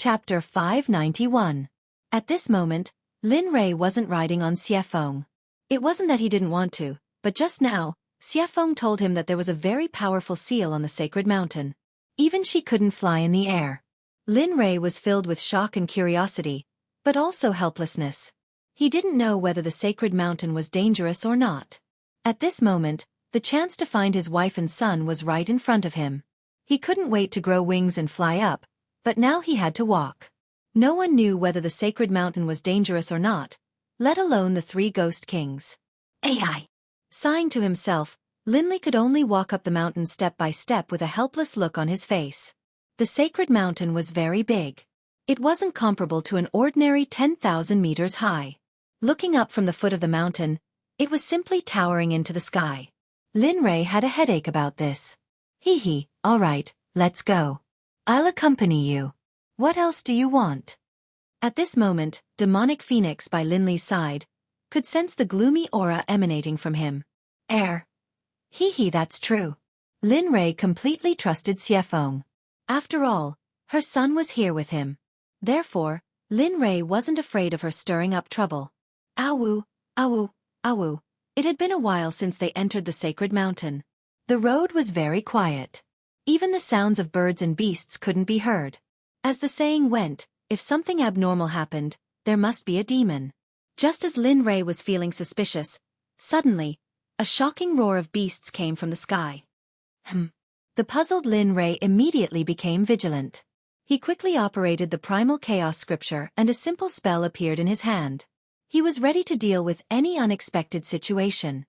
Chapter 591. At this moment, Lin Rei wasn't riding on Xueqi. It wasn't that he didn't want to, but just now, Xueqi told him that there was a very powerful seal on the sacred mountain. Even she couldn't fly in the air. Lin Rei was filled with shock and curiosity, but also helplessness. He didn't know whether the sacred mountain was dangerous or not. At this moment, the chance to find his wife and son was right in front of him. He couldn't wait to grow wings and fly up, but now he had to walk. No one knew whether the sacred mountain was dangerous or not, let alone the three ghost kings. AI. Sighing to himself, Linley could only walk up the mountain step by step with a helpless look on his face. The sacred mountain was very big. It wasn't comparable to an ordinary 10,000 meters high. Looking up from the foot of the mountain, it was simply towering into the sky. Lin Rei had a headache about this. Hee, all right, let's go. I'll accompany you. What else do you want? At this moment, Demonic Phoenix by Linley's side could sense the gloomy aura emanating from him. Hee, that's true. Lin Rei completely trusted Xueqi. After all, her son was here with him. Therefore, Lin Rei wasn't afraid of her stirring up trouble. Awu, awu, awu. It had been a while since they entered the sacred mountain. The road was very quiet. Even the sounds of birds and beasts couldn't be heard. As the saying went, if something abnormal happened, there must be a demon. Just as Lin Rei was feeling suspicious, suddenly, a shocking roar of beasts came from the sky. The puzzled Lin Rei immediately became vigilant. He quickly operated the primal chaos scripture and a simple spell appeared in his hand. He was ready to deal with any unexpected situation.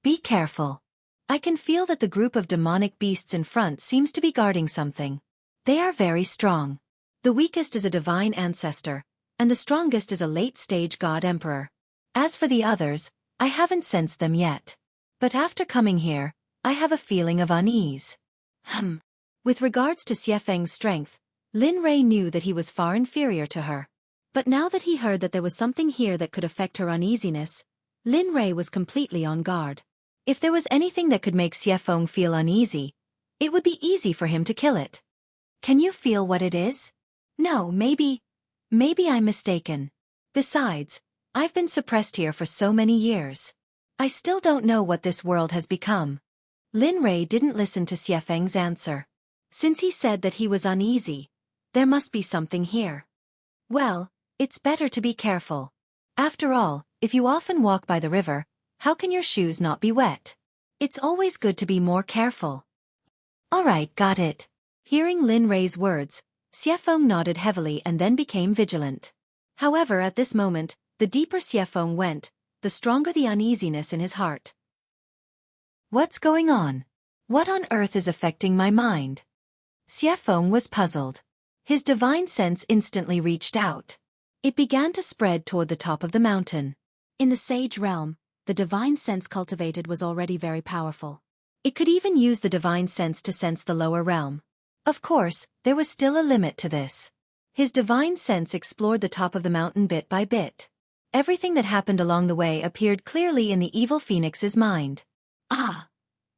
Be careful. I can feel that the group of demonic beasts in front seems to be guarding something. They are very strong. The weakest is a divine ancestor, and the strongest is a late-stage god emperor. As for the others, I haven't sensed them yet. But after coming here, I have a feeling of unease. With regards to Xueqi's strength, Lin Rei knew that he was far inferior to her. But now that he heard that there was something here that could affect her uneasiness, Lin Rei was completely on guard. If there was anything that could make Xueqi feel uneasy, it would be easy for him to kill it. Can you feel what it is? No, maybe I'm mistaken. Besides, I've been suppressed here for so many years. I still don't know what this world has become. Lin Rei didn't listen to Xueqi's answer. Since he said that he was uneasy, there must be something here. Well, it's better to be careful. After all, if you often walk by the river, how can your shoes not be wet? It's always good to be more careful. All right, got it. Hearing Lin Rei's words, Xueqi nodded heavily and then became vigilant. However, at this moment, the deeper Xueqi went, the stronger the uneasiness in his heart. What's going on? What on earth is affecting my mind? Xueqi was puzzled. His divine sense instantly reached out. It began to spread toward the top of the mountain. In the sage realm, the divine sense cultivated was already very powerful. It could even use the divine sense to sense the lower realm. Of course, there was still a limit to this. His divine sense explored the top of the mountain bit by bit. Everything that happened along the way appeared clearly in the evil phoenix's mind.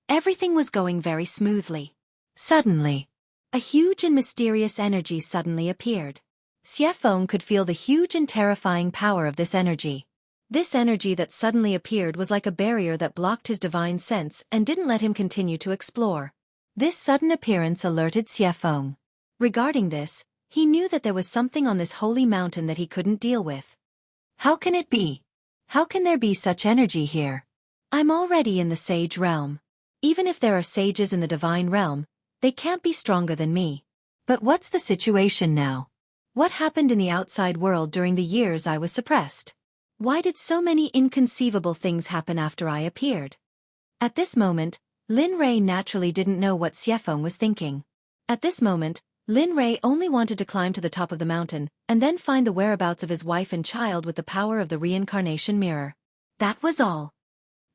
Everything was going very smoothly. Suddenly, a huge and mysterious energy suddenly appeared. Xueqi could feel the huge and terrifying power of this energy. This energy that suddenly appeared was like a barrier that blocked his divine sense and didn't let him continue to explore. This sudden appearance alerted Xueqi. Regarding this, he knew that there was something on this holy mountain that he couldn't deal with. How can it be? How can there be such energy here? I'm already in the sage realm. Even if there are sages in the divine realm, they can't be stronger than me. But what's the situation now? What happened in the outside world during the years I was suppressed? Why did so many inconceivable things happen after I appeared? At this moment, Lin Rei naturally didn't know what Xueqi was thinking. At this moment, Lin Rei only wanted to climb to the top of the mountain and then find the whereabouts of his wife and child with the power of the reincarnation mirror. That was all.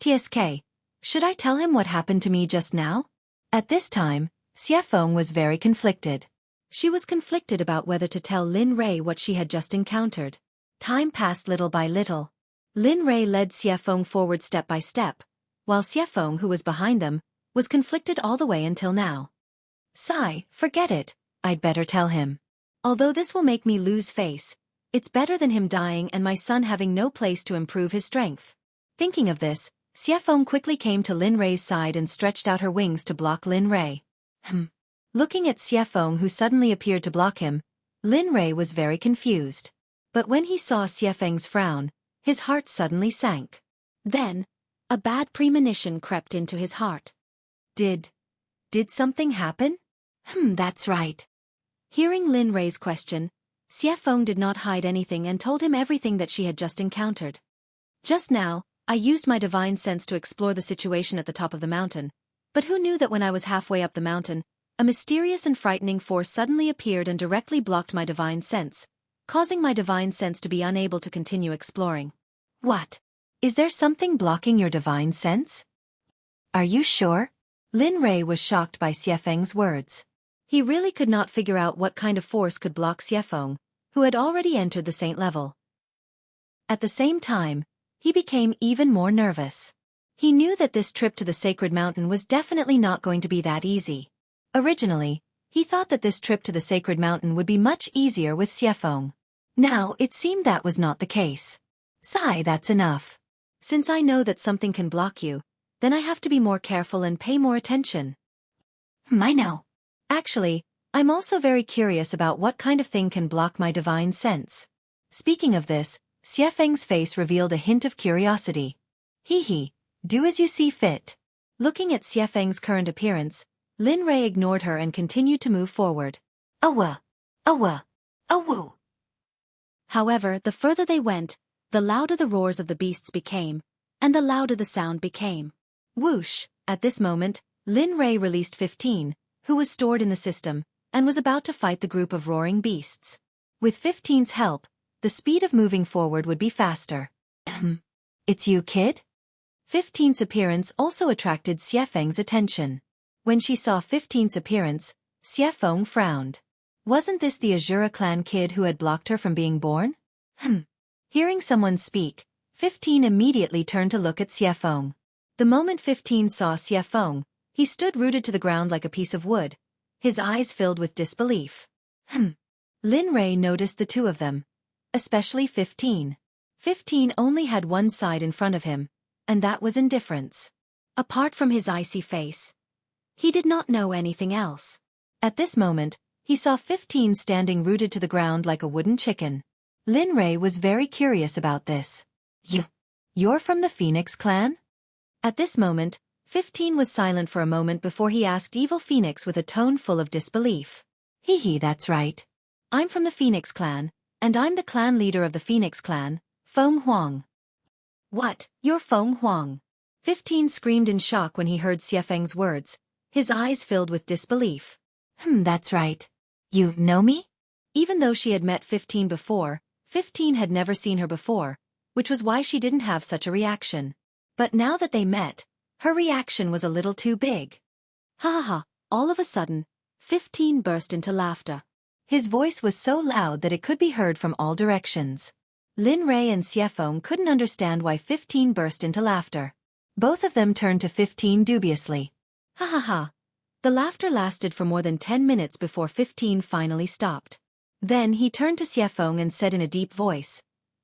TSK, should I tell him what happened to me just now? At this time, Xueqi was very conflicted. She was conflicted about whether to tell Lin Rei what she had just encountered. Time passed little by little. Lin Rei led Xueqi forward step by step, while Xueqi, who was behind them, was conflicted all the way until now. Sigh, forget it, I'd better tell him. Although this will make me lose face, it's better than him dying and my son having no place to improve his strength. Thinking of this, Xueqi quickly came to Lin Rei's side and stretched out her wings to block Lin Rei. Looking at Xueqi who suddenly appeared to block him, Lin Rei was very confused. But when he saw Xueqi's frown, his heart suddenly sank. Then, a bad premonition crept into his heart. Did something happen? That's right. Hearing Lin Rei's question, Xueqi did not hide anything and told him everything that she had just encountered. Just now, I used my divine sense to explore the situation at the top of the mountain, but who knew that when I was halfway up the mountain, a mysterious and frightening force suddenly appeared and directly blocked my divine sense, causing my divine sense to be unable to continue exploring. What? Is there something blocking your divine sense? Are you sure? Lin Rei was shocked by Xueqi's words. He really could not figure out what kind of force could block Xueqi, who had already entered the saint level. At the same time, he became even more nervous. He knew that this trip to the sacred mountain was definitely not going to be that easy. Originally, he thought that this trip to the sacred mountain would be much easier with Xueqi. Now, it seemed that was not the case. Sigh, that's enough. Since I know that something can block you, then I have to be more careful and pay more attention. I know. Actually, I'm also very curious about what kind of thing can block my divine sense. Speaking of this, Xueqi's face revealed a hint of curiosity. Do as you see fit. Looking at Xueqi's current appearance, Lin Rei ignored her and continued to move forward. Woo. However, the further they went, the louder the roars of the beasts became, and the louder the sound became. Whoosh! At this moment, Lin Rei released 15, who was stored in the system, and was about to fight the group of roaring beasts. With 15's help, the speed of moving forward would be faster. It's you, kid? 15's appearance also attracted Xueqi's attention. When she saw 15's appearance, Xueqi frowned. Wasn't this the Azura clan kid who had blocked her from being born? Hearing someone speak, 15 immediately turned to look at Xueqi. The moment 15 saw Xueqi, he stood rooted to the ground like a piece of wood, his eyes filled with disbelief. Lin Rei noticed the two of them. Especially 15. 15 only had one side in front of him, and that was indifference. Apart from his icy face, he did not know anything else. At this moment, he saw 15 standing rooted to the ground like a wooden chicken. Lin Rei was very curious about this. You're from the Phoenix clan? At this moment, 15 was silent for a moment before he asked Evil Phoenix with a tone full of disbelief. That's right. I'm from the Phoenix clan, and I'm the clan leader of the Phoenix clan, Feng Huang. What, you're Feng Huang? 15 screamed in shock when he heard Xueqi's words, his eyes filled with disbelief. That's right. You know me? Even though she had met 15 before, 15 had never seen her before, which was why she didn't have such a reaction. But now that they met, her reaction was a little too big. All of a sudden, 15 burst into laughter. His voice was so loud that it could be heard from all directions. Lin Rei and Xueqi couldn't understand why 15 burst into laughter. Both of them turned to 15 dubiously. The laughter lasted for more than 10 minutes before 15 finally stopped. Then he turned to Xueqi and said in a deep voice,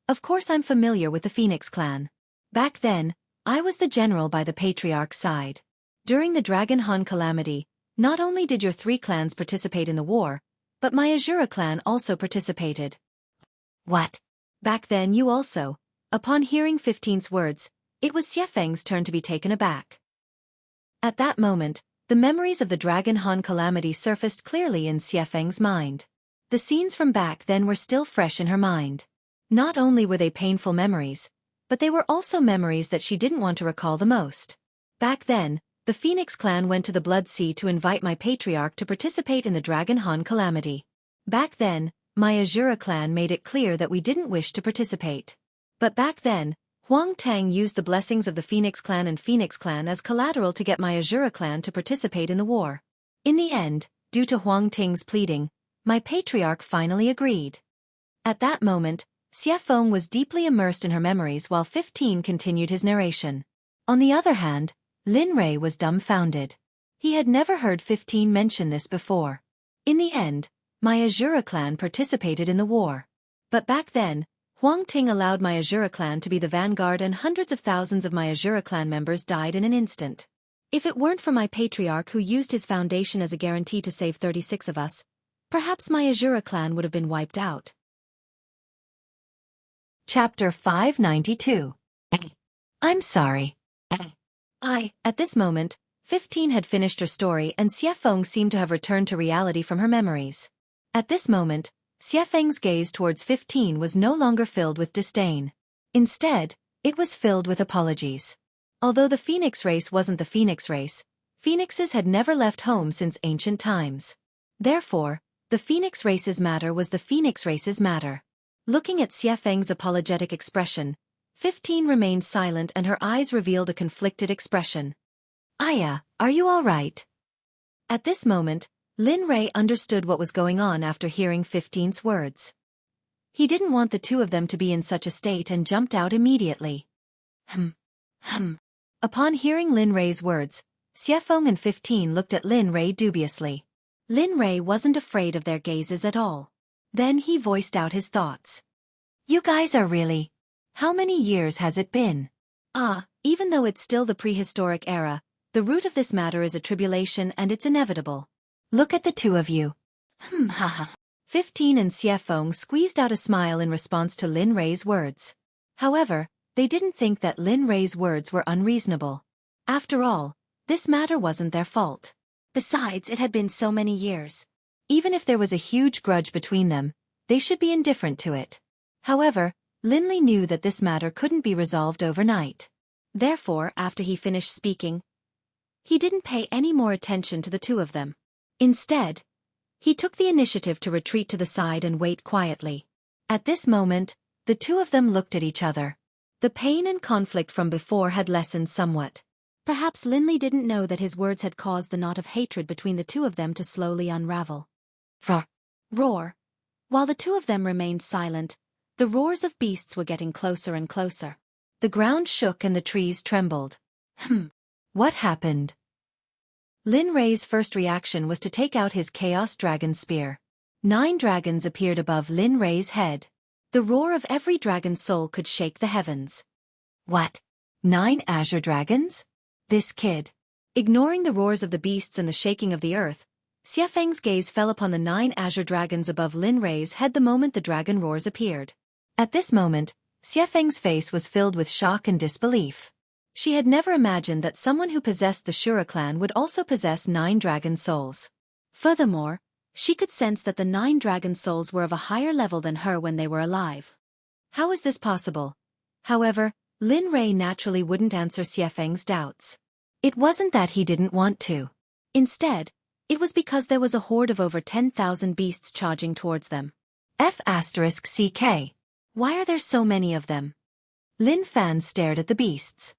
"Of course I'm familiar with the Phoenix clan. Back then, I was the general by the patriarch's side. During the Dragon Han calamity, not only did your 3 clans participate in the war, but my Azura clan also participated." What? Back then you also? Upon hearing 15's words, it was Xueqi's turn to be taken aback. At that moment, the memories of the Dragon Han calamity surfaced clearly in Xueqi's mind. The scenes from back then were still fresh in her mind. Not only were they painful memories, but they were also memories that she didn't want to recall the most. Back then, the Phoenix clan went to the Blood Sea to invite my patriarch to participate in the Dragon Han calamity. Back then, my Azura clan made it clear that we didn't wish to participate. But back then, Huang Tang used the blessings of the Phoenix clan and Phoenix clan as collateral to get my Azura clan to participate in the war. In the end, due to Huang Ting's pleading, my patriarch finally agreed. At that moment, Xueqi was deeply immersed in her memories while 15 continued his narration. On the other hand, Lin Rei was dumbfounded. He had never heard 15 mention this before. In the end, My Azura clan participated in the war. But back then, Huang Ting allowed my Azura clan to be the vanguard and hundreds of thousands of my Azura clan members died in an instant. If it weren't for my patriarch who used his foundation as a guarantee to save 36 of us, perhaps my Azura clan would have been wiped out. Chapter 592. I'm sorry. At this moment, 15 had finished her story and Xiefeng seemed to have returned to reality from her memories. At this moment, Xiefeng's gaze towards 15 was no longer filled with disdain. Instead, it was filled with apologies. Although the Phoenix race wasn't the Phoenix race, Phoenixes had never left home since ancient times. Therefore, the Phoenix race's matter was the Phoenix race's matter. Looking at Xiefeng's apologetic expression, 15 remained silent and her eyes revealed a conflicted expression. Aya, are you all right? At this moment, Lin Rei understood what was going on after hearing 15's words. He didn't want the two of them to be in such a state and jumped out immediately. Upon hearing Lin Rei's words, Xiefeng and 15 looked at Lin Rei dubiously. Lin Rei wasn't afraid of their gazes at all. Then he voiced out his thoughts. You guys are really... How many years has it been? Even though it's still the prehistoric era, the root of this matter is a tribulation and it's inevitable. Look at the two of you. 15 and Xiefeng squeezed out a smile in response to Lin Rei's words. However, they didn't think that Lin Rei's words were unreasonable. After all, this matter wasn't their fault. Besides, it had been so many years. Even if there was a huge grudge between them, they should be indifferent to it. However, Lin Li knew that this matter couldn't be resolved overnight. Therefore, after he finished speaking, he didn't pay any more attention to the two of them. Instead, he took the initiative to retreat to the side and wait quietly. At this moment, the two of them looked at each other. The pain and conflict from before had lessened somewhat. Perhaps Lin Li didn't know that his words had caused the knot of hatred between the two of them to slowly unravel. Roar. While the two of them remained silent, the roars of beasts were getting closer and closer. The ground shook and the trees trembled. What happened? Lin Rei's first reaction was to take out his Chaos Dragon Spear. 9 dragons appeared above Lin Rei's head. The roar of every dragon's soul could shake the heavens. What? 9 azure dragons? This kid. Ignoring the roars of the beasts and the shaking of the earth, Xiefeng's gaze fell upon the 9 azure dragons above Lin Rei's head the moment the dragon roars appeared. At this moment, Xiefeng's face was filled with shock and disbelief. She had never imagined that someone who possessed the Shura clan would also possess 9 dragon souls. Furthermore, she could sense that the 9 dragon souls were of a higher level than her when they were alive. How is this possible? However, Lin Rei naturally wouldn't answer Xiefeng's doubts. It wasn't that he didn't want to. Instead, it was because there was a horde of over 10,000 beasts charging towards them. F***CK. Why are there so many of them? Lin Fan stared at the beasts.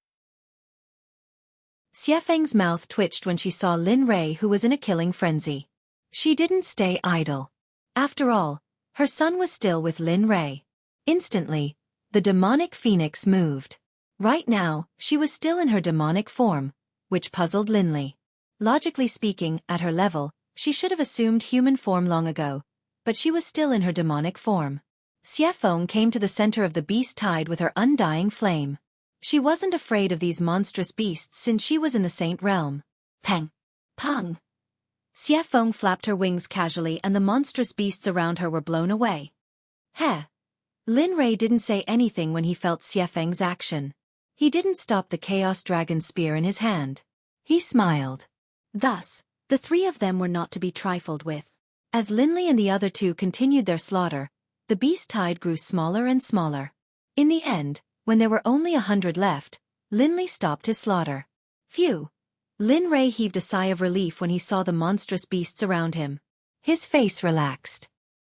Xiefeng's mouth twitched when she saw Lin Rei, who was in a killing frenzy. She didn't stay idle. After all, her son was still with Lin Rei. Instantly, the demonic phoenix moved. Right now, she was still in her demonic form, which puzzled Lin Li. Logically speaking, at her level, she should have assumed human form long ago, but she was still in her demonic form. Xiefeng came to the center of the beast tide with her undying flame. She wasn't afraid of these monstrous beasts since she was in the Saint Realm. Pang! Pang! Xiefeng flapped her wings casually and the monstrous beasts around her were blown away. Heh! Lin Rei didn't say anything when he felt Xiefeng's action. He didn't stop the Chaos Dragon Spear in his hand. He smiled. Thus, the 3 of them were not to be trifled with. As Lin Li and the other 2 continued their slaughter, the beast tide grew smaller and smaller. In the end, when there were only 100 left, Lin Li stopped his slaughter. Phew! Lin Rei heaved a sigh of relief when he saw the monstrous beasts around him. His face relaxed.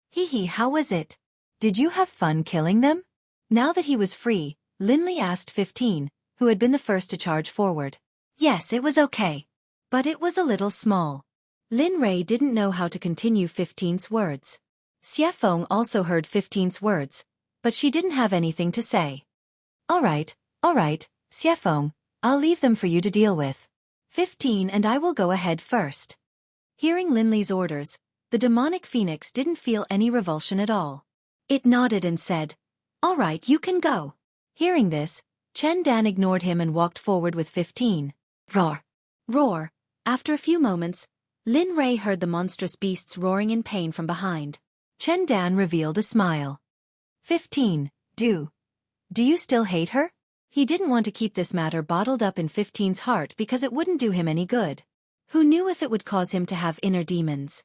Hee, how was it? Did you have fun killing them? Now that he was free, Lin Li asked 15, who had been the first to charge forward. Yes, it was okay. But it was a little small. Lin Rei didn't know how to continue 15's words. Xiefeng also heard 15's words, but she didn't have anything to say. Alright, Xiefeng, I'll leave them for you to deal with. 15 and I will go ahead first. Hearing Lin Li's orders, the demonic phoenix didn't feel any revulsion at all. It nodded and said, "All right, you can go." Hearing this, Chen Dan ignored him and walked forward with 15. Roar! Roar! After a few moments, Lin Rei heard the monstrous beasts roaring in pain from behind. Chen Dan revealed a smile. 15. Do you still hate her? He didn't want to keep this matter bottled up in 15's heart because it wouldn't do him any good. Who knew if it would cause him to have inner demons?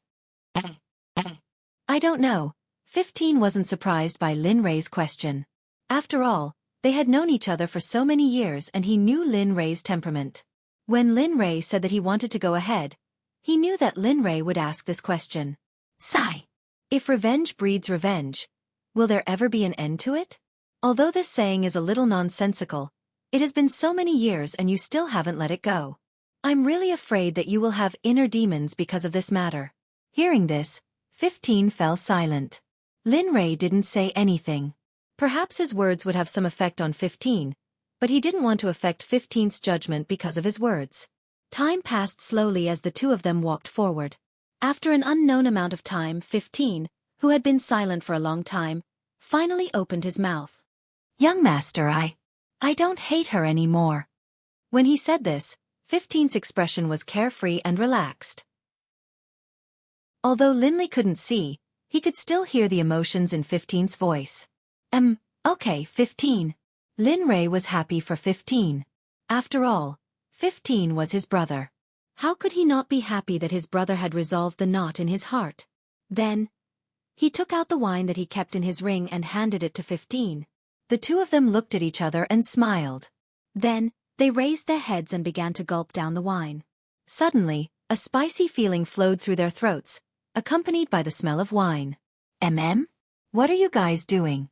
I don't know. 15 wasn't surprised by Lin Rei's question. After all, they had known each other for so many years and he knew Lin Rei's temperament. When Lin Rei said that he wanted to go ahead, he knew that Lin Rei would ask this question. Sigh. If revenge breeds revenge, will there ever be an end to it? Although this saying is a little nonsensical, it has been so many years and you still haven't let it go. I'm really afraid that you will have inner demons because of this matter. Hearing this, 15 fell silent. Lin Rei didn't say anything. Perhaps his words would have some effect on 15, but he didn't want to affect 15's judgment because of his words. Time passed slowly as the two of them walked forward. After an unknown amount of time, 15, who had been silent for a long time, finally opened his mouth. Young master, I don't hate her anymore. When he said this, 15's expression was carefree and relaxed. Although Lin Li couldn't see, he could still hear the emotions in 15's voice. Okay, 15. Lin Rei was happy for 15. After all, 15 was his brother. How could he not be happy that his brother had resolved the knot in his heart? Then, he took out the wine that he kept in his ring and handed it to 15. The two of them looked at each other and smiled. Then, they raised their heads and began to gulp down the wine. Suddenly, a spicy feeling flowed through their throats, accompanied by the smell of wine. What are you guys doing?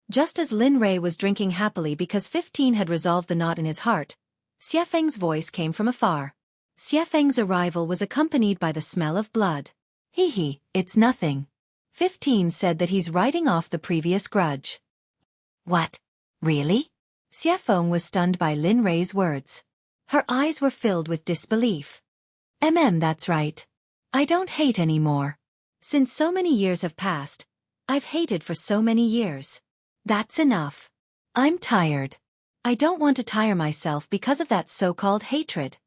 Just as Lin Rei was drinking happily because 15 had resolved the knot in his heart, Xiefeng's voice came from afar. Xiefeng's arrival was accompanied by the smell of blood. Hee, it's nothing. 15 said that he's writing off the previous grudge. What? Really? Xiefeng was stunned by Lin Rei's words. Her eyes were filled with disbelief. That's right. I don't hate anymore. Since so many years have passed, I've hated for so many years. That's enough. I'm tired. I don't want to tire myself because of that so-called hatred.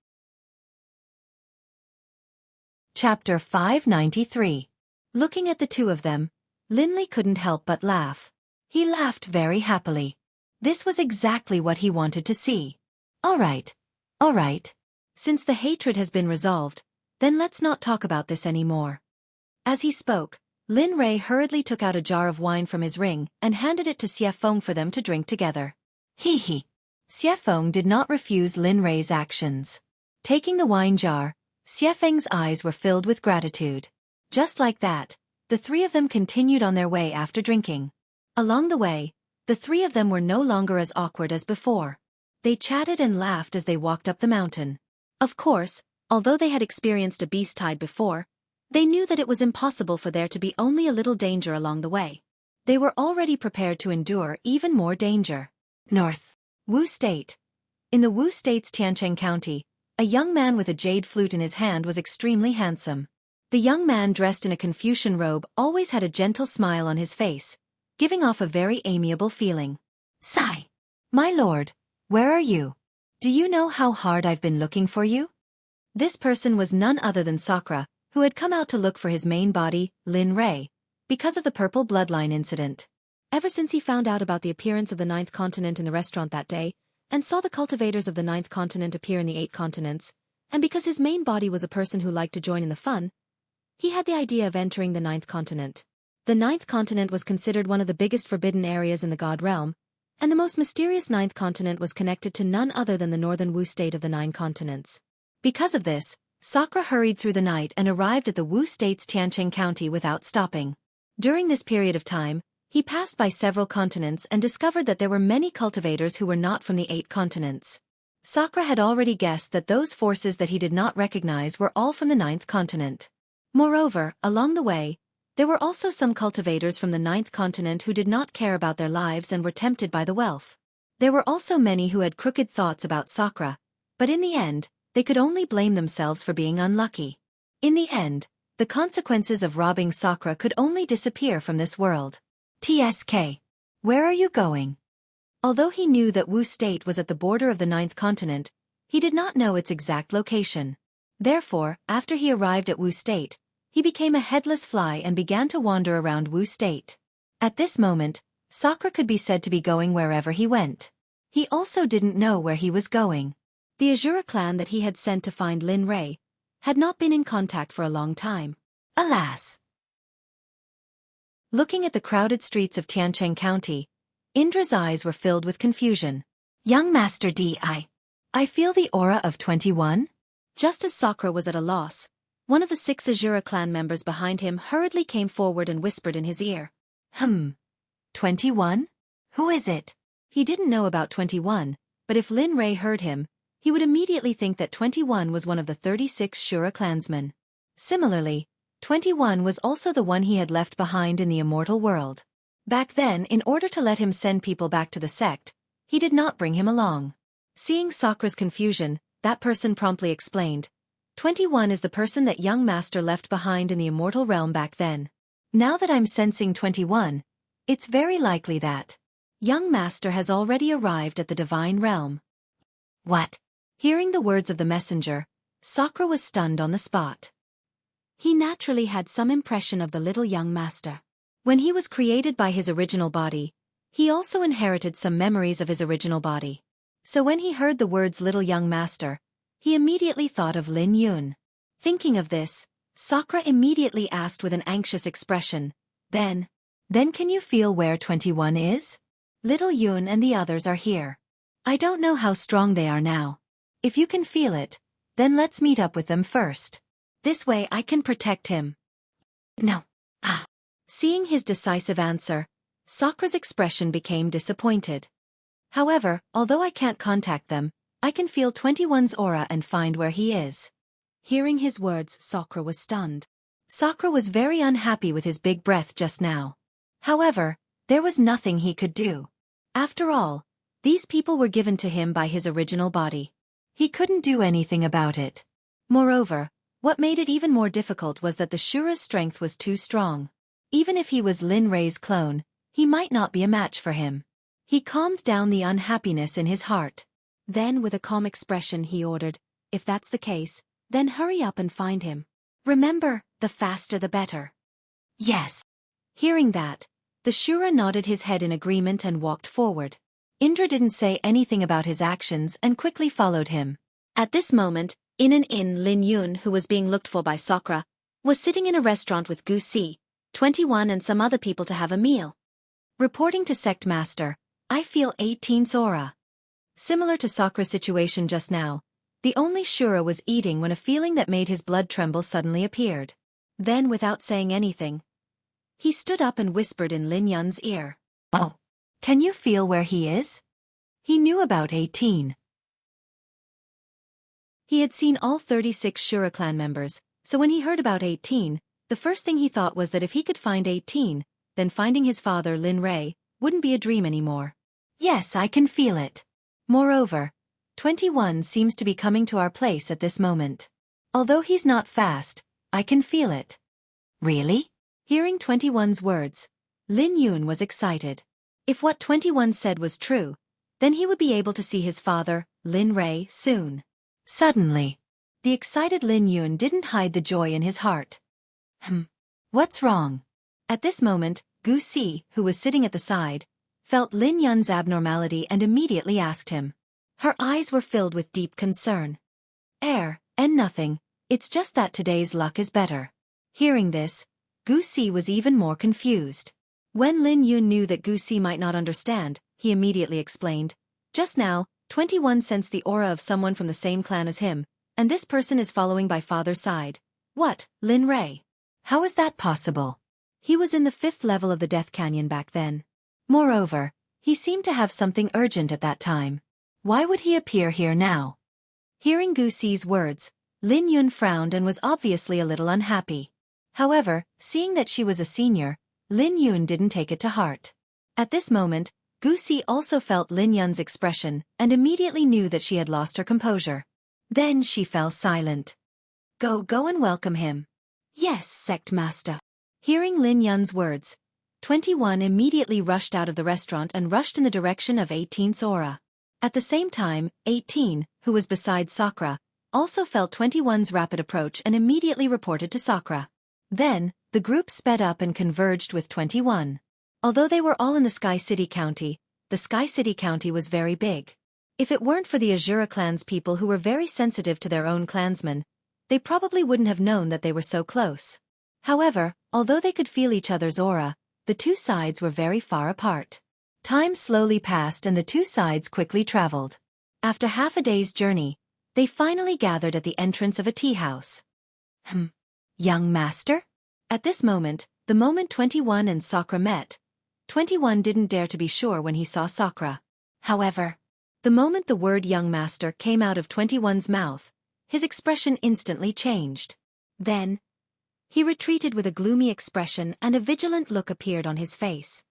Chapter 593. Looking at the two of them, Lin Li couldn't help but laugh. He laughed very happily. This was exactly what he wanted to see. All right. Since the hatred has been resolved, then let's not talk about this anymore. As he spoke, Lin Rei hurriedly took out a jar of wine from his ring and handed it to Xiefeng for them to drink together. Hee. Xiefeng did not refuse Lin Rei's actions. Taking the wine jar, Xiefeng's eyes were filled with gratitude. Just like that, the three of them continued on their way after drinking. Along the way, the three of them were no longer as awkward as before. They chatted and laughed as they walked up the mountain. Of course, although they had experienced a beast tide before, they knew that it was impossible for there to be only a little danger along the way. They were already prepared to endure even more danger. North. Wu State. In the Wu State's Tiancheng County, a young man with a jade flute in his hand was extremely handsome. The young man dressed in a Confucian robe always had a gentle smile on his face, giving off a very amiable feeling. Sigh. My lord, where are you? Do you know how hard I've been looking for you? This person was none other than Sakura, who had come out to look for his main body, Lin Rei, because of the purple bloodline incident. Ever since he found out about the appearance of the 9th continent in the restaurant that day, and saw the cultivators of the 9th continent appear in the 8 continents, and because his main body was a person who liked to join in the fun, he had the idea of entering the 9th continent. The 9th continent was considered one of the biggest forbidden areas in the God realm, and the most mysterious 9th continent was connected to none other than the northern Wu state of the 9 continents. Because of this, Sakura hurried through the night and arrived at the Wu state's Tiancheng County without stopping. During this period of time, he passed by several continents and discovered that there were many cultivators who were not from the 8 continents. Sakura had already guessed that those forces that he did not recognize were all from the 9th continent. Moreover, along the way, there were also some cultivators from the 9th continent who did not care about their lives and were tempted by the wealth. There were also many who had crooked thoughts about Sakura, but in the end, they could only blame themselves for being unlucky. In the end, The consequences of robbing Sakura could only disappear from this world. TSK. Where are you going? Although he knew that Wu State was at the border of the 9th continent, he did not know its exact location. Therefore, after he arrived at Wu State, he became a headless fly and began to wander around Wu State. At this moment, Sakura could be said to be going wherever he went. He also didn't know where he was going. The Azura clan that he had sent to find Lin Rei had not been in contact for a long time. Alas! Looking at the crowded streets of Tiancheng County, Indra's eyes were filled with confusion. Young Master I feel the aura of 21? Just as Sakura was at a loss, one of the 6 Azura clan members behind him hurriedly came forward and whispered in his ear. 21? Who is it? He didn't know about 21, but if Lin Rei heard him, he would immediately think that 21 was one of the 36 Shura clansmen. Similarly, 21 was also the one he had left behind in the immortal world. Back then, in order to let him send people back to the sect, he did not bring him along. Seeing Sakura's confusion, that person promptly explained, 21 is the person that young master left behind in the immortal realm back then. Now that I'm sensing 21, it's very likely that young master has already arrived at the divine realm. What? Hearing the words of the messenger, Sakura was stunned on the spot. He naturally had some impression of the little young master. When he was created by his original body, he also inherited some memories of his original body. So when he heard the words little young master, he immediately thought of Lin Yun. Thinking of this, Sakura immediately asked with an anxious expression, Then can you feel where 21 is? Little Yun and the others are here. I don't know how strong they are now. If you can feel it, then let's meet up with them first. This way I can protect him. No. Seeing his decisive answer, Sakura's expression became disappointed. However, although I can't contact them, I can feel 21's aura and find where he is. Hearing his words, Sakura was stunned. Sakura was very unhappy with his big breath just now. However, there was nothing he could do. After all, these people were given to him by his original body. He couldn't do anything about it. Moreover, what made it even more difficult was that the Shura's strength was too strong. Even if he was Lin Rei's clone, he might not be a match for him. He calmed down the unhappiness in his heart. Then with a calm expression he ordered, if that's the case, then hurry up and find him. Remember, the faster the better. Yes. Hearing that, the Shura nodded his head in agreement and walked forward. Indra didn't say anything about his actions and quickly followed him. At this moment, in an inn, Lin Yun, who was being looked for by Sakura, was sitting in a restaurant with Xueqi, 21 and some other people to have a meal. Reporting to Sect Master, I feel 18's aura. Similar to Sakura's situation just now, the only Shura was eating when a feeling that made his blood tremble suddenly appeared. Then without saying anything, he stood up and whispered in Lin Yun's ear. Oh, can you feel where he is? He knew about 18. He had seen all 36 Shura clan members, so when he heard about 18, the first thing he thought was that if he could find 18, then finding his father Lin Rei wouldn't be a dream anymore. Yes, I can feel it. Moreover, 21 seems to be coming to our place at this moment. Although he's not fast, I can feel it. Really? Hearing 21's words, Lin Yun was excited. If what 21 said was true, then he would be able to see his father, Lin Rei, soon. Suddenly, the excited Lin Yun didn't hide the joy in his heart. What's wrong? At this moment, Xueqi, who was sitting at the side, felt Lin Yun's abnormality and immediately asked him. Her eyes were filled with deep concern. And nothing, it's just that today's luck is better. Hearing this, Xueqi was even more confused. When Lin Yun knew that Xueqi might not understand, he immediately explained. Just now, 21 sensed the aura of someone from the same clan as him, and this person is following by father's side. What, Lin Rei? How is that possible? He was in the 5th level of the Death Canyon back then. Moreover, he seemed to have something urgent at that time. Why would he appear here now? Hearing Xueqi's words, Lin Yun frowned and was obviously a little unhappy. However, seeing that she was a senior, Lin Yun didn't take it to heart. At this moment, Xueqi also felt Lin Yun's expression and immediately knew that she had lost her composure. Then she fell silent. Go and welcome him. Yes, Sect Master. Hearing Lin Yun's words, 21 immediately rushed out of the restaurant and rushed in the direction of 18's aura. At the same time, 18, who was beside Sakura, also felt 21's rapid approach and immediately reported to Sakura. Then, the group sped up and converged with 21. Although they were all in the Sky City County, the Sky City County was very big. If it weren't for the Azura clan's people who were very sensitive to their own clansmen, they probably wouldn't have known that they were so close. However, although they could feel each other's aura, the two sides were very far apart. Time slowly passed and the two sides quickly traveled. After half a day's journey, they finally gathered at the entrance of a tea house. Young master? At this moment, the moment 21 and Sakura met, 21 didn't dare to be sure when he saw Sakura. However, the moment the word young master came out of 21's mouth, his expression instantly changed. Then, he retreated with a gloomy expression and a vigilant look appeared on his face.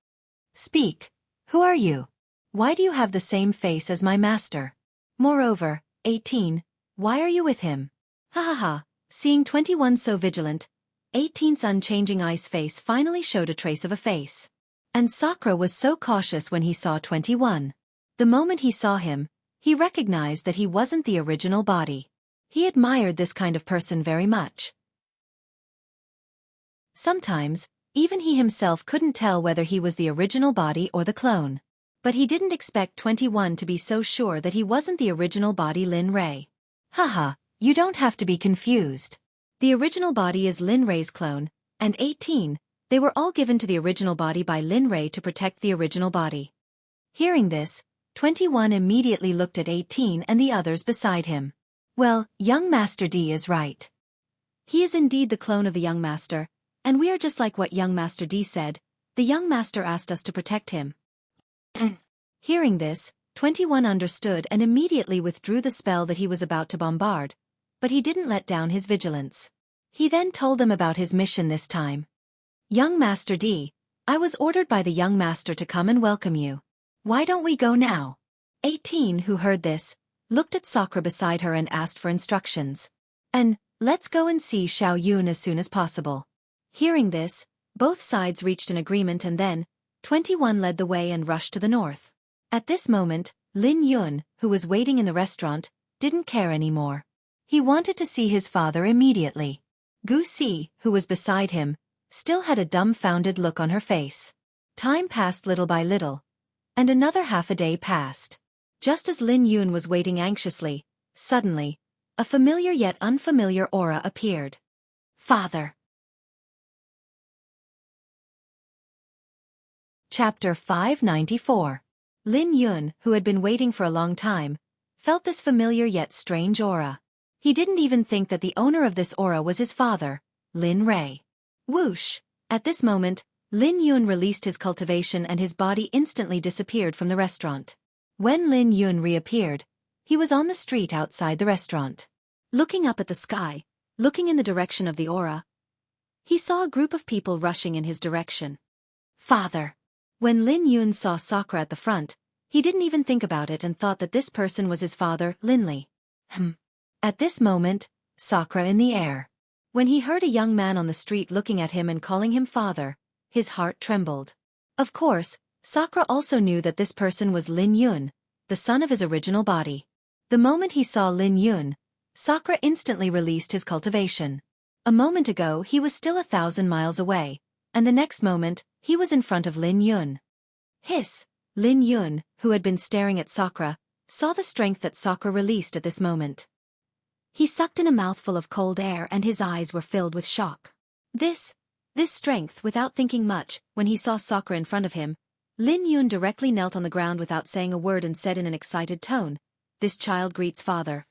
Speak. Who are you? Why do you have the same face as my master? Moreover, 18, why are you with him? Ha ha ha, seeing 21 so vigilant, 18's unchanging ice face finally showed a trace of a face. And Sakura was so cautious when he saw 21. The moment he saw him, he recognized that he wasn't the original body. He admired this kind of person very much. Sometimes, even he himself couldn't tell whether he was the original body or the clone. But he didn't expect 21 to be so sure that he wasn't the original body Lin Rei. Haha, you don't have to be confused. The original body is Lin Rei's clone, and 18, they were all given to the original body by Lin Rei to protect the original body. Hearing this, 21 immediately looked at 18 and the others beside him. Well, young Master D is right. He is indeed the clone of the young master, and we are just like what young Master D said. The young master asked us to protect him. Hearing this, 21 understood and immediately withdrew the spell that he was about to bombard, but he didn't let down his vigilance. He then told them about his mission this time. Young Master D, I was ordered by the young master to come and welcome you. Why don't we go now? 18, who heard this, looked at Sakura beside her and asked for instructions. And, let's go and see Xiao Yun as soon as possible. Hearing this, both sides reached an agreement and then, 21 led the way and rushed to the north. At this moment, Lin Yun, who was waiting in the restaurant, didn't care anymore. He wanted to see his father immediately. Gu Si, who was beside him, still had a dumbfounded look on her face. Time passed little by little, and another half a day passed. Just as Lin Yun was waiting anxiously, suddenly, a familiar yet unfamiliar aura appeared. Father. Chapter 594. Lin Yun, who had been waiting for a long time, felt this familiar yet strange aura. He didn't even think that the owner of this aura was his father, Lin Rei. Whoosh! At this moment, Lin Yun released his cultivation and his body instantly disappeared from the restaurant. When Lin Yun reappeared, he was on the street outside the restaurant. Looking up at the sky, looking in the direction of the aura, he saw a group of people rushing in his direction. Father! When Lin Yun saw Sakura at the front, he didn't even think about it and thought that this person was his father, Linley. At this moment, Sakura in the air. When he heard a young man on the street looking at him and calling him father, his heart trembled. Of course, Sakura also knew that this person was Lin Yun, the son of his original body. The moment he saw Lin Yun, Sakura instantly released his cultivation. A moment ago he was still 1,000 miles away, and the next moment, he was in front of Lin Yun. Hiss! Lin Yun, who had been staring at Sakura, saw the strength that Sakura released at this moment. He sucked in a mouthful of cold air and his eyes were filled with shock. This strength, without thinking much, when he saw Sakura in front of him, Lin Yun directly knelt on the ground without saying a word and said in an excited tone, "This child greets father."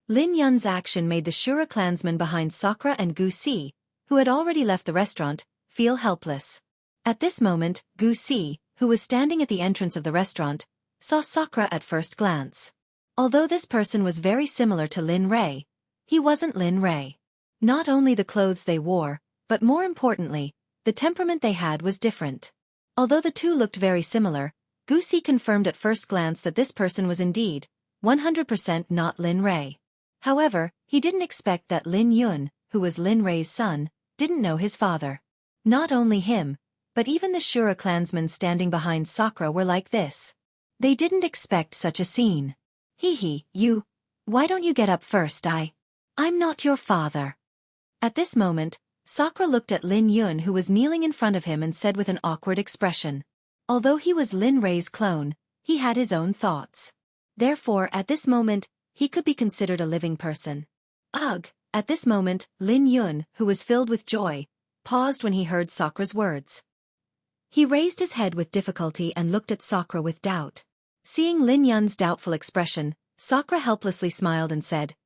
Lin Yun's action made the Shura clansmen behind Sakura and Gu Si, who had already left the restaurant, feel helpless. At this moment, Gu Si, who was standing at the entrance of the restaurant, saw Sakura at first glance. Although this person was very similar to Lin Rei, he wasn't Lin Rei. Not only the clothes they wore, but more importantly, the temperament they had was different. Although the two looked very similar, Gu Si confirmed at first glance that this person was indeed 100% not Lin Rei. However, he didn't expect that Lin Yun, who was Lin Rei's son, didn't know his father. Not only him, but even the Shura clansmen standing behind Sakura were like this. They didn't expect such a scene. You. Why don't you get up first? I'm not your father. At this moment, Sakura looked at Lin Yun, who was kneeling in front of him, and said with an awkward expression. Although he was Lin Rei's clone, he had his own thoughts. Therefore, at this moment, he could be considered a living person. Ugh! At this moment, Lin Yun, who was filled with joy, paused when he heard Sakura's words. He raised his head with difficulty and looked at Sakura with doubt. Seeing Lin Yun's doubtful expression, Sakura helplessly smiled and said,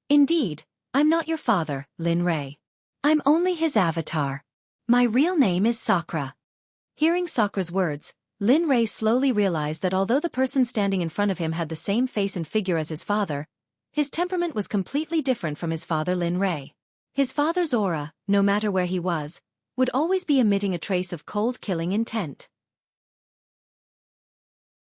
Indeed, I'm not your father, Lin Rei. I'm only his avatar. My real name is Sakura. Hearing Sakura's words, Lin Rei slowly realized that although the person standing in front of him had the same face and figure as his father, his temperament was completely different from his father Lin Rei. His father's aura, no matter where he was, would always be emitting a trace of cold killing intent.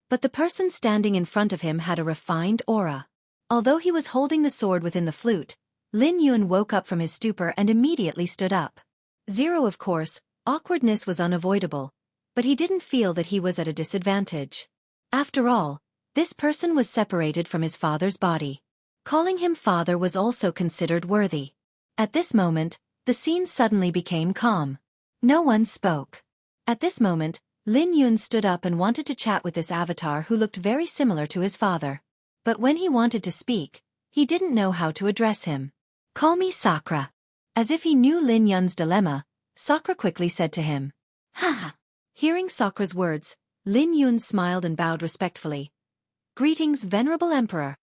But the person standing in front of him had a refined aura. Although he was holding the sword within the flute, Lin Yun woke up from his stupor and immediately stood up. Of course, awkwardness was unavoidable, but he didn't feel that he was at a disadvantage. After all, this person was separated from his father's body. Calling him father was also considered worthy. At this moment, the scene suddenly became calm. No one spoke. At this moment, Lin Yun stood up and wanted to chat with this avatar who looked very similar to his father. But when he wanted to speak, he didn't know how to address him. Call me Sakura. As if he knew Lin Yun's dilemma, Sakura quickly said to him. Haha. Hearing Sakura's words, Lin Yun smiled and bowed respectfully. Greetings, venerable emperor.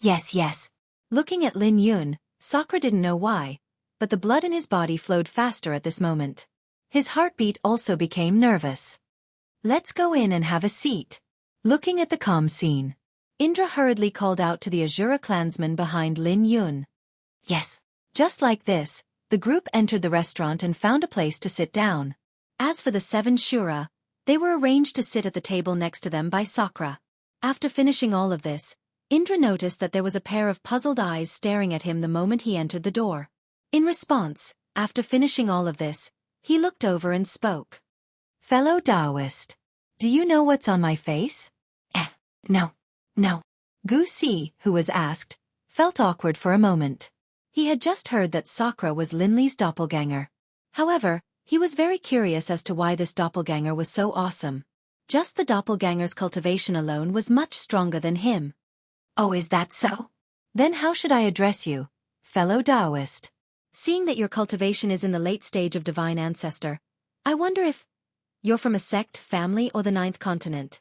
Yes. Looking at Lin Yun, Sakura didn't know why, but the blood in his body flowed faster at this moment. His heartbeat also became nervous. Let's go in and have a seat. Looking at the calm scene, Indra hurriedly called out to the Azura clansmen behind Lin Yun. Yes. Just like this, the group entered the restaurant and found a place to sit down. As for the 7 Shura, they were arranged to sit at the table next to them by Sakura. After finishing all of this, Indra noticed that there was a pair of puzzled eyes staring at him the moment he entered the door. In response, after finishing all of this, he looked over and spoke. Fellow Taoist, do you know what's on my face? No. Xueqi, who was asked, felt awkward for a moment. He had just heard that Sakura was Lin Li's doppelganger. However, he was very curious as to why this doppelganger was so awesome. Just the doppelganger's cultivation alone was much stronger than him. Oh, is that so? Then how should I address you, fellow Taoist? Seeing that your cultivation is in the late stage of divine ancestor, I wonder if you're from a sect, family, or the 9th continent.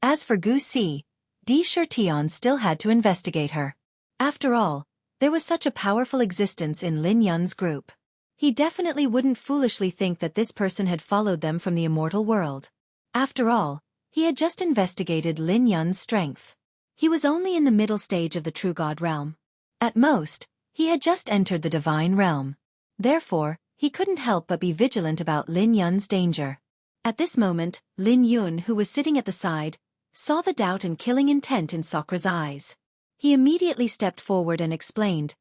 As for Xueqi, Di Shurtian still had to investigate her. After all, there was such a powerful existence in Lin Yun's group. He definitely wouldn't foolishly think that this person had followed them from the immortal world. After all, he had just investigated Lin Yun's strength. He was only in the middle stage of the true god realm. At most, he had just entered the divine realm. Therefore, he couldn't help but be vigilant about Lin Yun's danger. At this moment, Lin Yun, who was sitting at the side, saw the doubt and killing intent in Sakura's eyes. He immediately stepped forward and explained,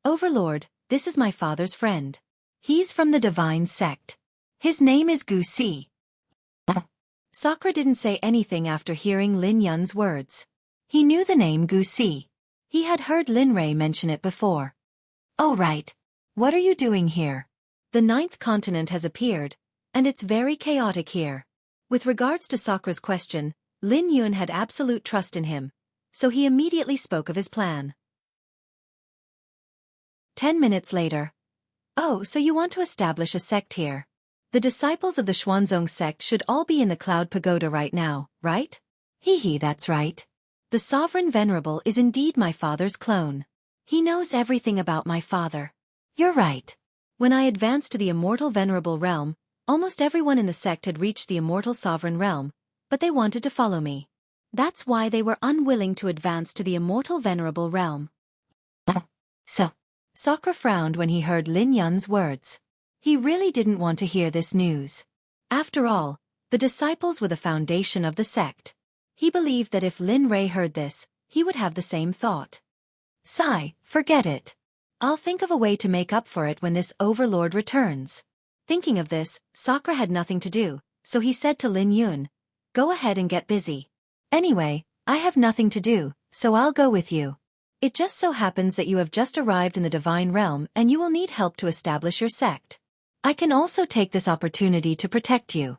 Overlord, this is my father's friend. He's from the divine sect. His name is Xueqi. Sakura didn't say anything after hearing Lin Yun's words. He knew the name Xueqi. He had heard Lin Rei mention it before. Oh right. What are you doing here? The 9th continent has appeared, and it's very chaotic here. With regards to Sakura's question, Lin Yun had absolute trust in him, so he immediately spoke of his plan. 10 minutes later. Oh, so you want to establish a sect here? The disciples of the Xuanzong sect should all be in the Cloud Pagoda right now, right? That's right. The Sovereign Venerable is indeed my father's clone. He knows everything about my father. You're right. When I advanced to the Immortal Venerable realm, almost everyone in the sect had reached the Immortal Sovereign realm, but they wanted to follow me. That's why they were unwilling to advance to the Immortal Venerable realm. So, Sakura frowned when he heard Lin Yun's words. He really didn't want to hear this news. After all, the disciples were the foundation of the sect. He believed that if Lin Rei heard this, he would have the same thought. Sigh, forget it. I'll think of a way to make up for it when this overlord returns. Thinking of this, Sakura had nothing to do, so he said to Lin Yun, "Go ahead and get busy. Anyway, I have nothing to do, so I'll go with you. It just so happens that you have just arrived in the divine realm and you will need help to establish your sect. I can also take this opportunity to protect you."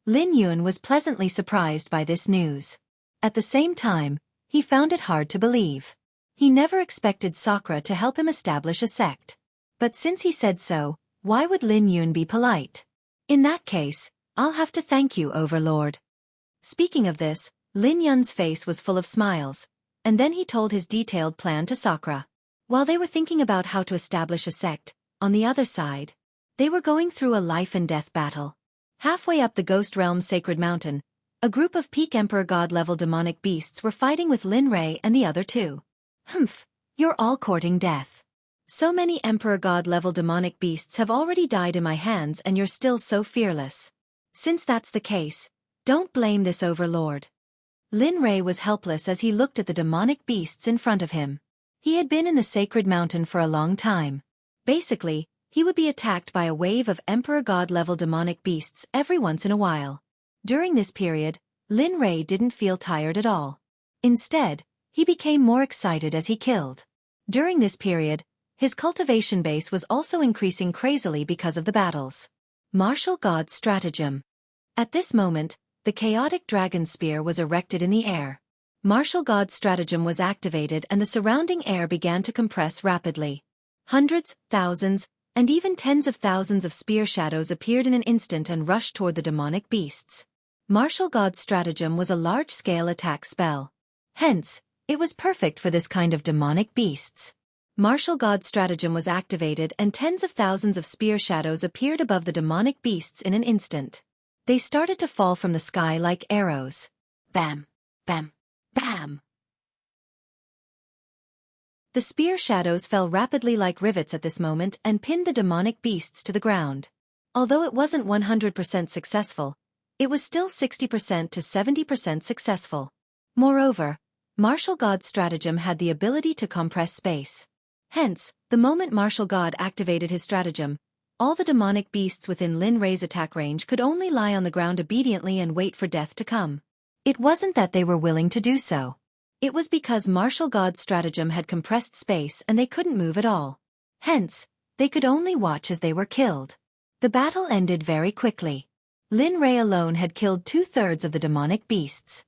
Lin Yun was pleasantly surprised by this news. At the same time, he found it hard to believe. He never expected Sakura to help him establish a sect. But since he said so, why would Lin Yun be polite? In that case, I'll have to thank you, Overlord. Speaking of this, Lin Yun's face was full of smiles, and then he told his detailed plan to Sakura. While they were thinking about how to establish a sect, on the other side, they were going through a life-and-death battle. Halfway up the Ghost Realm's sacred mountain, a group of peak Emperor God-level demonic beasts were fighting with Lin Rei and the other two. Humph, you're all courting death. So many Emperor God-level demonic beasts have already died in my hands and you're still so fearless. Since that's the case, don't blame this Overlord. Lin Rei was helpless as he looked at the demonic beasts in front of him. He had been in the sacred mountain for a long time. Basically, he would be attacked by a wave of Emperor God-level demonic beasts every once in a while. During this period, Lin Rei didn't feel tired at all. Instead, he became more excited as he killed. During this period, his cultivation base was also increasing crazily because of the battles. Martial God Stratagem. At this moment, the chaotic dragon spear was erected in the air. Martial God Stratagem was activated and the surrounding air began to compress rapidly. Hundreds, thousands, and even tens of thousands of spear shadows appeared in an instant and rushed toward the demonic beasts. Martial God Stratagem was a large-scale attack spell. Hence, it was perfect for this kind of demonic beasts. Martial God Stratagem was activated and tens of thousands of spear shadows appeared above the demonic beasts in an instant. They started to fall from the sky like arrows. Bam! Bam! Bam! The spear shadows fell rapidly like rivets at this moment and pinned the demonic beasts to the ground. Although it wasn't 100% successful, it was still 60% to 70% successful. Moreover, Martial God Stratagem had the ability to compress space. Hence, the moment Martial God activated his stratagem, all the demonic beasts within Lin Rei's attack range could only lie on the ground obediently and wait for death to come. It wasn't that they were willing to do so. It was because Martial God Stratagem had compressed space and they couldn't move at all. Hence, they could only watch as they were killed. The battle ended very quickly. Lin Rei alone had killed 2/3 of the demonic beasts.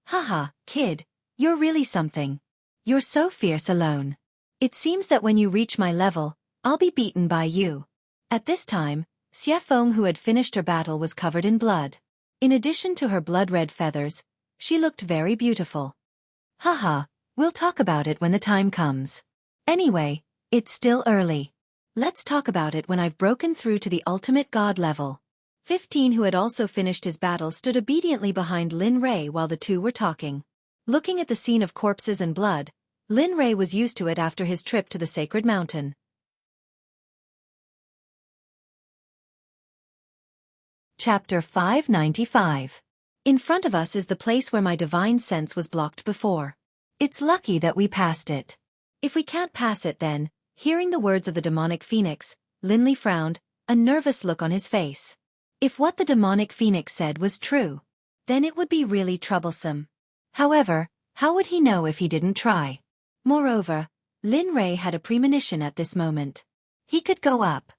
Haha, kid, you're really something. You're so fierce alone. It seems that when you reach my level, I'll be beaten by you. At this time, Xueqi, who had finished her battle, was covered in blood. In addition to her blood-red feathers, she looked very beautiful. Haha, we'll talk about it when the time comes. Anyway, it's still early. Let's talk about it when I've broken through to the ultimate god level. 15, who had also finished his battle, stood obediently behind Lin Rei while the two were talking. Looking at the scene of corpses and blood, Lin Rei was used to it after his trip to the sacred mountain. Chapter 595. In front of us is the place where my divine sense was blocked before. It's lucky that we passed it. If we can't pass it then, hearing the words of the demonic phoenix, Lin Li frowned, a nervous look on his face. If what the demonic phoenix said was true, then it would be really troublesome. However, how would he know if he didn't try? Moreover, Lin Rei had a premonition at this moment. He could go up.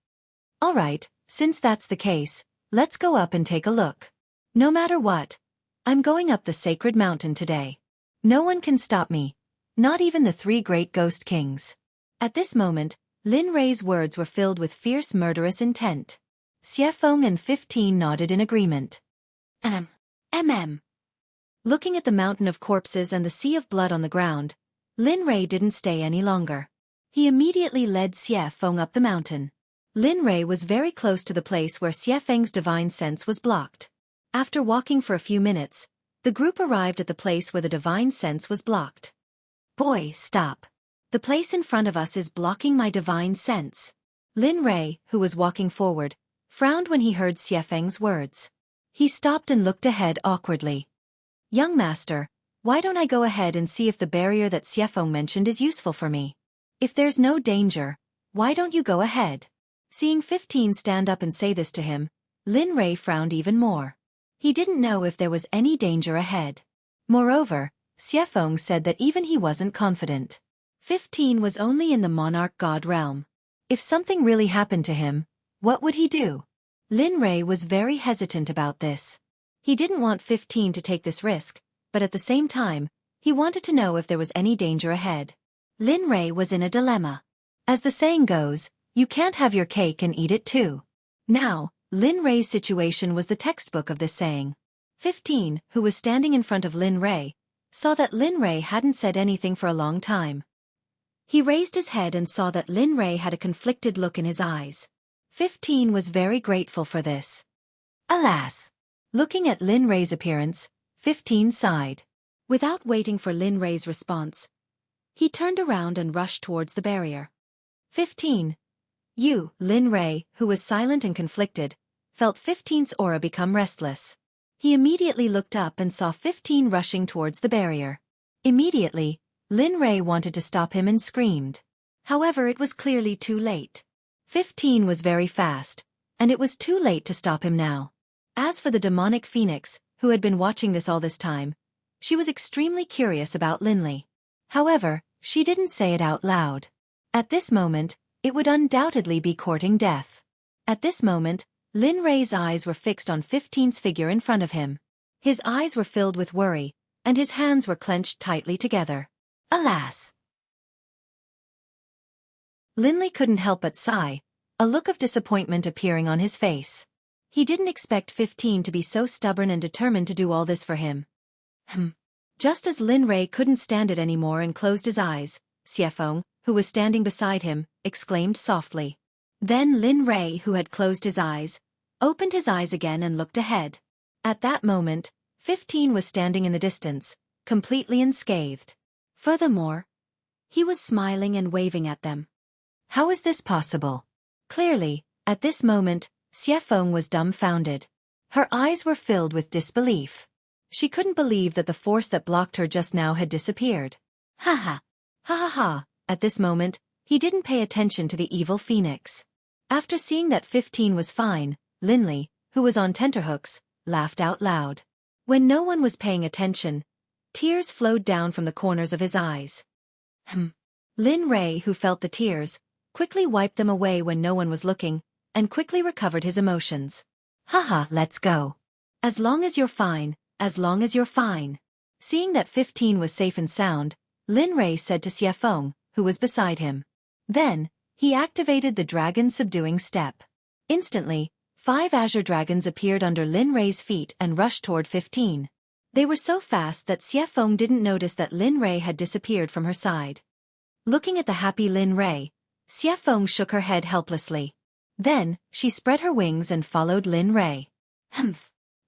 Alright, since that's the case, let's go up and take a look. No matter what, I'm going up the sacred mountain today. No one can stop me, not even the 3 great ghost kings. At this moment, Lin Rei's words were filled with fierce murderous intent. Xueqi and 15 nodded in agreement. Looking at the mountain of corpses and the sea of blood on the ground, Lin Rei didn't stay any longer. He immediately led Xueqi up the mountain. Lin Rei was very close to the place where Xueqi's divine sense was blocked. After walking for a few minutes, the group arrived at the place where the divine sense was blocked. Boy, stop. The place in front of us is blocking my divine sense. Lin Rei, who was walking forward, frowned when he heard Xueqi's words. He stopped and looked ahead awkwardly. Young master, why don't I go ahead and see if the barrier that Xueqi mentioned is useful for me? If there's no danger, why don't you go ahead? Seeing 15 stand up and say this to him, Lin Rei frowned even more. He didn't know if there was any danger ahead. Moreover, Xueqi said that even he wasn't confident. 15 was only in the monarch god realm. If something really happened to him, what would he do? Lin Rei was very hesitant about this. He didn't want 15 to take this risk, but at the same time, he wanted to know if there was any danger ahead. Lin Rei was in a dilemma. As the saying goes, you can't have your cake and eat it too. Now, Lin Rei's situation was the textbook of this saying. 15, who was standing in front of Lin Rei, saw that Lin Rei hadn't said anything for a long time. He raised his head and saw that Lin Rei had a conflicted look in his eyes. 15 was very grateful for this. Alas! Looking at Lin Rei's appearance, 15 sighed. Without waiting for Lin Rei's response, he turned around and rushed towards the barrier. 15. Lin Rei, who was silent and conflicted, felt 15's aura become restless. He immediately looked up and saw 15 rushing towards the barrier. Immediately, Lin Rei wanted to stop him and screamed. However, it was clearly too late. 15 was very fast, and it was too late to stop him now. As for the demonic phoenix, who had been watching this all this time, she was extremely curious about Linley. However, she didn't say it out loud. At this moment, it would undoubtedly be courting death. At this moment, Lin Rei's eyes were fixed on 15's figure in front of him. His eyes were filled with worry, and his hands were clenched tightly together. Alas! Linley couldn't help but sigh, a look of disappointment appearing on his face. He didn't expect 15 to be so stubborn and determined to do all this for him. Just as Lin Rei couldn't stand it anymore and closed his eyes, Xueqi, who was standing beside him, exclaimed softly. Then Lin Rei, who had closed his eyes, opened his eyes again and looked ahead. At that moment, 15 was standing in the distance, completely unscathed. Furthermore, he was smiling and waving at them. How is this possible? Clearly, at this moment, Xueqi was dumbfounded. Her eyes were filled with disbelief. She couldn't believe that the force that blocked her just now had disappeared. Ha ha! Ha ha ha! At this moment, he didn't pay attention to the evil phoenix. After seeing that 15 was fine, Linley, who was on tenterhooks, laughed out loud. When no one was paying attention, tears flowed down from the corners of his eyes. Lin Rei, who felt the tears, quickly wiped them away when no one was looking, and quickly recovered his emotions. Haha, let's go. As long as you're fine, as long as you're fine. Seeing that 15 was safe and sound, Lin Rei said to Xueqi, who was beside him. Then, he activated the dragon subduing step. Instantly, 5 azure dragons appeared under Lin Rei's feet and rushed toward 15. They were so fast that Xueqi didn't notice that Lin Rei had disappeared from her side. Looking at the happy Lin Rei, Xueqi shook her head helplessly. Then, she spread her wings and followed Lin Rei.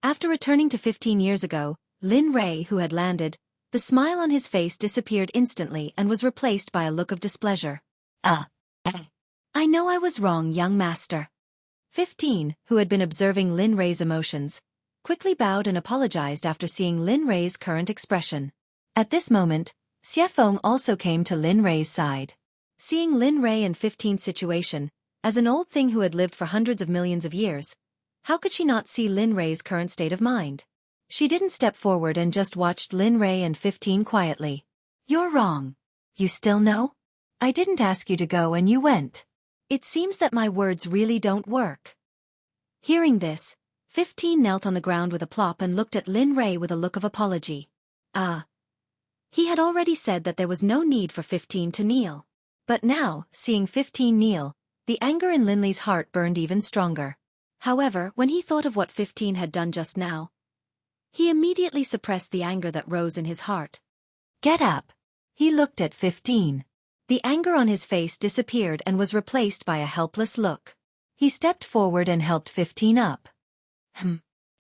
After returning to 15 years ago, Lin Rei, who had landed, the smile on his face disappeared instantly and was replaced by a look of displeasure. I know I was wrong, young master. 15, who had been observing Lin Rei's emotions, quickly bowed and apologized after seeing Lin Rei's current expression. At this moment, Xueqi also came to Lin Rei's side. Seeing Lin Rei and 15's situation, as an old thing who had lived for hundreds of millions of years, how could she not see Lin Rei's current state of mind? She didn't step forward and just watched Lin Rei and 15 quietly. You're wrong. You still know? I didn't ask you to go and you went. It seems that my words really don't work. Hearing this, 15 knelt on the ground with a plop and looked at Lin Rei with a look of apology. He had already said that there was no need for 15 to kneel. But now, seeing 15 kneel, the anger in Linley's heart burned even stronger. However, when he thought of what 15 had done just now, he immediately suppressed the anger that rose in his heart. Get up. He looked at 15. The anger on his face disappeared and was replaced by a helpless look. He stepped forward and helped 15 up.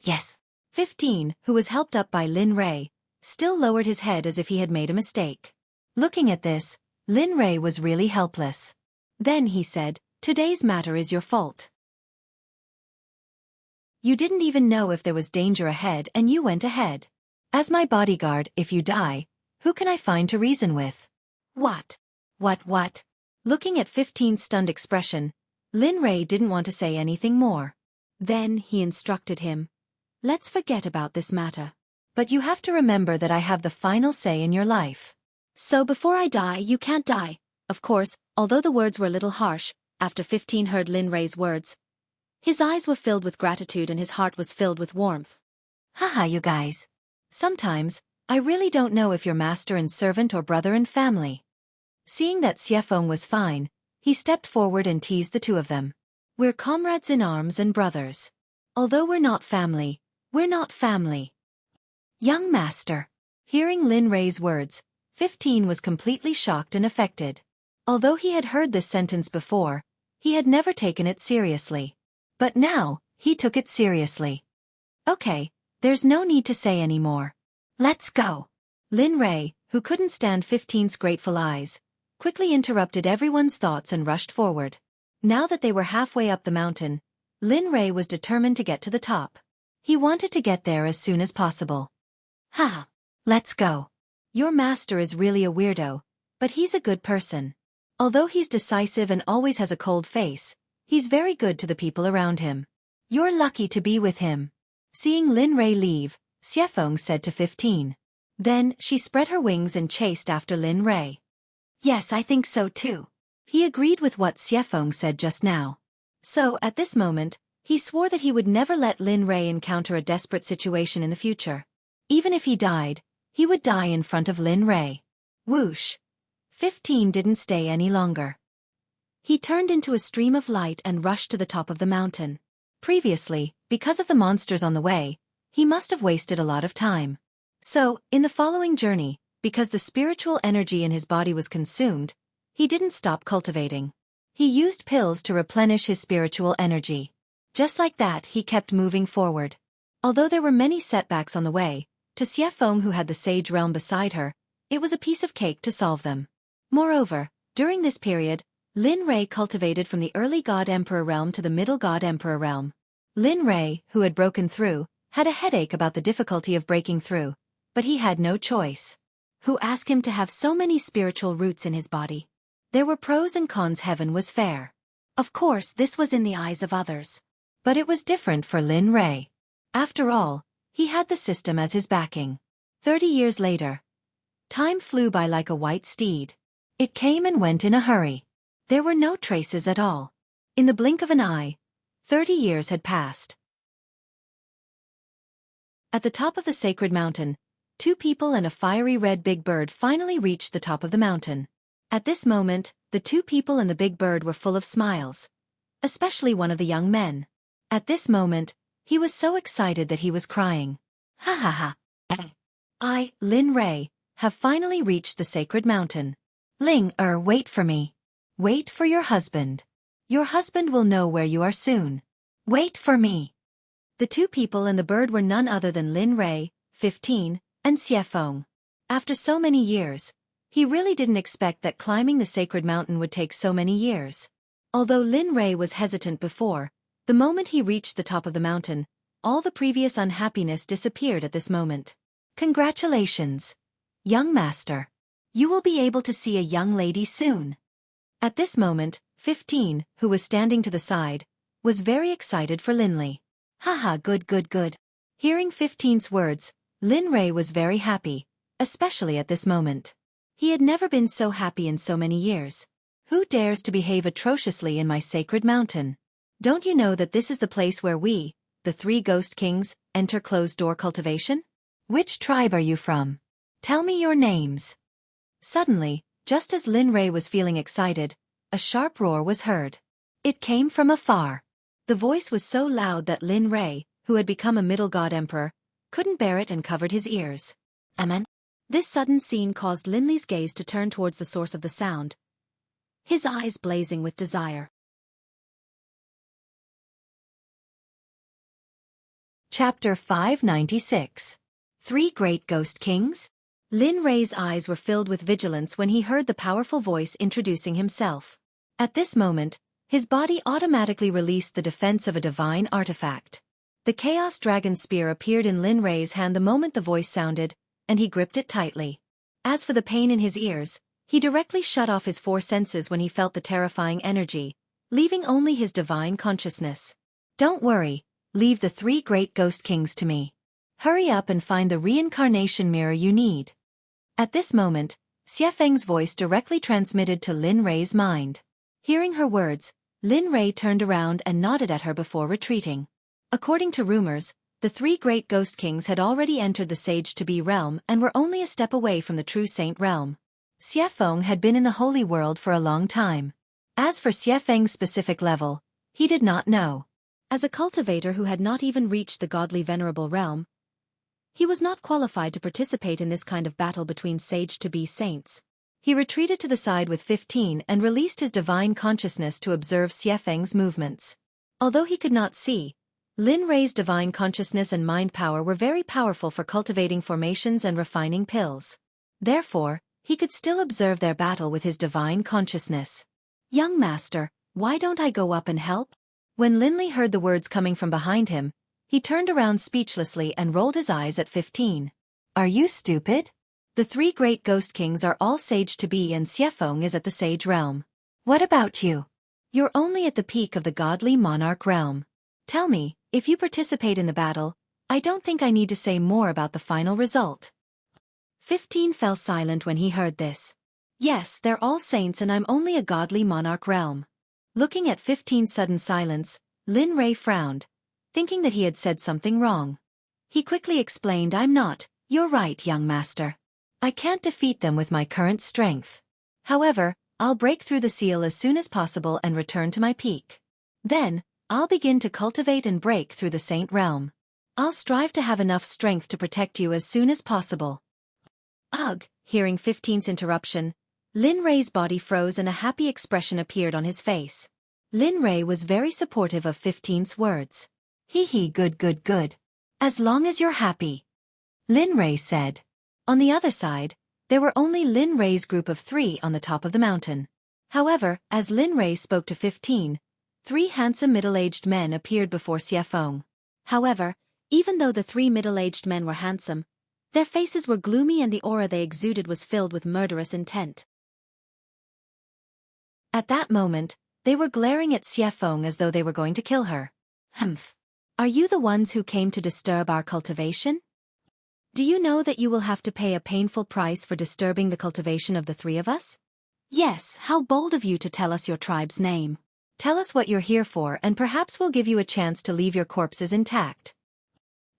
Yes. 15, who was helped up by Lin Rei, still lowered his head as if he had made a mistake. Looking at this, Lin Rei was really helpless. Then he said, Today's matter is your fault. You didn't even know if there was danger ahead and you went ahead. As my bodyguard, if you die, who can I find to reason with? What? Looking at 15's stunned expression, Lin Rei didn't want to say anything more. Then he instructed him. Let's forget about this matter. But you have to remember that I have the final say in your life. So before I die, you can't die. Of course, although the words were a little harsh, after 15 heard Lin Rei's words, his eyes were filled with gratitude and his heart was filled with warmth. Haha, you guys. Sometimes, I really don't know if you're master and servant or brother and family. Seeing that Xueqi was fine, he stepped forward and teased the two of them. We're comrades in arms and brothers. Although we're not family, we're not family. Young master. Hearing Lin Rei's words, 15 was completely shocked and affected. Although he had heard this sentence before, he had never taken it seriously. But now, he took it seriously. Okay, there's no need to say any more. Let's go. Lin Rei, who couldn't stand 15's grateful eyes, quickly interrupted everyone's thoughts and rushed forward. Now that they were halfway up the mountain, Lin Rei was determined to get to the top. He wanted to get there as soon as possible. Ha! Let's go. Your master is really a weirdo, but he's a good person. Although he's decisive and always has a cold face, he's very good to the people around him. You're lucky to be with him. Seeing Lin Rei leave, Xueqi said to 15. Then she spread her wings and chased after Lin Rei. Yes, I think so too. He agreed with what Xueqi said just now. So, at this moment, he swore that he would never let Lin Rei encounter a desperate situation in the future. Even if he died, he would die in front of Lin Rei. Whoosh! 15 didn't stay any longer. He turned into a stream of light and rushed to the top of the mountain. Previously, because of the monsters on the way, he must have wasted a lot of time. So, in the following journey, because the spiritual energy in his body was consumed, he didn't stop cultivating. He used pills to replenish his spiritual energy. Just like that, he kept moving forward. Although there were many setbacks on the way, to Xueqi, who had the sage realm beside her, it was a piece of cake to solve them. Moreover, during this period, Lin Rei cultivated from the early God Emperor realm to the middle God Emperor realm. Lin Rei, who had broken through, had a headache about the difficulty of breaking through, but he had no choice. Who asked him to have so many spiritual roots in his body? There were pros and cons. Heaven was fair. Of course, this was in the eyes of others. But it was different for Lin Rei. After all, he had the system as his backing. 30 years later. Time flew by like a white steed. It came and went in a hurry. There were no traces at all. In the blink of an eye, 30 years had passed. At the top of the sacred mountain, 2 people and a fiery red big bird finally reached the top of the mountain. At this moment, the 2 people and the big bird were full of smiles. Especially one of the young men. At this moment, he was so excited that he was crying. Ha ha ha. I, Lin Rei, have finally reached the sacred mountain. Wait for me. Wait for your husband. Your husband will know where you are soon. Wait for me. The 2 people and the bird were none other than Lin Rei, 15, and Xueqi. After so many years, he really didn't expect that climbing the sacred mountain would take so many years. Although Lin Rei was hesitant before, the moment he reached the top of the mountain, all the previous unhappiness disappeared at this moment. Congratulations, young master. You will be able to see a young lady soon. At this moment, 15, who was standing to the side, was very excited for Linley. Haha, good good good. Hearing 15's words, Lin Rei was very happy, especially at this moment. He had never been so happy in so many years. Who dares to behave atrociously in my sacred mountain? Don't you know that this is the place where we, the 3 ghost kings, enter closed-door cultivation? Which tribe are you from? Tell me your names. Suddenly, just as Lin Rei was feeling excited, a sharp roar was heard. It came from afar. The voice was so loud that Lin Rei, who had become a middle god emperor, couldn't bear it and covered his ears. Amen. This sudden scene caused Linley's gaze to turn towards the source of the sound, his eyes blazing with desire. Chapter 596. 3 Great Ghost Kings? Lin Rei's eyes were filled with vigilance when he heard the powerful voice introducing himself. At this moment, his body automatically released the defense of a divine artifact. The Chaos Dragon Spear appeared in Lin Rei's hand the moment the voice sounded, and he gripped it tightly. As for the pain in his ears, he directly shut off his 4 senses when he felt the terrifying energy. leaving only his divine consciousness. Don't worry, leave the 3 great ghost kings to me. Hurry up and find the reincarnation mirror you need. At this moment, Xiefeng's voice directly transmitted to Lin Rei's mind. Hearing her words, Lin Rei turned around and nodded at her before retreating. According to rumors, the 3 great ghost kings had already entered the Sage-to-be realm and were only a step away from the true saint realm. Xiefeng had been in the holy world for a long time. As for Xiefeng's specific level, he did not know. As a cultivator who had not even reached the godly venerable realm, he was not qualified to participate in this kind of battle between Sage-to-be saints. He retreated to the side with 15 and released his divine consciousness to observe Xiefeng's movements. Although he could not see, Lin Rei's divine consciousness and mind power were very powerful for cultivating formations and refining pills. Therefore, he could still observe their battle with his divine consciousness. "Young master, why don't I go up and help?" When Linley heard the words coming from behind him, he turned around speechlessly and rolled his eyes at 15. "Are you stupid? The 3 great ghost kings are all Sage-to-be and Xiefeng is at the Sage realm. What about you? You're only at the peak of the godly monarch realm. Tell me, if you participate in the battle, I don't think I need to say more about the final result." 15 fell silent when he heard this. "Yes, they're all saints and I'm only a godly monarch realm." Looking at 15's sudden silence, Lin Rei frowned, thinking that he had said something wrong. He quickly explained, "I'm not, you're right, young master. I can't defeat them with my current strength. However, I'll break through the seal as soon as possible and return to my peak. Then, I'll begin to cultivate and break through the saint realm. I'll strive to have enough strength to protect you as soon as possible." Ugh! Hearing 15's interruption, Lin Rei's body froze and a happy expression appeared on his face. Lin Rei was very supportive of 15's words. Hee, good. As long as you're happy," Lin Rei said. On the other side, there were only Lin Rei's group of 3 on the top of the mountain. However, as Lin Rei spoke to 15, 3 handsome middle-aged men appeared before Xiefeng. However, even though the 3 middle-aged men were handsome, their faces were gloomy and the aura they exuded was filled with murderous intent. At that moment, they were glaring at Xiefeng as though they were going to kill her. "Humph! Are you the ones who came to disturb our cultivation? Do you know that you will have to pay a painful price for disturbing the cultivation of the 3 of us? Yes, how bold of you to tell us your tribe's name. Tell us what you're here for and perhaps we'll give you a chance to leave your corpses intact."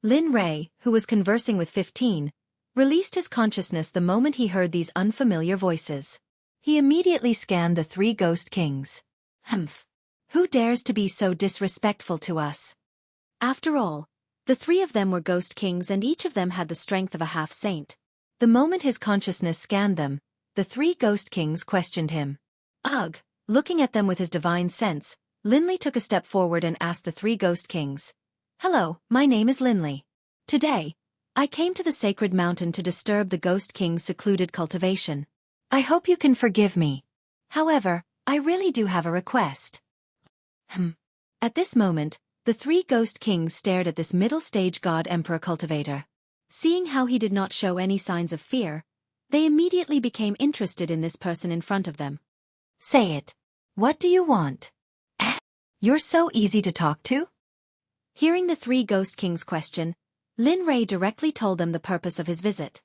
Lin Rei, who was conversing with 15, released his consciousness the moment he heard these unfamiliar voices. He immediately scanned the 3 ghost kings. "Humph! Who dares to be so disrespectful to us?" After all, the 3 of them were ghost kings and each of them had the strength of a half-saint. The moment his consciousness scanned them, the 3 ghost kings questioned him. Ugh! Looking at them with his divine sense, Linley took a step forward and asked the 3 ghost kings. "Hello, my name is Linley. Today, I came to the sacred mountain to disturb the ghost king's secluded cultivation. I hope you can forgive me. However, I really do have a request." At this moment, the 3 ghost kings stared at this middle-stage god-emperor cultivator. Seeing how he did not show any signs of fear, they immediately became interested in this person in front of them. "Say it. What do you want? You're so easy to talk to?" Hearing the 3 ghost kings' question, Lin Rei directly told them the purpose of his visit.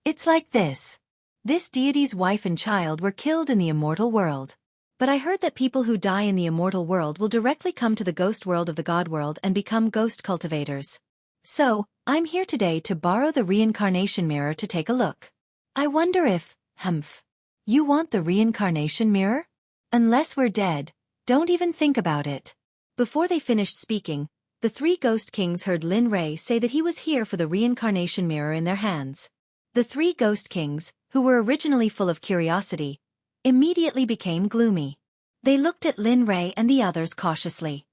"It's like this. This deity's wife and child were killed in the immortal world. But I heard that people who die in the immortal world will directly come to the ghost world of the god world and become ghost cultivators. So, I'm here today to borrow the reincarnation mirror to take a look. I wonder if, you want the reincarnation mirror? Unless we're dead, don't even think about it." Before they finished speaking, the 3 ghost kings heard Lin Rei say that he was here for the reincarnation mirror in their hands. The 3 ghost kings, who were originally full of curiosity, immediately became gloomy. They looked at Lin Rei and the others cautiously.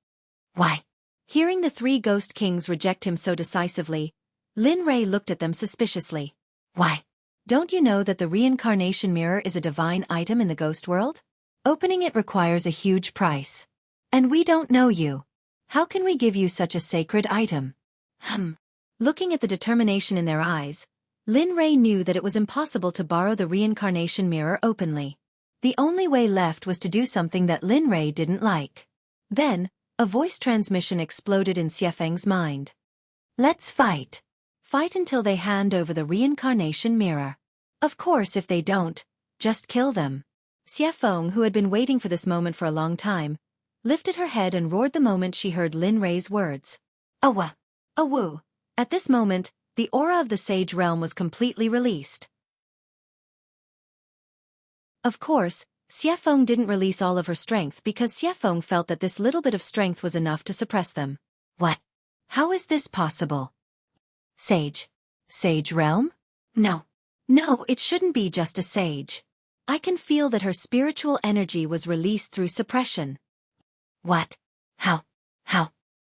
"Why?" Hearing the 3 ghost kings reject him so decisively, Lin Rei looked at them suspiciously. "Why? Don't you know that the reincarnation mirror is a divine item in the ghost world? Opening it requires a huge price. And we don't know you. How can we give you such a sacred item?" Looking at the determination in their eyes, Lin Rei knew that it was impossible to borrow the reincarnation mirror openly. The only way left was to do something that Lin Rei didn't like. Then, a voice transmission exploded in Xiefeng's mind. Let's fight. Fight until they hand over the reincarnation mirror. Of course, if they don't, just kill them. Xiefeng, who had been waiting for this moment for a long time, lifted her head and roared the moment she heard Lin Rei's words. Awa! Awu! At this moment, the aura of the Sage Realm was completely released. Of course, Xiefeng didn't release all of her strength because Xiefeng felt that this little bit of strength was enough to suppress them. What? How is this possible? Sage. Sage Realm? No. No, it shouldn't be just a sage. I can feel that her spiritual energy was released through suppression. What? How?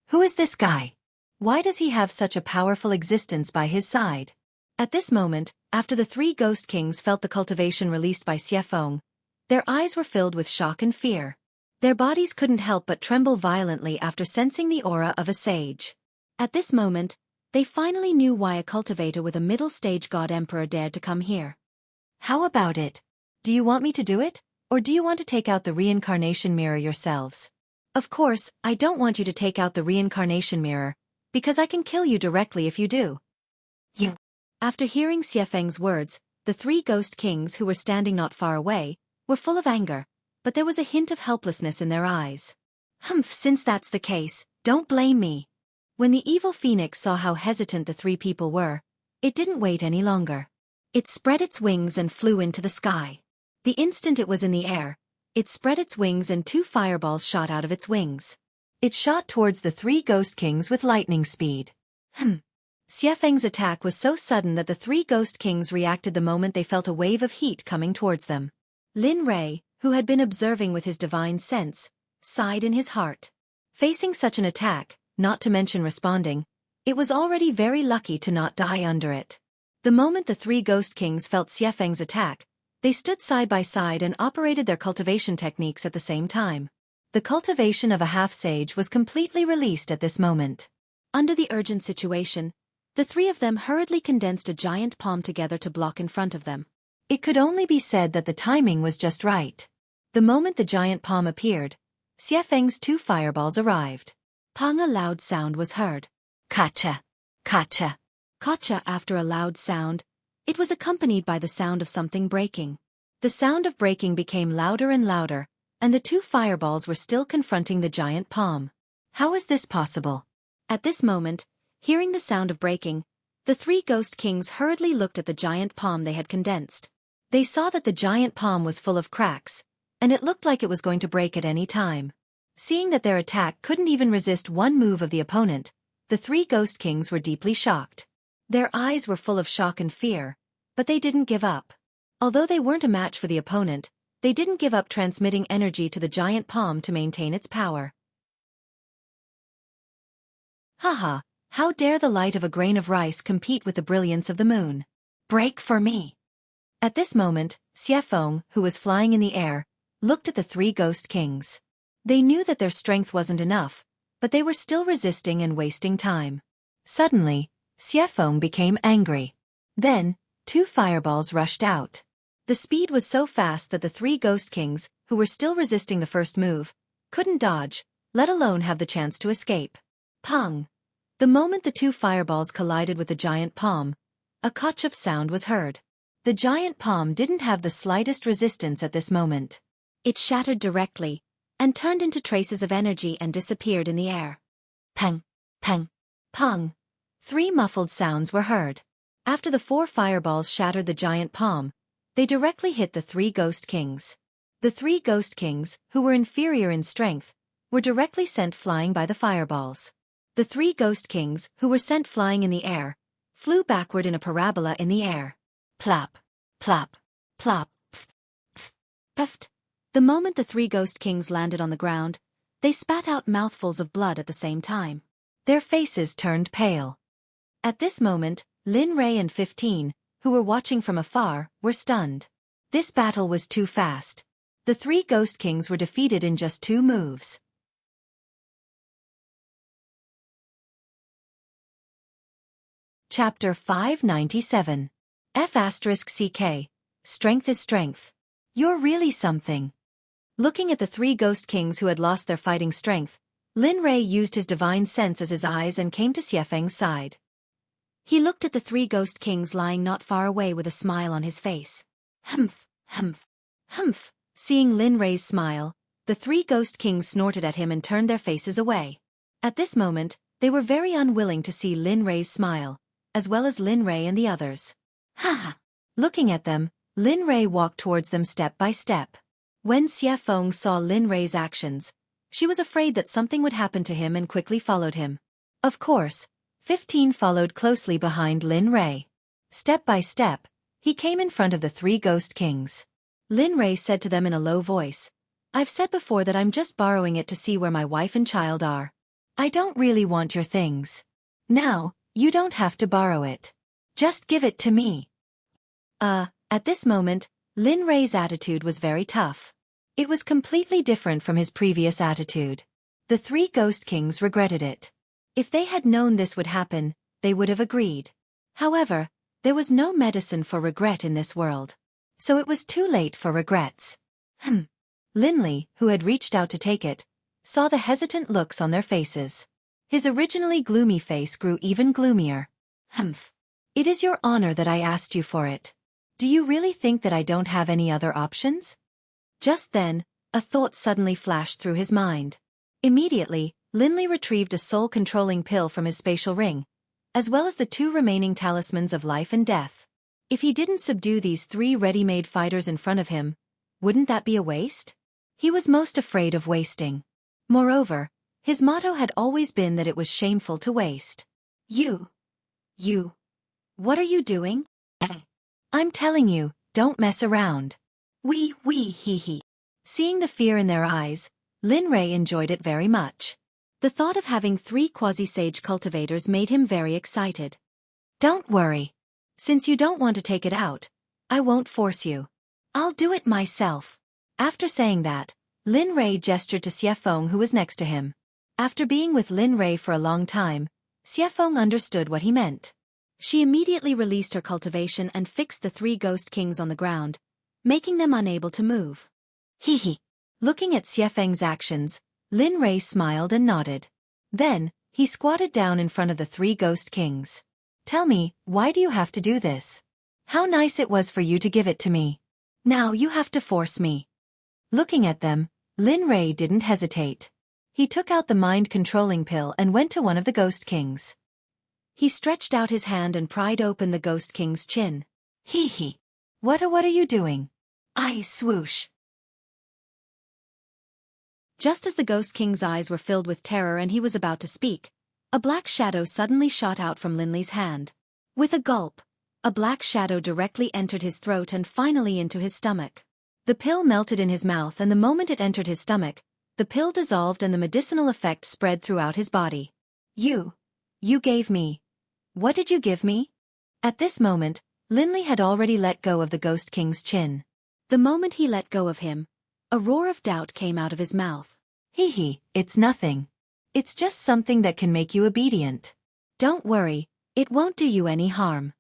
Who is this guy? Why does he have such a powerful existence by his side? At this moment, after the three Ghost Kings felt the cultivation released by Xiefeng, their eyes were filled with shock and fear. Their bodies couldn't help but tremble violently after sensing the aura of a sage. At this moment, they finally knew why a cultivator with a middle-stage God Emperor dared to come here. How about it? Do you want me to do it, or do you want to take out the reincarnation mirror yourselves? Of course, I don't want you to take out the reincarnation mirror, because I can kill you directly if you do. You. After hearing Xiefeng's words, the three Ghost Kings who were standing not far away were full of anger, but there was a hint of helplessness in their eyes. Humph, since that's the case, don't blame me. When the evil phoenix saw how hesitant the three people were, it didn't wait any longer. It spread its wings and flew into the sky. The instant it was in the air, it spread its wings and two fireballs shot out of its wings. It shot towards the three Ghost Kings with lightning speed. Xiefeng's attack was so sudden that the three Ghost Kings reacted the moment they felt a wave of heat coming towards them. Lin Rei, who had been observing with his divine sense, sighed in his heart. Facing such an attack, not to mention responding, it was already very lucky to not die under it. The moment the three Ghost Kings felt Xiefeng's attack, they stood side by side and operated their cultivation techniques at the same time. The cultivation of a half-sage was completely released at this moment. Under the urgent situation, the three of them hurriedly condensed a giant palm together to block in front of them. It could only be said that the timing was just right. The moment the giant palm appeared, Xiefeng's two fireballs arrived. Pang, a loud sound was heard. Kacha! Kacha! Kacha. After a loud sound, it was accompanied by the sound of something breaking. The sound of breaking became louder and louder, and the two fireballs were still confronting the giant palm. How is this possible? At this moment, hearing the sound of breaking, the three Ghost Kings hurriedly looked at the giant palm they had condensed. They saw that the giant palm was full of cracks, and it looked like it was going to break at any time. Seeing that their attack couldn't even resist one move of the opponent, the three Ghost Kings were deeply shocked. Their eyes were full of shock and fear, but they didn't give up. Although they weren't a match for the opponent, they didn't give up transmitting energy to the giant palm to maintain its power. Haha, how dare the light of a grain of rice compete with the brilliance of the moon? Break for me! At this moment, Xiefeng, who was flying in the air, looked at the three Ghost Kings. They knew that their strength wasn't enough, but they were still resisting and wasting time. Suddenly, Xiefeng became angry. Then, two fireballs rushed out. The speed was so fast that the three Ghost Kings, who were still resisting the first move, couldn't dodge, let alone have the chance to escape. Pang! The moment the two fireballs collided with the giant palm, a catch-up sound was heard. The giant palm didn't have the slightest resistance at this moment. It shattered directly, and turned into traces of energy and disappeared in the air. Pang! Pang! Pang! Three muffled sounds were heard. After the four fireballs shattered the giant palm, they directly hit the three Ghost Kings. The three Ghost Kings, who were inferior in strength, were directly sent flying by the fireballs. The three Ghost Kings, who were sent flying in the air, flew backward in a parabola in the air. Plop! Plop! Plop! Pft! Pft! Puffed! The moment the three Ghost Kings landed on the ground, they spat out mouthfuls of blood at the same time. Their faces turned pale. At this moment, Lin Rei and 15, who were watching from afar, were stunned. This battle was too fast. The three Ghost Kings were defeated in just 2 moves. Chapter 597. F***ck. Strength is strength. You're really something. Looking at the three ghost kings who had lost their fighting strength, Lin Rei used his divine sense as his eyes and came to Xiefeng's side. He looked at the three ghost kings lying not far away with a smile on his face. Humph, humph, humph. Seeing Lin Rei's smile, the three ghost kings snorted at him and turned their faces away. At this moment, they were very unwilling to see Lin Rei's smile, as well as Lin Rei and the others. Ha ha! Looking at them, Lin Rei walked towards them step by step. When Xiefeng saw Lin Rei's actions, she was afraid that something would happen to him and quickly followed him. Of course, 15 followed closely behind Lin Rei. Step by step, he came in front of the three ghost kings. Lin Rei said to them in a low voice, "I've said before that I'm just borrowing it to see where my wife and child are. I don't really want your things. Now, you don't have to borrow it. Just give it to me." At this moment, Lin Rei's attitude was very tough. It was completely different from his previous attitude. The three ghost kings regretted it. If they had known this would happen, they would have agreed. However, there was no medicine for regret in this world. So it was too late for regrets. Linley, who had reached out to take it, saw the hesitant looks on their faces. His originally gloomy face grew even gloomier. It is your honor that I asked you for it. Do you really think that I don't have any other options? Just then, a thought suddenly flashed through his mind. Immediately, Linley retrieved a soul-controlling pill from his spatial ring, as well as the 2 remaining talismans of life and death. If he didn't subdue these 3 ready-made fighters in front of him, wouldn't that be a waste? He was most afraid of wasting. Moreover, his motto had always been that it was shameful to waste. You. What are you doing? I'm telling you, don't mess around. He. Seeing the fear in their eyes, Lin Rei enjoyed it very much. The thought of having 3 quasi-sage cultivators made him very excited. Don't worry. Since you don't want to take it out, I won't force you. I'll do it myself. After saying that, Lin Rei gestured to Xiefeng who was next to him. After being with Lin Rei for a long time, Xiefeng understood what he meant. She immediately released her cultivation and fixed the 3 ghost kings on the ground, making them unable to move. Looking at Xiefeng's actions, Lin Rei smiled and nodded. Then, he squatted down in front of the 3 ghost kings. Tell me, why do you have to do this? How nice it was for you to give it to me. Now you have to force me. Looking at them, Lin Rei didn't hesitate. He took out the mind-controlling pill and went to one of the ghost kings. He stretched out his hand and pried open the ghost king's chin. What are you doing? I swoosh. Just as the ghost king's eyes were filled with terror and he was about to speak, a black shadow suddenly shot out from Linley's hand. With a gulp, a black shadow directly entered his throat and finally into his stomach. The pill melted in his mouth, and the moment it entered his stomach, the pill dissolved and the medicinal effect spread throughout his body. You gave me. What did you give me? At this moment, Linley had already let go of the ghost king's chin. The moment he let go of him, a roar of doubt came out of his mouth. It's nothing. It's just something that can make you obedient. Don't worry, it won't do you any harm.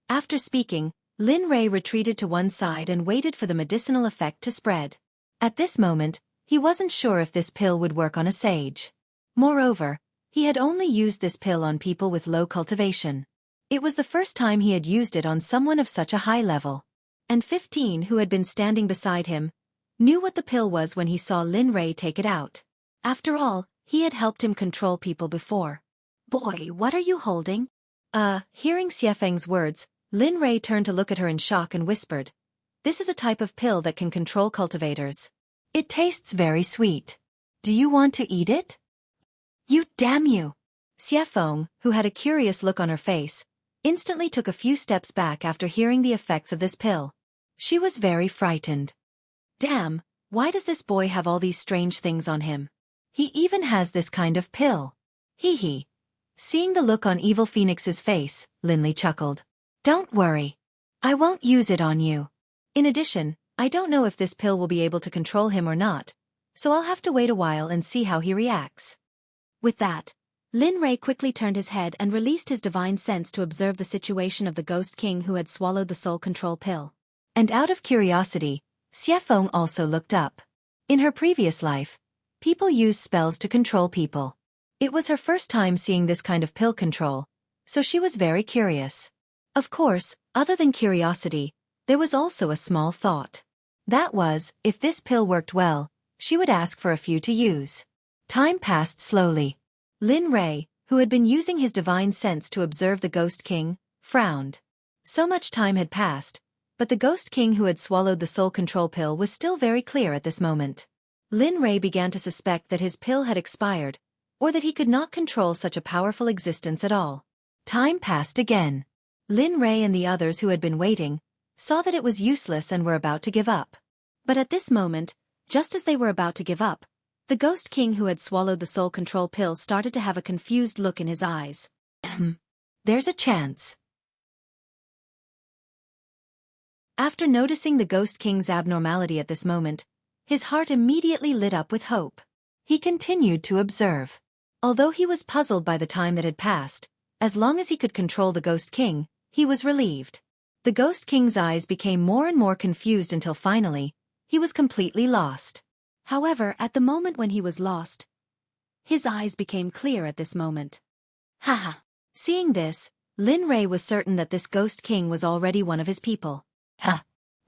After speaking, Lin Rei retreated to one side and waited for the medicinal effect to spread. At this moment, he wasn't sure if this pill would work on a sage. Moreover, he had only used this pill on people with low cultivation. It was the first time he had used it on someone of such a high level. And 15, who had been standing beside him, knew what the pill was when he saw Lin Rei take it out. After all, he had helped him control people before. Boy, what are you holding? Hearing Xiefeng's words, Lin Rei turned to look at her in shock and whispered, "This is a type of pill that can control cultivators. It tastes very sweet. Do you want to eat it?" You damn you! Xiefeng, who had a curious look on her face, instantly took a few steps back after hearing the effects of this pill. She was very frightened. Damn, why does this boy have all these strange things on him? He even has this kind of pill. Seeing the look on Evil Phoenix's face, Linley chuckled. Don't worry. I won't use it on you. In addition, I don't know if this pill will be able to control him or not, so I'll have to wait a while and see how he reacts. With that, Lin Rei quickly turned his head and released his divine sense to observe the situation of the Ghost King who had swallowed the soul control pill. And out of curiosity, Xuefeng also looked up. In her previous life, people used spells to control people. It was her first time seeing this kind of pill control, so she was very curious. Of course, other than curiosity, there was also a small thought. That was, if this pill worked well, she would ask for a few to use. Time passed slowly. Lin Rei, who had been using his divine sense to observe the Ghost King, frowned. So much time had passed, but the Ghost King who had swallowed the soul control pill was still very clear at this moment. Lin Rei began to suspect that his pill had expired, or that he could not control such a powerful existence at all. Time passed again. Lin Rei and the others who had been waiting saw that it was useless and were about to give up. But at this moment, just as they were about to give up, the Ghost King who had swallowed the soul control pill started to have a confused look in his eyes. There's a chance. After noticing the Ghost King's abnormality at this moment, his heart immediately lit up with hope. He continued to observe. Although he was puzzled by the time that had passed, as long as he could control the Ghost King, he was relieved. The Ghost King's eyes became more and more confused until finally, he was completely lost. However, at the moment when he was lost, his eyes became clear at this moment. Haha. Seeing this, Lin Rei was certain that this Ghost King was already one of his people.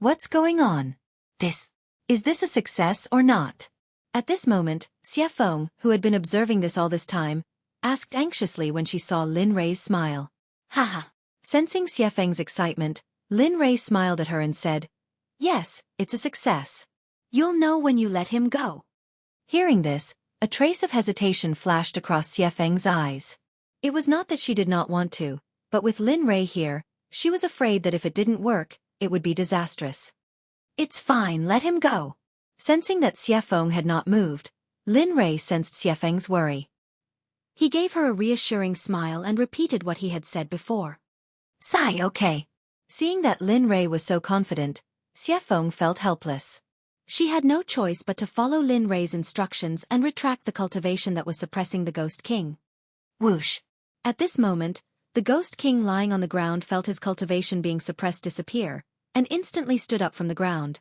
What's going on? Is this a success or not? At this moment, Xuefeng, who had been observing this all this time, asked anxiously when she saw Lin Rei's smile. Haha. Sensing Xuefeng's excitement, Lin Rei smiled at her and said, "Yes, it's a success. You'll know when you let him go." Hearing this, a trace of hesitation flashed across Xuefeng's eyes. It was not that she did not want to, but with Lin Rei here, she was afraid that if it didn't work, it would be disastrous. "It's fine, let him go." Sensing that Xuefeng had not moved, Lin Rei sensed Xuefeng's worry. He gave her a reassuring smile and repeated what he had said before. "Sigh, okay." Seeing that Lin Rei was so confident, Xuefeng felt helpless. She had no choice but to follow Lin Rei's instructions and retract the cultivation that was suppressing the Ghost King. Whoosh! At this moment, the Ghost King lying on the ground felt his cultivation being suppressed disappear, and instantly stood up from the ground.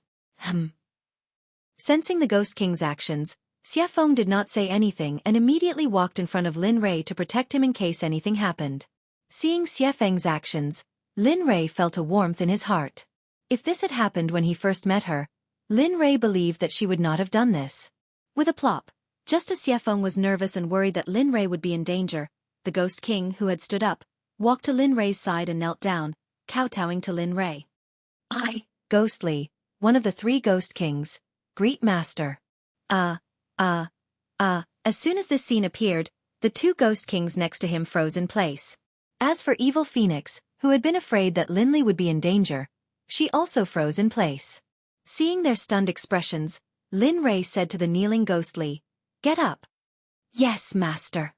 Sensing the Ghost King's actions, Xuefeng did not say anything and immediately walked in front of Lin Rei to protect him in case anything happened. Seeing Xuefeng's actions, Lin Rei felt a warmth in his heart. If this had happened when he first met her, Lin Rei believed that she would not have done this. With a plop, just as Xuefeng was nervous and worried that Lin Rei would be in danger, the Ghost King, who had stood up, walked to Lin Rei's side and knelt down, kowtowing to Lin Rei. Ghostly, one of the three Ghost Kings, greet Master. As soon as this scene appeared, the two Ghost Kings next to him froze in place. As for Evil Phoenix, who had been afraid that Linley would be in danger, she also froze in place. Seeing their stunned expressions, Lin Rei said to the kneeling Ghostly, "Get up." "Yes, Master."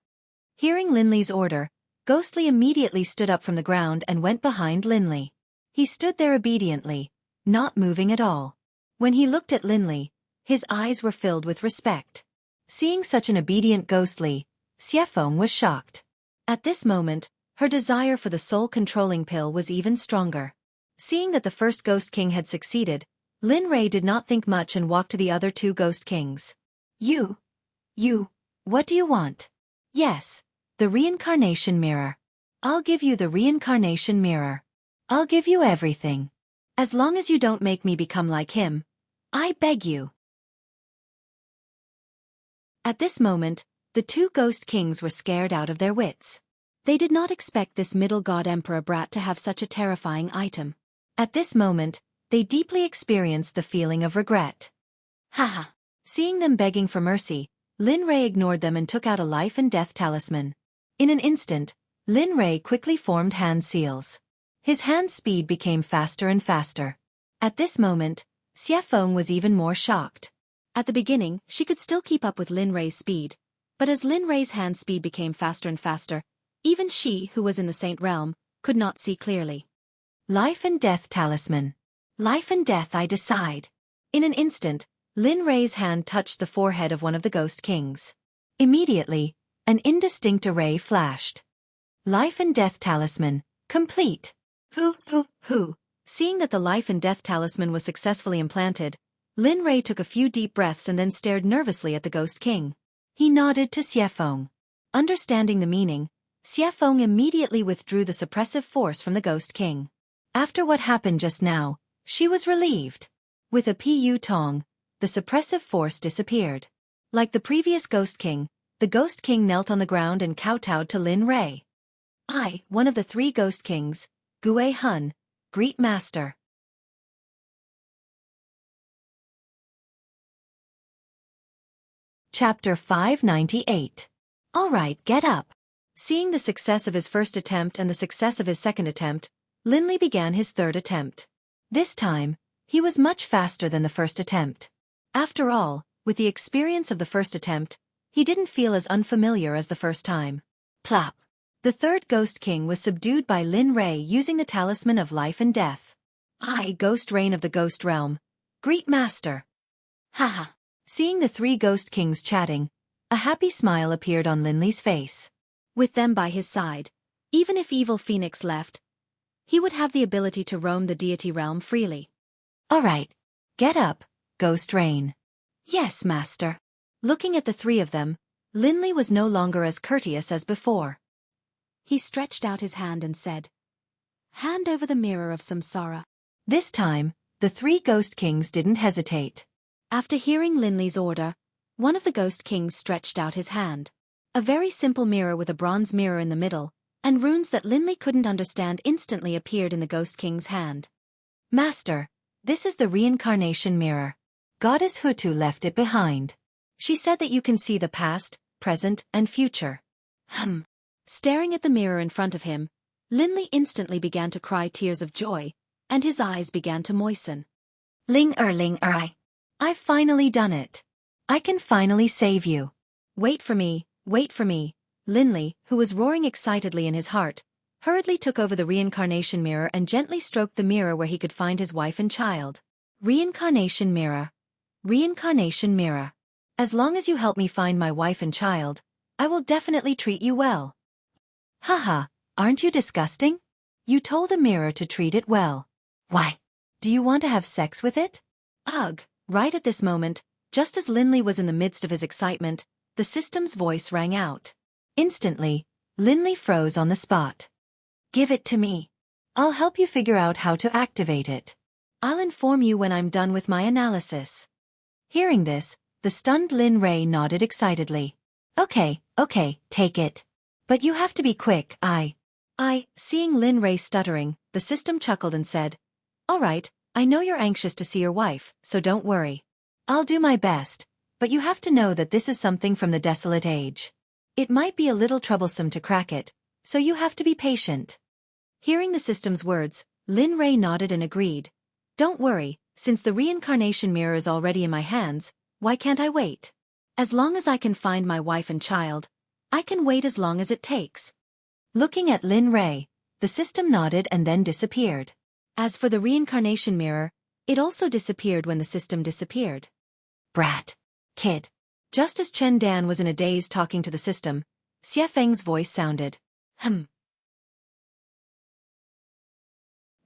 Hearing Linley's order, Ghostly immediately stood up from the ground and went behind Linley. He stood there obediently, not moving at all. When he looked at Linley, his eyes were filled with respect. Seeing such an obedient Ghostly, Xuefeng was shocked. At this moment, her desire for the soul-controlling pill was even stronger. Seeing that the first Ghost King had succeeded, Lin Rei did not think much and walked to the other two Ghost Kings. You, what do you want?" "Yes, the reincarnation mirror. I'll give you the reincarnation mirror. I'll give you everything. As long as you don't make me become like him. I beg you." At this moment, the two Ghost Kings were scared out of their wits. They did not expect this middle god emperor brat to have such a terrifying item. At this moment, they deeply experienced the feeling of regret. Haha. Seeing them begging for mercy, Lin Rei ignored them and took out a life and death talisman. In an instant, Lin Rei quickly formed hand seals. His hand speed became faster and faster. At this moment, Xuefeng was even more shocked. At the beginning, she could still keep up with Lin Rei's speed, but as Lin Rei's hand speed became faster and faster, even she, who was in the Saint realm, could not see clearly. Life and death talisman. Life and death, I decide. In an instant, Lin Rei's hand touched the forehead of one of the Ghost Kings. Immediately, an indistinct array flashed. Life and death talisman, complete. Seeing that the life and death talisman was successfully implanted, Lin Rei took a few deep breaths and then stared nervously at the Ghost King. He nodded to Xueqi. Understanding the meaning, Xueqi immediately withdrew the suppressive force from the Ghost King. After what happened just now, she was relieved. With a pu tong, the suppressive force disappeared. Like the previous Ghost King, the Ghost King knelt on the ground and kowtowed to Lin Rei. I, one of the 3 Ghost Kings, Gue Hun, greet Master. Chapter 598. Alright, get up. Seeing the success of his first attempt and the success of his second attempt, Lin Li began his third attempt. This time, he was much faster than the first attempt. After all, with the experience of the first attempt, he didn't feel as unfamiliar as the first time. Plop. The third Ghost King was subdued by Lin Rei using the Talisman of Life and Death. I, Ghost Reign of the Ghost Realm, greet Master. Haha. Seeing the 3 Ghost Kings chatting, a happy smile appeared on Lin Li's face. With them by his side, even if Evil Phoenix left, he would have the ability to roam the deity realm freely. Alright. Get up, Ghost Reign. Yes, Master. Looking at the 3 of them, Lin Li was no longer as courteous as before. He stretched out his hand and said, "Hand over the mirror of samsara." This time, the 3 Ghost Kings didn't hesitate. After hearing Lin Li's order, one of the Ghost Kings stretched out his hand. A very simple mirror with a bronze mirror in the middle, and runes that Lin Li couldn't understand instantly appeared in the Ghost King's hand. Master, this is the reincarnation mirror. Goddess Hutu left it behind. She said that you can see the past, present, and future. Staring at the mirror in front of him, Lin Li instantly began to cry tears of joy, and his eyes began to moisten. Ling I. I've finally done it. I can finally save you. Wait for me, wait for me. Lin Li, who was roaring excitedly in his heart, hurriedly took over the reincarnation mirror and gently stroked the mirror where he could find his wife and child. Reincarnation mirror. Reincarnation mirror. As long as you help me find my wife and child, I will definitely treat you well. Haha, aren't you disgusting? You told a mirror to treat it well. Why? Do you want to have sex with it? Ugh. Right at this moment, just as Lin Li was in the midst of his excitement, the system's voice rang out. Instantly, Lin Li froze on the spot. Give it to me. I'll help you figure out how to activate it. I'll inform you when I'm done with my analysis. Hearing this, the stunned Lin Rei nodded excitedly. Okay, take it. But you have to be quick, Seeing Lin Rei stuttering, the system chuckled and said, Alright, I know you're anxious to see your wife, so don't worry. I'll do my best, but you have to know that this is something from the desolate age. It might be a little troublesome to crack it, so you have to be patient. Hearing the system's words, Lin Rei nodded and agreed. Don't worry, since the reincarnation mirror is already in my hands, why can't I wait? As long as I can find my wife and child, I can wait as long as it takes. Looking at Lin Rei, the system nodded and then disappeared. As for the reincarnation mirror, it also disappeared when the system disappeared. Brat. Kid. Just as Chen Dan was in a daze talking to the system, Xuefeng's voice sounded.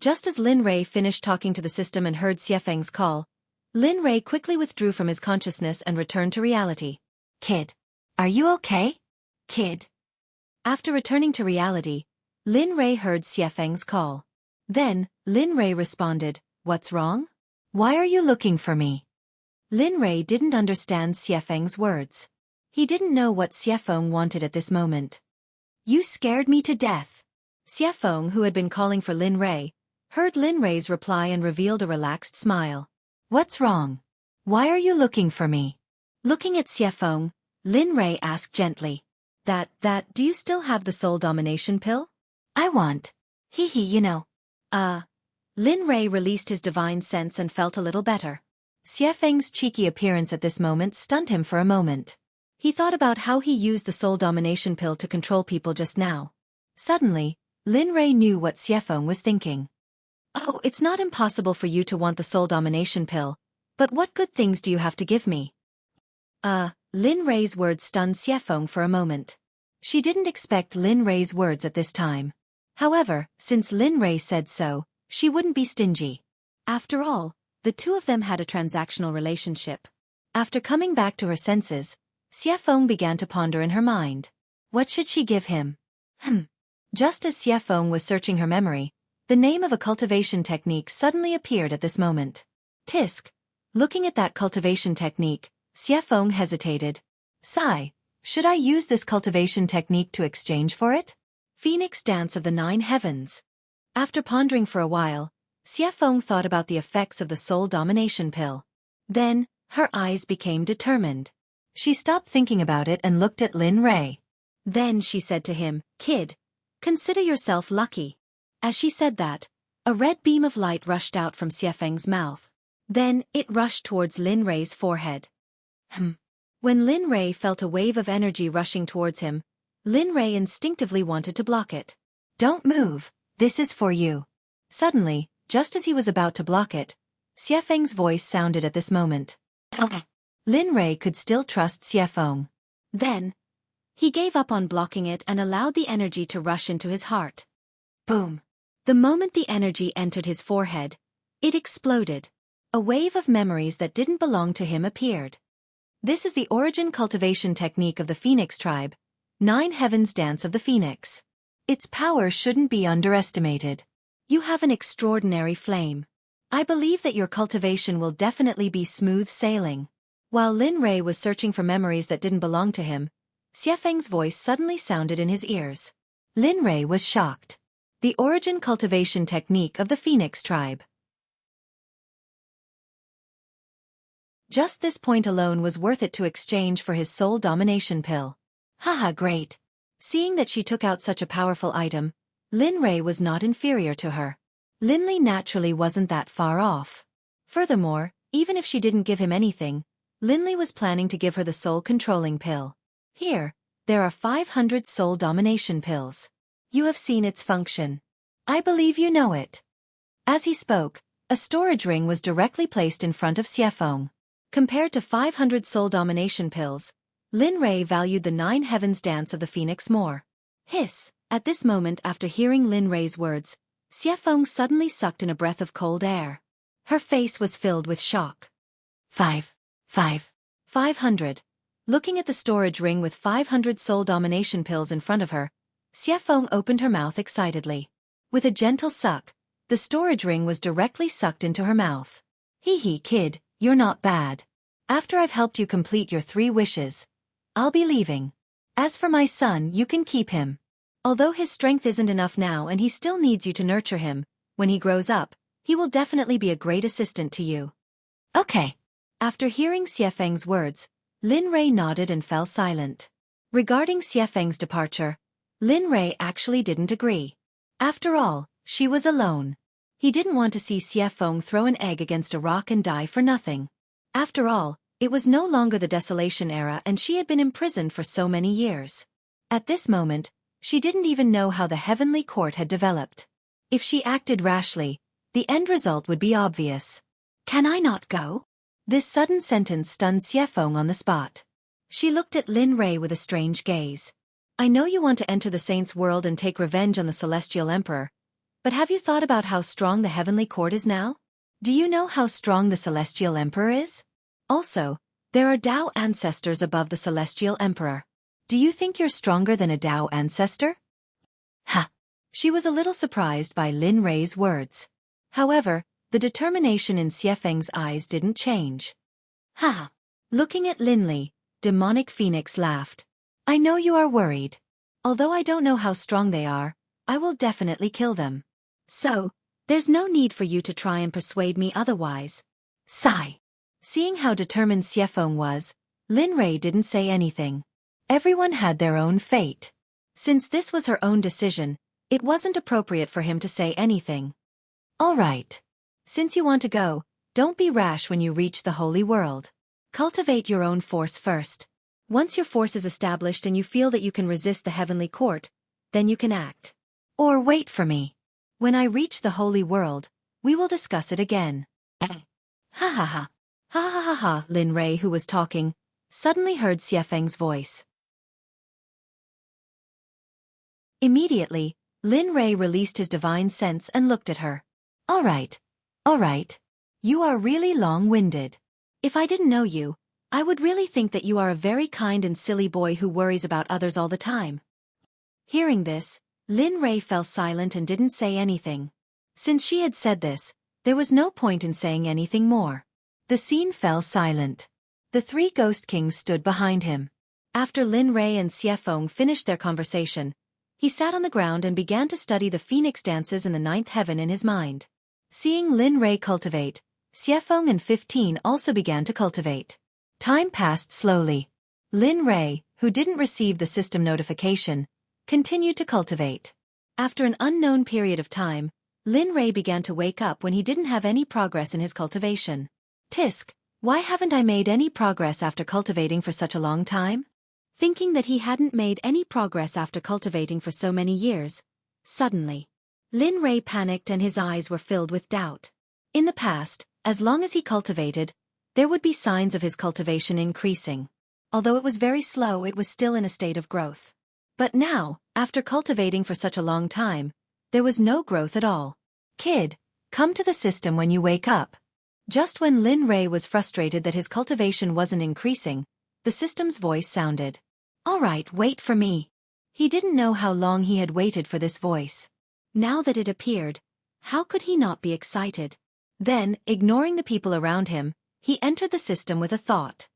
Just as Lin Rei finished talking to the system and heard Xuefeng's call, Lin Rei quickly withdrew from his consciousness and returned to reality. Kid. Are you okay? Kid. After returning to reality, Lin Rei heard Xuefeng's call. Then, Lin Rei responded, What's wrong? Why are you looking for me? Lin Rei didn't understand Xuefeng's words. He didn't know what Xuefeng wanted at this moment. You scared me to death. Xuefeng, who had been calling for Lin Rei, heard Lin Rei's reply and revealed a relaxed smile. What's wrong? Why are you looking for me? Looking at Xuefeng, Lin Rei asked gently. Do you still have the soul domination pill? I want. You know. Lin Rei released his divine sense and felt a little better. Xuefeng's cheeky appearance at this moment stunned him for a moment. He thought about how he used the soul domination pill to control people just now. Suddenly, Lin Rei knew what Xuefeng was thinking. Oh, it's not impossible for you to want the soul domination pill, but what good things do you have to give me? Lin Rei's words stunned Xuefeng for a moment. She didn't expect Lin Rei's words at this time. However, since Lin Rei said so, she wouldn't be stingy. After all, The two of them had a transactional relationship. After coming back to her senses, Xueqi began to ponder in her mind. What should she give him? Just as Xueqi was searching her memory, the name of a cultivation technique suddenly appeared at this moment. Tisk. Looking at that cultivation technique, Xueqi hesitated. Sigh. Should I use this cultivation technique to exchange for it? Phoenix Dance of the Nine Heavens. After pondering for a while, Xueqi thought about the effects of the soul domination pill. Then, her eyes became determined. She stopped thinking about it and looked at Lin Rei. Then she said to him, Kid, consider yourself lucky. As she said that, a red beam of light rushed out from Xueqi's mouth. Then, it rushed towards Lin Rei's forehead. When Lin Rei felt a wave of energy rushing towards him, Lin Rei instinctively wanted to block it. Don't move, this is for you. Suddenly, just as he was about to block it, Xueqi's voice sounded at this moment. Lin Rei could still trust Xueqi. Then, he gave up on blocking it and allowed the energy to rush into his heart. Boom! The moment the energy entered his forehead, it exploded. A wave of memories that didn't belong to him appeared. This is the origin cultivation technique of the Phoenix tribe, Nine Heavens Dance of the Phoenix. Its power shouldn't be underestimated. You have an extraordinary flame. I believe that your cultivation will definitely be smooth sailing. While Lin Rei was searching for memories that didn't belong to him, Xueqi's voice suddenly sounded in his ears. Lin Rei was shocked. The origin cultivation technique of the Phoenix tribe. Just this point alone was worth it to exchange for his soul domination pill. Haha, great. Seeing that she took out such a powerful item, Lin Rei was not inferior to her. Lin Li naturally wasn't that far off. Furthermore, even if she didn't give him anything, Lin Li was planning to give her the soul controlling pill. Here, there are 500 soul domination pills. You have seen its function. I believe you know it. As he spoke, a storage ring was directly placed in front of Xueqi. Compared to 500 soul domination pills, Lin Rei valued the Nine Heavens Dance of the Phoenix more. Hiss! At this moment after hearing Lin Rei's words, Xueqi suddenly sucked in a breath of cold air. Her face was filled with shock. 500. Looking at the storage ring with 500 soul domination pills in front of her, Xueqi opened her mouth excitedly. With a gentle suck, the storage ring was directly sucked into her mouth. Hee kid, you're not bad. After I've helped you complete your 3 wishes, I'll be leaving. As for my son, you can keep him. Although his strength isn't enough now and he still needs you to nurture him, when he grows up, he will definitely be a great assistant to you. Okay. After hearing Xueqi's words, Lin Rei nodded and fell silent. Regarding Xueqi's departure, Lin Rei actually didn't agree. After all, she was alone. He didn't want to see Xueqi throw an egg against a rock and die for nothing. After all, it was no longer the desolation era and she had been imprisoned for so many years. At this moment, she didn't even know how the heavenly court had developed. If she acted rashly, the end result would be obvious. Can I not go? This sudden sentence stunned Xueqi on the spot. She looked at Lin Rei with a strange gaze. I know you want to enter the saints' world and take revenge on the celestial emperor, but have you thought about how strong the heavenly court is now? Do you know how strong the celestial emperor is? Also, there are Tao ancestors above the celestial emperor. Do you think you're stronger than a Tao ancestor? Ha! She was a little surprised by Lin Rei's words. However, the determination in Xueqi's eyes didn't change. Ha! Looking at Lin Li, demonic phoenix laughed. I know you are worried. Although I don't know how strong they are, I will definitely kill them. So, there's no need for you to try and persuade me otherwise. Sigh. Seeing how determined Xueqi was, Lin Rei didn't say anything. Everyone had their own fate. Since this was her own decision, it wasn't appropriate for him to say anything. All right. Since you want to go, don't be rash when you reach the holy world. Cultivate your own force first. Once your force is established and you feel that you can resist the heavenly court, then you can act. Or wait for me. When I reach the holy world, we will discuss it again. Ha ha ha. Ha ha ha ha. Lin Rei, who was talking, suddenly heard Xueqi's voice. Immediately, Lin Rei released his divine sense and looked at her. All right. You are really long-winded. If I didn't know you, I would really think that you are a very kind and silly boy who worries about others all the time. Hearing this, Lin Rei fell silent and didn't say anything. Since she had said this, there was no point in saying anything more. The scene fell silent. The three Ghost Kings stood behind him. After Lin Rei and Xiefeng finished their conversation, he sat on the ground and began to study the phoenix dances in the ninth heaven in his mind. Seeing Lin Rei cultivate, Xiefeng and 15 also began to cultivate. Time passed slowly. Lin Rei, who didn't receive the system notification, continued to cultivate. After an unknown period of time, Lin Rei began to wake up when he didn't have any progress in his cultivation. Tisk, why haven't I made any progress after cultivating for such a long time? Thinking that he hadn't made any progress after cultivating for so many years, suddenly, Lin Rei panicked and his eyes were filled with doubt. In the past, as long as he cultivated, there would be signs of his cultivation increasing. Although it was very slow, it was still in a state of growth. But now, after cultivating for such a long time, there was no growth at all. Kid, come to the system when you wake up. Just when Lin Rei was frustrated that his cultivation wasn't increasing, the system's voice sounded. All right, wait for me. He didn't know how long he had waited for this voice. Now that it appeared, how could he not be excited? Then, ignoring the people around him, he entered the system with a thought.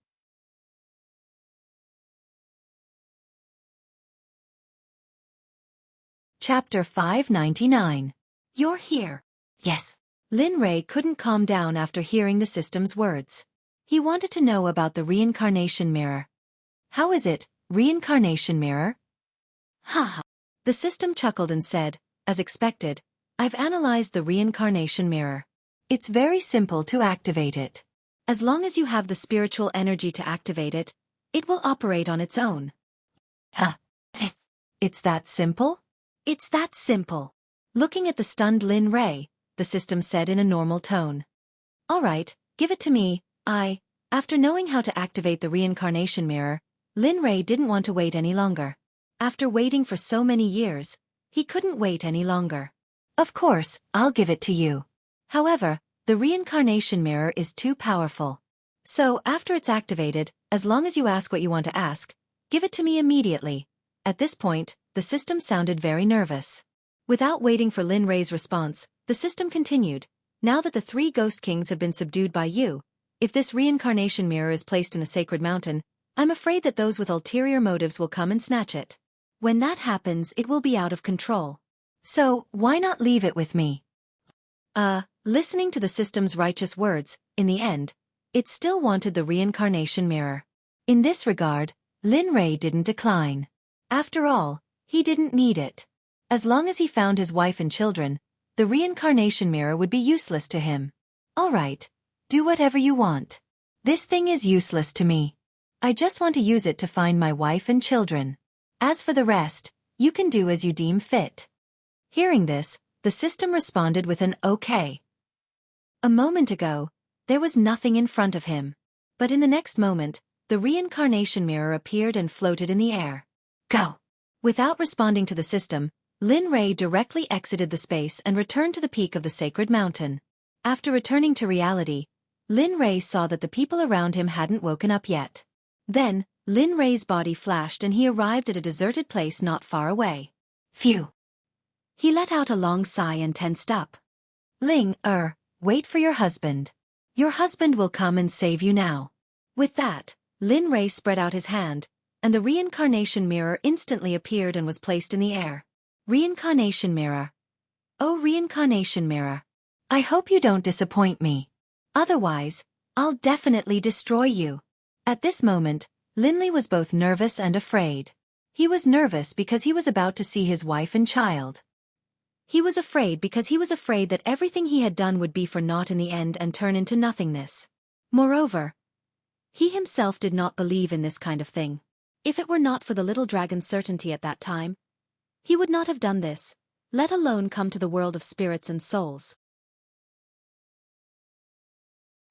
Chapter 599. You're here. Yes. Lin Rei couldn't calm down after hearing the system's words. He wanted to know about the reincarnation mirror. How is it, reincarnation mirror? Haha. The system chuckled and said, as expected, I've analyzed the reincarnation mirror. It's very simple to activate it. As long as you have the spiritual energy to activate it, it will operate on its own. It's that simple? It's that simple. Looking at the stunned Lin Rei, the system said in a normal tone. All right, give it to me. After knowing how to activate the reincarnation mirror, Lin Rei didn't want to wait any longer. After waiting for so many years, he couldn't wait any longer. Of course, I'll give it to you. However, the reincarnation mirror is too powerful. So, after it's activated, as long as you ask what you want to ask, give it to me immediately. At this point, the system sounded very nervous. Without waiting for Lin Rei's response, the system continued. Now that the three Ghost Kings have been subdued by you, if this reincarnation mirror is placed in the sacred mountain, I'm afraid that those with ulterior motives will come and snatch it. When that happens, it will be out of control. So, why not leave it with me? Listening to the system's righteous words, in the end, it still wanted the reincarnation mirror. In this regard, Lin Rei didn't decline. After all, he didn't need it. As long as he found his wife and children, the reincarnation mirror would be useless to him. All right, do whatever you want. This thing is useless to me. I just want to use it to find my wife and children. As for the rest, you can do as you deem fit. Hearing this, the system responded with an okay. A moment ago, there was nothing in front of him. But in the next moment, the reincarnation mirror appeared and floated in the air. Go! Without responding to the system, Lin Rei directly exited the space and returned to the peak of the sacred mountain. After returning to reality, Lin Rei saw that the people around him hadn't woken up yet. Then, Lin Rei's body flashed and he arrived at a deserted place not far away. Phew! He let out a long sigh and tensed up. Wait for your husband. Your husband will come and save you now. With that, Lin Rei spread out his hand, and the reincarnation mirror instantly appeared and was placed in the air. Reincarnation mirror. Oh, reincarnation mirror. I hope you don't disappoint me. Otherwise, I'll definitely destroy you. At this moment, Lin Li was both nervous and afraid. He was nervous because he was about to see his wife and child. He was afraid because he was afraid that everything he had done would be for naught in the end and turn into nothingness. Moreover, he himself did not believe in this kind of thing. If it were not for the little dragon's certainty at that time, he would not have done this, let alone come to the world of spirits and souls.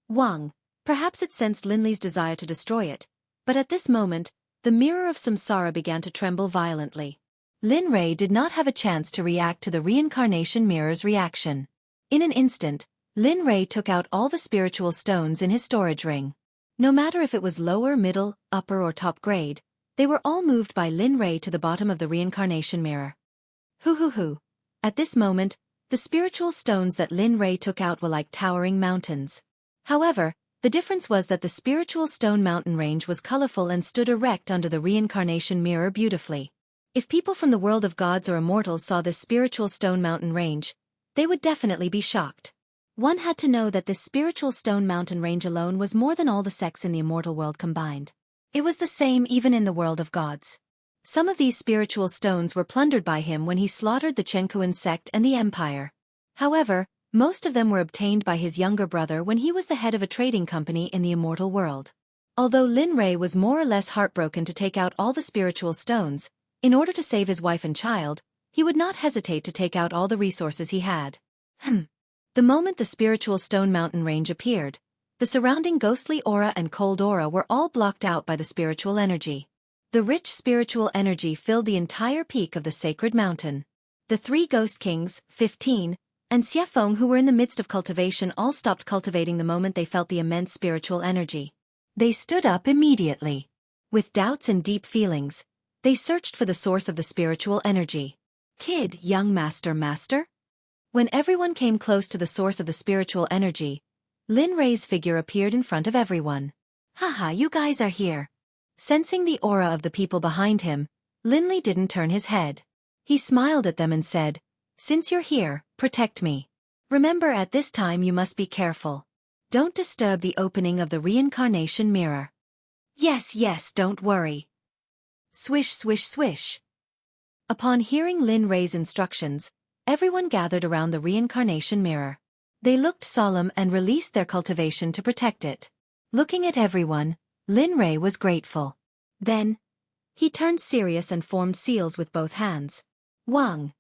Wang, perhaps it sensed Lin Li's desire to destroy it, but at this moment, the mirror of samsara began to tremble violently. Lin Rei did not have a chance to react to the reincarnation mirror's reaction. In an instant, Lin Rei took out all the spiritual stones in his storage ring. No matter if it was lower, middle, upper or top grade, they were all moved by Lin Rei to the bottom of the reincarnation mirror. Hoo. At this moment, the spiritual stones that Lin Rei took out were like towering mountains. However, the difference was that the spiritual stone mountain range was colorful and stood erect under the reincarnation mirror beautifully. If people from the world of gods or immortals saw this spiritual stone mountain range, they would definitely be shocked. One had to know that this spiritual stone mountain range alone was more than all the sects in the immortal world combined. It was the same even in the world of gods. Some of these spiritual stones were plundered by him when he slaughtered the Xueqi sect and the empire. However, most of them were obtained by his younger brother when he was the head of a trading company in the immortal world. Although Lin Rei was more or less heartbroken to take out all the spiritual stones, in order to save his wife and child, he would not hesitate to take out all the resources he had. The moment the spiritual stone mountain range appeared, the surrounding ghostly aura and cold aura were all blocked out by the spiritual energy. The rich spiritual energy filled the entire peak of the sacred mountain. The three ghost kings, 15, and Xueqi, who were in the midst of cultivation, all stopped cultivating the moment they felt the immense spiritual energy. They stood up immediately. With doubts and deep feelings, they searched for the source of the spiritual energy. Kid, young master. When everyone came close to the source of the spiritual energy, Lin Rei's figure appeared in front of everyone. Haha, you guys are here. Sensing the aura of the people behind him, Lin Li didn't turn his head. He smiled at them and said, "Since you're here, protect me. Remember, at this time you must be careful. Don't disturb the opening of the reincarnation mirror." Yes, don't worry. Swish. Upon hearing Lin Rei's instructions, everyone gathered around the reincarnation mirror. They looked solemn and released their cultivation to protect it. Looking at everyone, Lin Rei was grateful. Then, he turned serious and formed seals with both hands. Wang.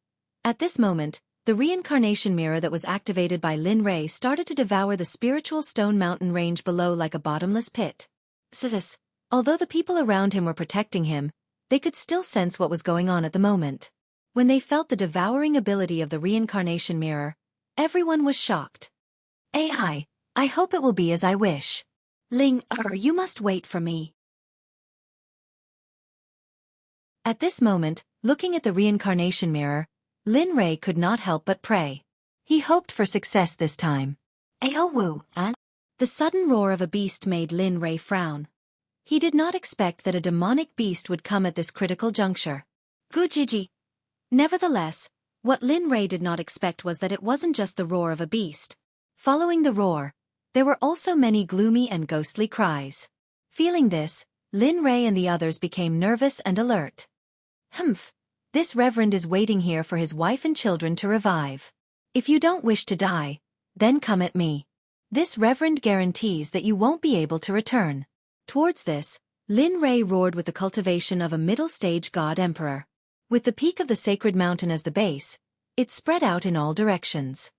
At this moment, the reincarnation mirror that was activated by Lin Rei started to devour the spiritual stone mountain range below like a bottomless pit. Although the people around him were protecting him, they could still sense what was going on at the moment. When they felt the devouring ability of the reincarnation mirror, everyone was shocked. I hope it will be as I wish. Ling, you must wait for me. At this moment, looking at the reincarnation mirror, Lin Rei could not help but pray. He hoped for success this time. And the sudden roar of a beast made Lin Rei frown. He did not expect that a demonic beast would come at this critical juncture. Gujiji. Nevertheless, what Lin Rei did not expect was that it wasn't just the roar of a beast. Following the roar, there were also many gloomy and ghostly cries. Feeling this, Lin Rei and the others became nervous and alert. This reverend is waiting here for his wife and children to revive. If you don't wish to die, then come at me. This reverend guarantees that you won't be able to return. Towards this, Lin Rei roared with the cultivation of a middle-stage god-emperor. With the peak of the sacred mountain as the base, it spread out in all directions.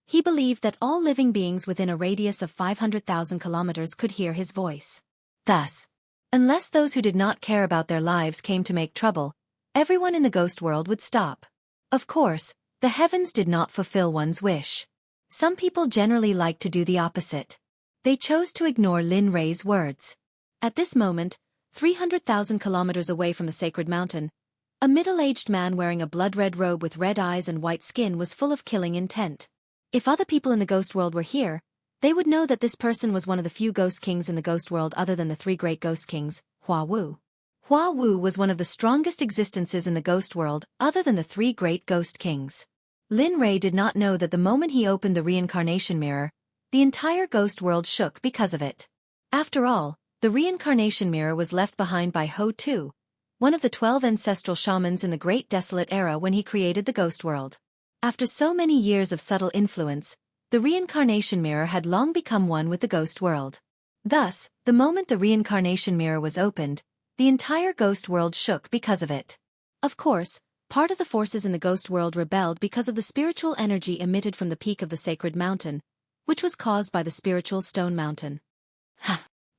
He believed that all living beings within a radius of 500,000 kilometers could hear his voice. Thus, unless those who did not care about their lives came to make trouble, everyone in the ghost world would stop. Of course, the heavens did not fulfill one's wish. Some people generally like to do the opposite. They chose to ignore Lin Rei's words. At this moment, 300,000 kilometers away from the sacred mountain, a middle-aged man wearing a blood-red robe with red eyes and white skin was full of killing intent. If other people in the ghost world were here, they would know that this person was one of the few ghost kings in the ghost world other than the three great ghost kings, Hua Wu. Hua Wu was one of the strongest existences in the ghost world other than the three great ghost kings. Lin Rei did not know that the moment he opened the reincarnation mirror, the entire ghost world shook because of it. After all, the reincarnation mirror was left behind by Ho Tu, one of the 12 ancestral shamans in the Great Desolate Era when he created the ghost world. After so many years of subtle influence, the reincarnation mirror had long become one with the ghost world. Thus, the moment the reincarnation mirror was opened, the entire ghost world shook because of it. Of course, part of the forces in the ghost world rebelled because of the spiritual energy emitted from the peak of the sacred mountain, which was caused by the spiritual stone mountain.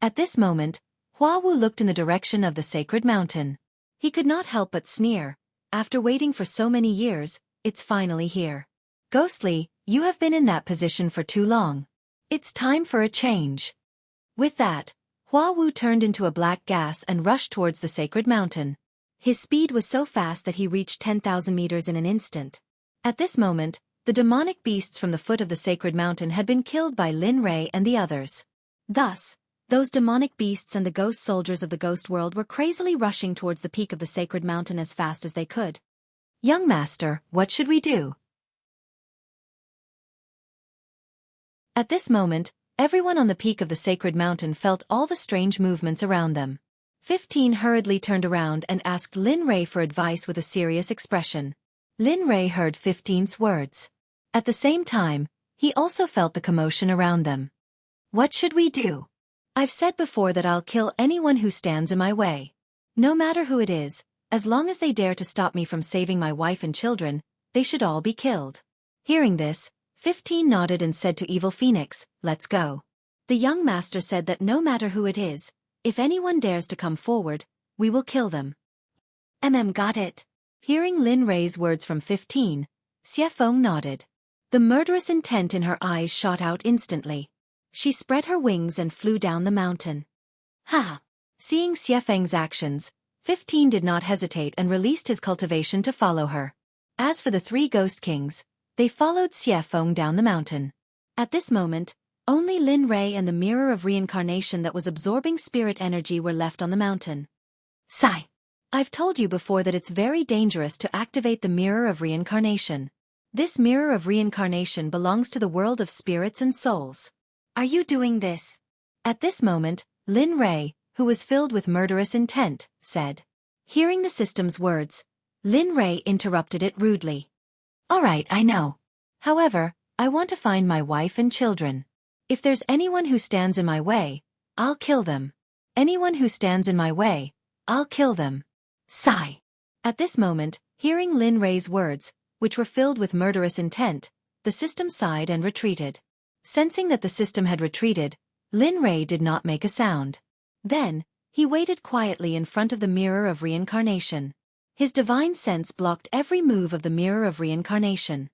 At this moment, Hua Wu looked in the direction of the sacred mountain. He could not help but sneer. After waiting for so many years, it's finally here. Ghostly, you have been in that position for too long. It's time for a change. With that, Hua Wu turned into a black gas and rushed towards the sacred mountain. His speed was so fast that he reached 10,000 meters in an instant. At this moment, the demonic beasts from the foot of the sacred mountain had been killed by Lin Rei and the others. Thus, those demonic beasts and the ghost soldiers of the ghost world were crazily rushing towards the peak of the sacred mountain as fast as they could. Young master, what should we do? At this moment, everyone on the peak of the sacred mountain felt all the strange movements around them. 15 hurriedly turned around and asked Lin Rei for advice with a serious expression. Lin Rei heard 15's words. At the same time, he also felt the commotion around them. What should we do? I've said before that I'll kill anyone who stands in my way. No matter who it is, as long as they dare to stop me from saving my wife and children, they should all be killed. Hearing this, 15 nodded and said to Evil Phoenix, let's go. The young master said that no matter who it is, if anyone dares to come forward, we will kill them. Got it. Hearing Lin Rei's words from 15, Xueqi nodded. The murderous intent in her eyes shot out instantly. She spread her wings and flew down the mountain. Ha! Seeing Xueqi's actions, 15 did not hesitate and released his cultivation to follow her. As for the 3 ghost kings, they followed Xueqi down the mountain. At this moment, only Lin Rei and the mirror of reincarnation that was absorbing spirit energy were left on the mountain. Sigh. I've told you before that it's very dangerous to activate the mirror of reincarnation. This mirror of reincarnation belongs to the world of spirits and souls. Are you doing this? At this moment, Lin Rei, who was filled with murderous intent, said. Hearing the system's words, Lin Rei interrupted it rudely. All right, I know. However, I want to find my wife and children. If there's anyone who stands in my way, I'll kill them. Anyone who stands in my way, I'll kill them. Sigh. At this moment, hearing Lin Rei's words, which were filled with murderous intent, the system sighed and retreated. Sensing that the system had retreated, Lin Rei did not make a sound. Then, he waited quietly in front of the mirror of reincarnation. His divine sense blocked every move of the mirror of reincarnation.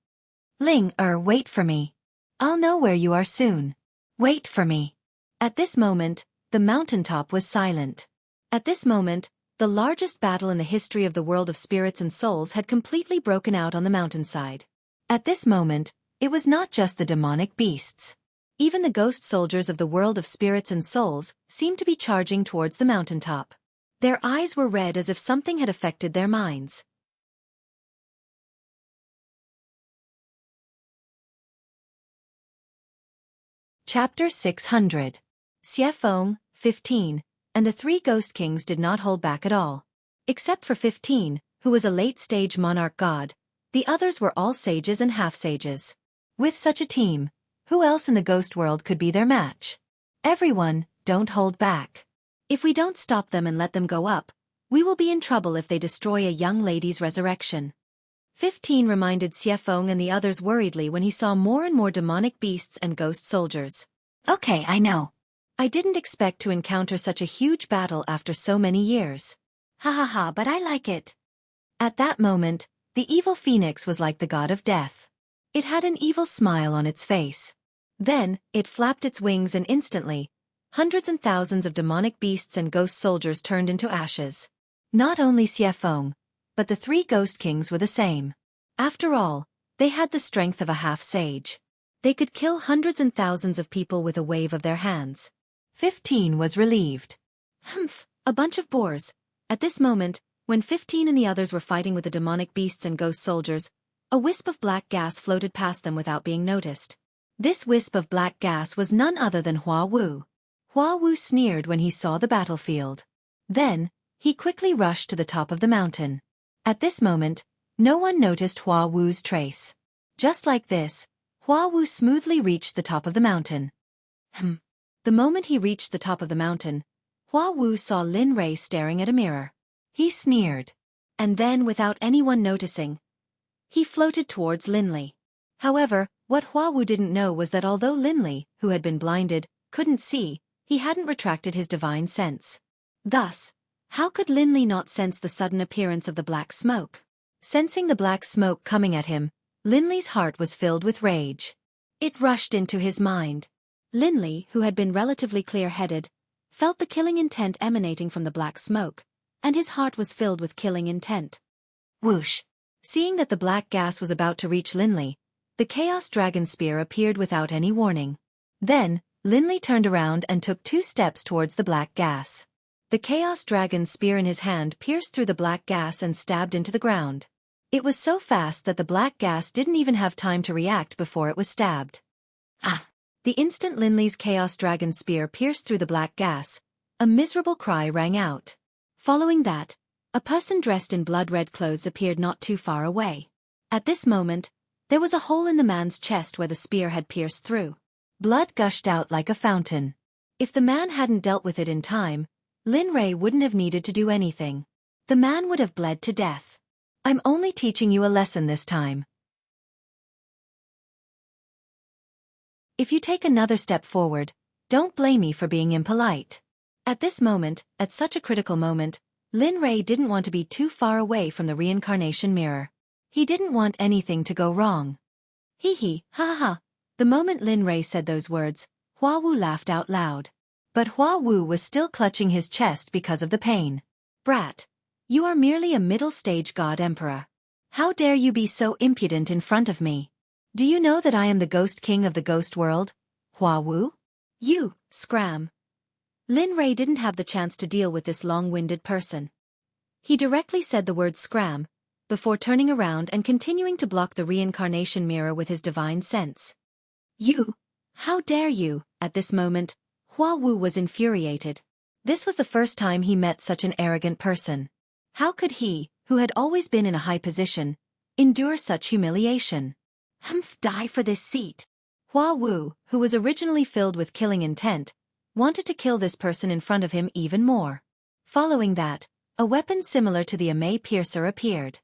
Wait for me. I'll know where you are soon. Wait for me. At this moment, the mountaintop was silent. At this moment, the largest battle in the history of the world of spirits and souls had completely broken out on the mountainside. At this moment, it was not just the demonic beasts. Even the ghost soldiers of the world of spirits and souls seemed to be charging towards the mountaintop. Their eyes were red as if something had affected their minds. Chapter 600. Xueqi, 15, and the 3 ghost kings did not hold back at all. Except for 15, who was a late-stage monarch god, the others were all sages and half-sages. With such a team, who else in the ghost world could be their match? Everyone, don't hold back. If we don't stop them and let them go up, we will be in trouble if they destroy a young lady's resurrection. 15 reminded Xueqi and the others worriedly when he saw more and more demonic beasts and ghost soldiers. Okay, I know. I didn't expect to encounter such a huge battle after so many years. Ha ha ha, but I like it. At that moment, the evil phoenix was like the god of death. It had an evil smile on its face. Then, it flapped its wings and instantly, hundreds and thousands of demonic beasts and ghost soldiers turned into ashes. Not only Xueqi, but the 3 ghost kings were the same. After all, they had the strength of a half-sage. They could kill hundreds and thousands of people with a wave of their hands. 15 was relieved. Humph, a bunch of bores. At this moment, when 15 and the others were fighting with the demonic beasts and ghost soldiers, a wisp of black gas floated past them without being noticed. This wisp of black gas was none other than Hua Wu. Hua Wu sneered when he saw the battlefield. Then, he quickly rushed to the top of the mountain. At this moment, no one noticed Hua Wu's trace. Just like this, Hua Wu smoothly reached the top of the mountain. The moment he reached the top of the mountain, Hua Wu saw Lin Rei staring at a mirror. He sneered. And then, without anyone noticing, he floated towards Linli. However, what Hua Wu didn't know was that although Linli, who had been blinded, couldn't see, he hadn't retracted his divine sense. Thus, how could Linli not sense the sudden appearance of the black smoke? Sensing the black smoke coming at him, Linley's heart was filled with rage. It rushed into his mind. Linley, who had been relatively clear-headed, felt the killing intent emanating from the black smoke, and his heart was filled with killing intent. Whoosh! Seeing that the black gas was about to reach Linley, the Chaos Dragon Spear appeared without any warning. Then, Linley turned around and took 2 steps towards the black gas. The Chaos Dragon Spear in his hand pierced through the black gas and stabbed into the ground. It was so fast that the black gas didn't even have time to react before it was stabbed. Ah! The instant Linley's Chaos Dragon Spear pierced through the black gas, a miserable cry rang out. Following that, a person dressed in blood-red clothes appeared not too far away. At this moment, there was a hole in the man's chest where the spear had pierced through. Blood gushed out like a fountain. If the man hadn't dealt with it in time, Lin Rei wouldn't have needed to do anything. The man would have bled to death. I'm only teaching you a lesson this time. If you take another step forward, don't blame me for being impolite. At this moment, at such a critical moment, Lin Rei didn't want to be too far away from the reincarnation mirror. He didn't want anything to go wrong. Hee ha ha ha. The moment Lin Rei said those words, Hua Wu laughed out loud. But Hua Wu was still clutching his chest because of the pain. Brat, you are merely a middle-stage god emperor. How dare you be so impudent in front of me? Do you know that I am the Ghost King of the Ghost World, Hua Wu? You, scram. Lin Rei didn't have the chance to deal with this long-winded person. He directly said the word scram, before turning around and continuing to block the reincarnation mirror with his divine sense. You! How dare you! At this moment, Hua Wu was infuriated. This was the first time he met such an arrogant person. How could he, who had always been in a high position, endure such humiliation? Humph, die for this seat. Hua Wu, who was originally filled with killing intent, wanted to kill this person in front of him even more. Following that, a weapon similar to the Amei Piercer appeared.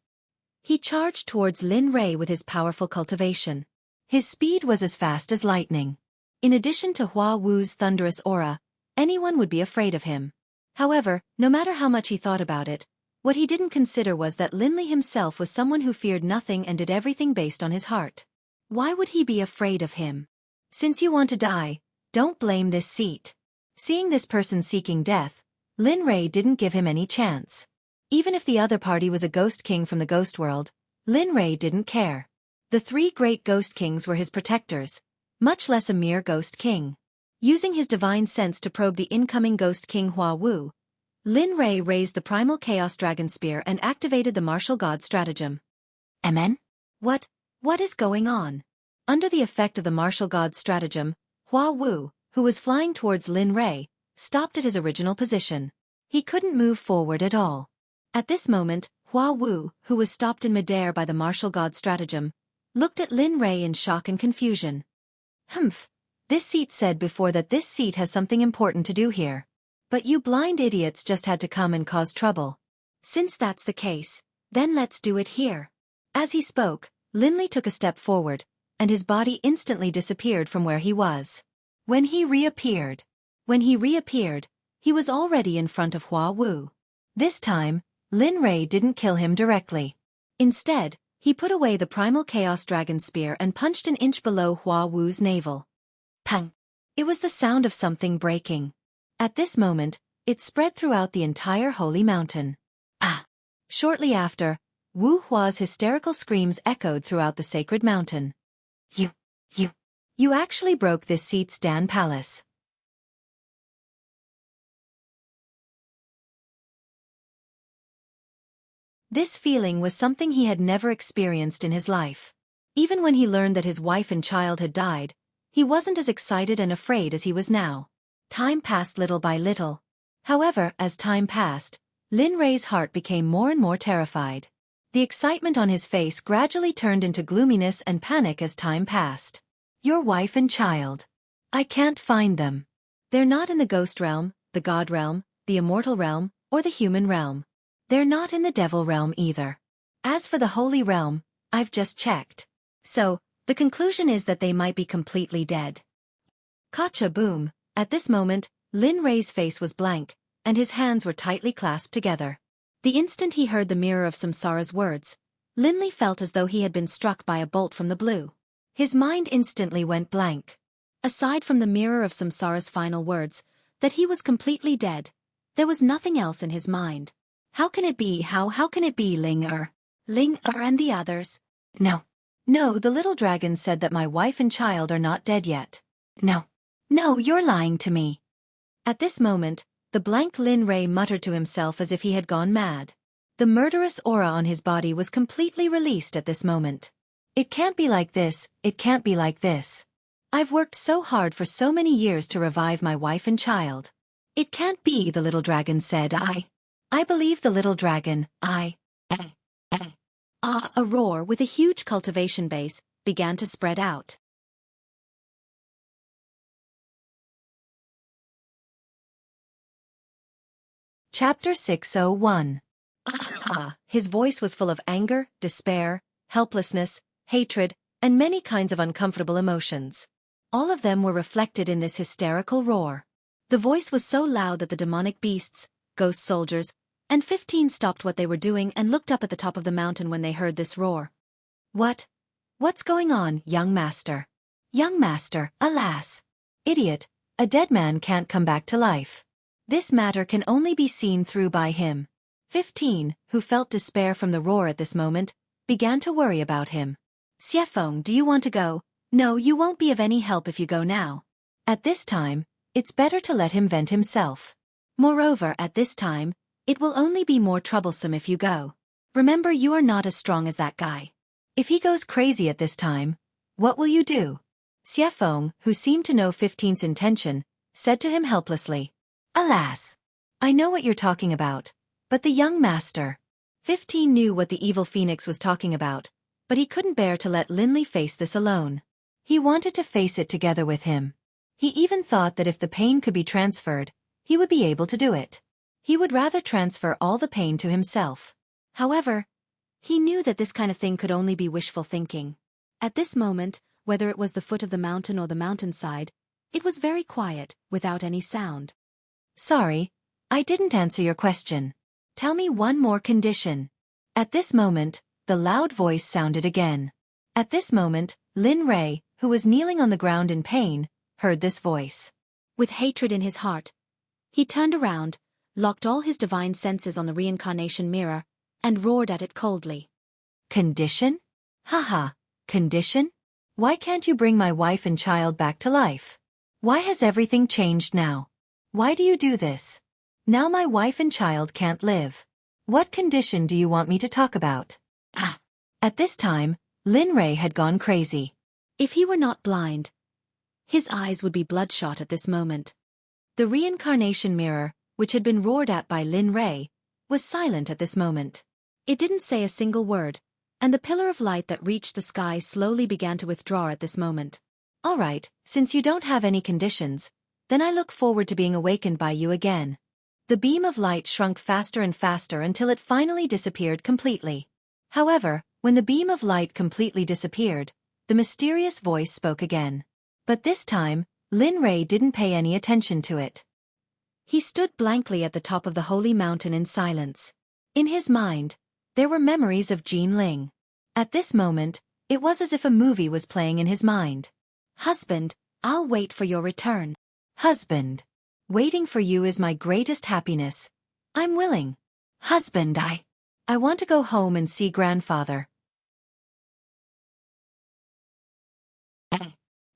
He charged towards Lin Rei with his powerful cultivation. His speed was as fast as lightning. In addition to Hua Wu's thunderous aura, anyone would be afraid of him. However, no matter how much he thought about it, what he didn't consider was that Linley himself was someone who feared nothing and did everything based on his heart. Why would he be afraid of him? Since you want to die, don't blame this seat. Seeing this person seeking death, Lin Rei didn't give him any chance. Even if the other party was a ghost king from the ghost world, Lin Rei didn't care. The 3 great ghost kings were his protectors, much less a mere ghost king. Using his divine sense to probe the incoming ghost king Hua Wu, Lin Rei raised the primal Chaos Dragon Spear and activated the martial god stratagem. Amen? What is going on? Under the effect of the martial god stratagem, Hua Wu, who was flying towards Lin Rei, stopped at his original position. He couldn't move forward at all. At this moment, Hua Wu, who was stopped in midair by the martial god stratagem, looked at Lin Rei in shock and confusion. Humph, this seat said before that this seat has something important to do here. But you blind idiots just had to come and cause trouble. Since that's the case, then let's do it here. As he spoke, Linley took a step forward, and his body instantly disappeared from where he was. When he reappeared, he was already in front of Hua Wu. This time, Lin Rei didn't kill him directly. Instead, he put away the primal Chaos Dragon Spear and punched an inch below Hua Wu's navel. Pang! It was the sound of something breaking. At this moment, it spread throughout the entire holy mountain. Ah! Shortly after, Wu Hua's hysterical screams echoed throughout the sacred mountain. You actually broke this seat's Dan Palace. This feeling was something he had never experienced in his life. Even when he learned that his wife and child had died, he wasn't as excited and afraid as he was now. Time passed little by little. However, as time passed, Lin Rei's heart became more and more terrified. The excitement on his face gradually turned into gloominess and panic as time passed. Your wife and child. I can't find them. They're not in the ghost realm, the god realm, the immortal realm, or the human realm. They're not in the devil realm either. As for the holy realm, I've just checked. So, the conclusion is that they might be completely dead. Kacha boom. At this moment, Lin Rei's face was blank, and his hands were tightly clasped together. The instant he heard the mirror of Samsara's words, Linley felt as though he had been struck by a bolt from the blue. His mind instantly went blank. Aside from the mirror of Samsara's final words, that he was completely dead, there was nothing else in his mind. How can it be? How can it be, Ling-er? Ling-er and the others? No. No, the little dragon said that my wife and child are not dead yet. No. No, you're lying to me. At this moment, the blank Lin Rei muttered to himself as if he had gone mad. The murderous aura on his body was completely released at this moment. It can't be like this, it can't be like this. I've worked so hard for so many years to revive my wife and child. It can't be, the little dragon said. I believe the little dragon, A roar with a huge cultivation base began to spread out. Chapter 601. His voice was full of anger, despair, helplessness, hatred, and many kinds of uncomfortable emotions. All of them were reflected in this hysterical roar. The voice was so loud that the demonic beasts, ghost soldiers, and 15 stopped what they were doing and looked up at the top of the mountain when they heard this roar. What's going on, young master? Young master, alas! Idiot, a dead man can't come back to life. This matter can only be seen through by him. 15, who felt despair from the roar at this moment, began to worry about him. Xiefeng, do you want to go? No, you won't be of any help if you go now. At this time, it's better to let him vent himself. Moreover, at this time, it will only be more troublesome if you go. Remember, you are not as strong as that guy. If he goes crazy at this time, what will you do? Xiefeng, who seemed to know 15's intention, said to him helplessly. Alas! I know what you're talking about, but the young master. 15 knew what the evil phoenix was talking about, but he couldn't bear to let Linley face this alone. He wanted to face it together with him. He even thought that if the pain could be transferred, he would be able to do it. He would rather transfer all the pain to himself. However, he knew that this kind of thing could only be wishful thinking. At this moment, whether it was the foot of the mountain or the mountainside, it was very quiet, without any sound. Sorry, I didn't answer your question. Tell me one more condition. At this moment, the loud voice sounded again. At this moment, Lin Rei, who was kneeling on the ground in pain, heard this voice. With hatred in his heart, he turned around, locked all his divine senses on the reincarnation mirror, and roared at it coldly. Condition? Haha, condition? Why can't you bring my wife and child back to life? Why has everything changed now? Why do you do this? Now my wife and child can't live. What condition do you want me to talk about? At this time, Lin Rei had gone crazy. If he were not blind, his eyes would be bloodshot at this moment. The reincarnation mirror, which had been roared at by Lin Rei, was silent at this moment. It didn't say a single word, and the pillar of light that reached the sky slowly began to withdraw at this moment. All right, since you don't have any conditions, then I look forward to being awakened by you again. The beam of light shrunk faster and faster until it finally disappeared completely. However, when the beam of light completely disappeared, the mysterious voice spoke again. But this time, Lin Rei didn't pay any attention to it. He stood blankly at the top of the holy mountain in silence. In his mind, there were memories of Jean Ling. At this moment, it was as if a movie was playing in his mind. Husband, I'll wait for your return. Husband, waiting for you is my greatest happiness. I'm willing. Husband, I want to go home and see grandfather.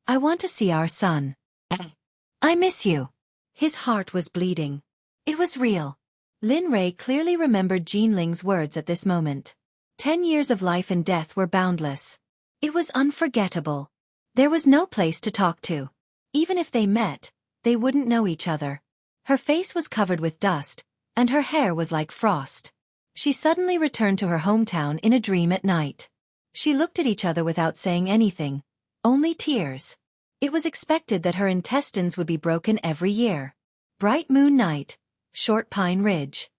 I want to see our son. I miss you. His heart was bleeding. It was real. Lin Rei clearly remembered Jean Ling's words at this moment. 10 years of life and death were boundless. It was unforgettable. There was no place to talk to. Even if they met, they wouldn't know each other. Her face was covered with dust, and her hair was like frost. She suddenly returned to her hometown in a dream at night. She looked at each other without saying anything, only tears. It was expected that her intestines would be broken every year. Bright moon night, short pine ridge.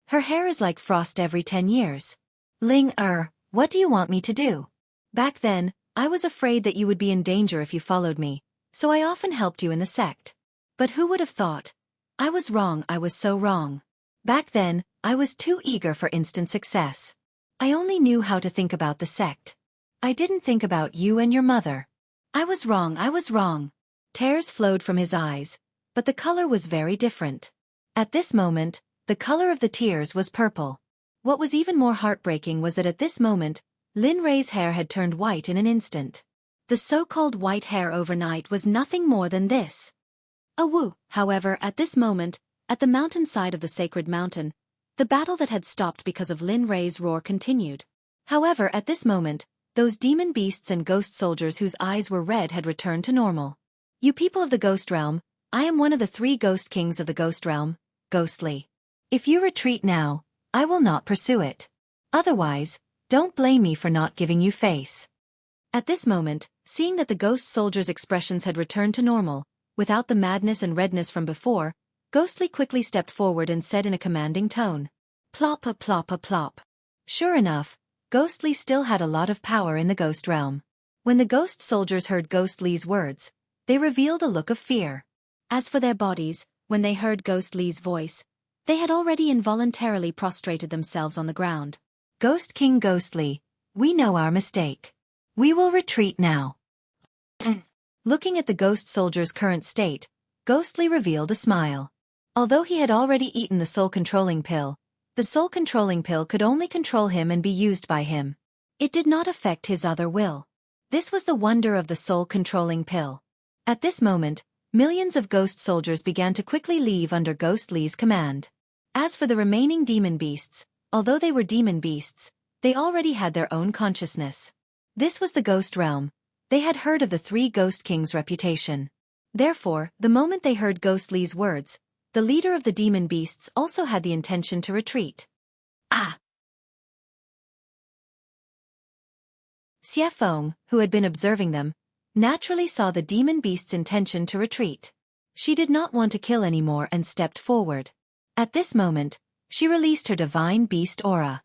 Her hair is like frost every 10 years. Ling-er, what do you want me to do? Back then, I was afraid that you would be in danger if you followed me, so I often helped you in the sect. But who would have thought? I was wrong, I was so wrong. Back then, I was too eager for instant success. I only knew how to think about the sect. I didn't think about you and your mother. I was wrong, I was wrong. Tears flowed from his eyes, but the color was very different. At this moment, the color of the tears was purple. What was even more heartbreaking was that at this moment, Lin Rei's hair had turned white in an instant. The so-called white hair overnight was nothing more than this. A woo. However, at this moment, at the mountainside of the sacred mountain, the battle that had stopped because of Lin Rei's roar continued. However, at this moment, those demon beasts and ghost soldiers whose eyes were red had returned to normal. You people of the ghost realm, I am one of the 3 ghost kings of the ghost realm, Ghostly. If you retreat now, I will not pursue it. Otherwise, don't blame me for not giving you face. At this moment, seeing that the ghost soldiers' expressions had returned to normal, without the madness and redness from before, Ghostly quickly stepped forward and said in a commanding tone, "Plop-a plop-a plop." Sure enough, Ghostly still had a lot of power in the ghost realm. When the ghost soldiers heard Ghostly's words, they revealed a look of fear. As for their bodies, when they heard Ghostly's voice, they had already involuntarily prostrated themselves on the ground. Ghost King Ghostly, we know our mistake. We will retreat now. Looking at the ghost soldier's current state, Ghostly revealed a smile. Although he had already eaten the soul-controlling pill, the soul-controlling pill could only control him and be used by him. It did not affect his other will. This was the wonder of the soul-controlling pill. At this moment, millions of ghost soldiers began to quickly leave under Ghostly's command. As for the remaining demon beasts, although they were demon beasts, they already had their own consciousness. This was the ghost realm. They had heard of the 3 ghost kings' reputation. Therefore, the moment they heard Ghostly's words, the leader of the demon beasts also had the intention to retreat. Ah! Xueqi, who had been observing them, naturally saw the demon beast's intention to retreat. She did not want to kill anymore and stepped forward. At this moment, she released her divine beast aura.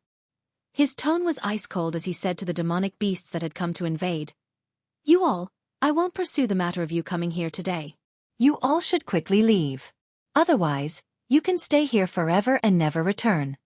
His tone was ice-cold as he said to the demonic beasts that had come to invade, "You all, I won't pursue the matter of you coming here today. You all should quickly leave. Otherwise, you can stay here forever and never return."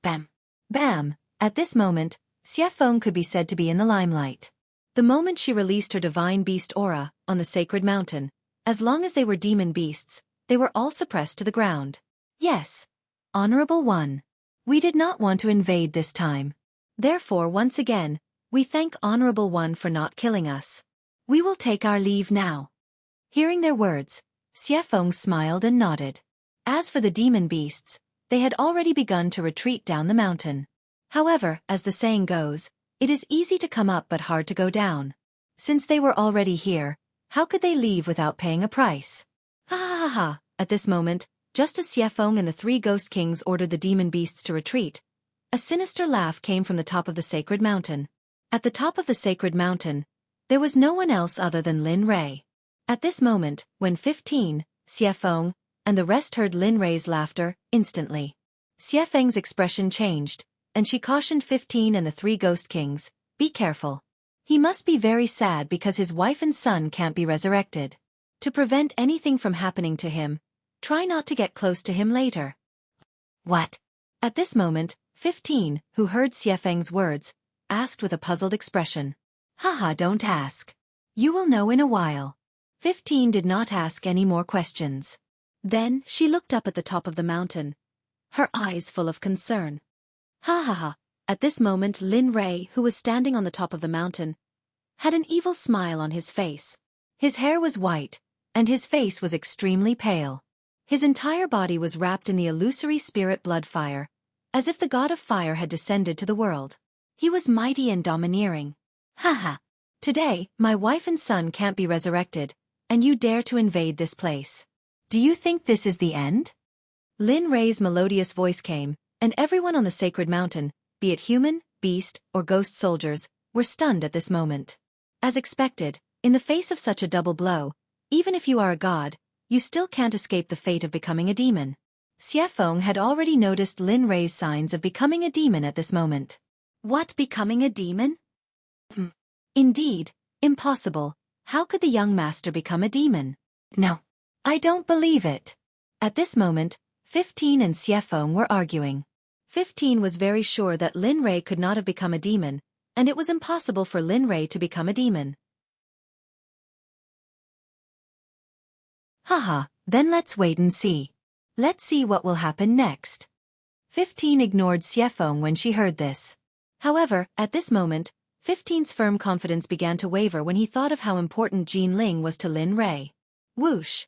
Bam! Bam! At this moment, Xueqi could be said to be in the limelight. The moment she released her divine beast aura, on the sacred mountain, as long as they were demon beasts, they were all suppressed to the ground. Yes. Honorable One. We did not want to invade this time. Therefore once again, we thank Honorable One for not killing us. We will take our leave now. Hearing their words, Xueqi smiled and nodded. As for the demon beasts, they had already begun to retreat down the mountain. However, as the saying goes, it is easy to come up but hard to go down. Since they were already here, how could they leave without paying a price? Ha ha ha ha! At this moment, just as Xueqi and the 3 ghost kings ordered the demon beasts to retreat, a sinister laugh came from the top of the sacred mountain. At the top of the sacred mountain, there was no one else other than Lin Rei. At this moment, when 15, Xueqi, and the rest heard Lin Rei's laughter, instantly, Xueqing's expression changed, and she cautioned 15 and the 3 ghost kings, "Be careful. He must be very sad because his wife and son can't be resurrected. To prevent anything from happening to him, try not to get close to him later." What? At this moment, 15, who heard Xueqing's words, asked with a puzzled expression. Haha, don't ask. You will know in a while. 15 did not ask any more questions. Then, she looked up at the top of the mountain, her eyes full of concern. Ha ha ha! At this moment Lin Rei, who was standing on the top of the mountain, had an evil smile on his face. His hair was white, and his face was extremely pale. His entire body was wrapped in the illusory spirit blood fire, as if the god of fire had descended to the world. He was mighty and domineering. Ha ha! Today, my wife and son can't be resurrected, and you dare to invade this place. Do you think this is the end? Lin Rei's melodious voice came, and everyone on the sacred mountain, be it human, beast, or ghost soldiers, were stunned at this moment. As expected, in the face of such a double blow, even if you are a god, you still can't escape the fate of becoming a demon. Xueqi had already noticed Lin Rei's signs of becoming a demon at this moment. What, becoming a demon? Indeed, impossible. How could the young master become a demon? No. I don't believe it. At this moment, 15 and Xueqi were arguing. 15 was very sure that Lin Rei could not have become a demon, and it was impossible for Lin Rei to become a demon. Haha, then let's wait and see. Let's see what will happen next. 15 ignored Xiefeng when she heard this. However, at this moment, 15's firm confidence began to waver when he thought of how important Jin Ling was to Lin Rei. Whoosh!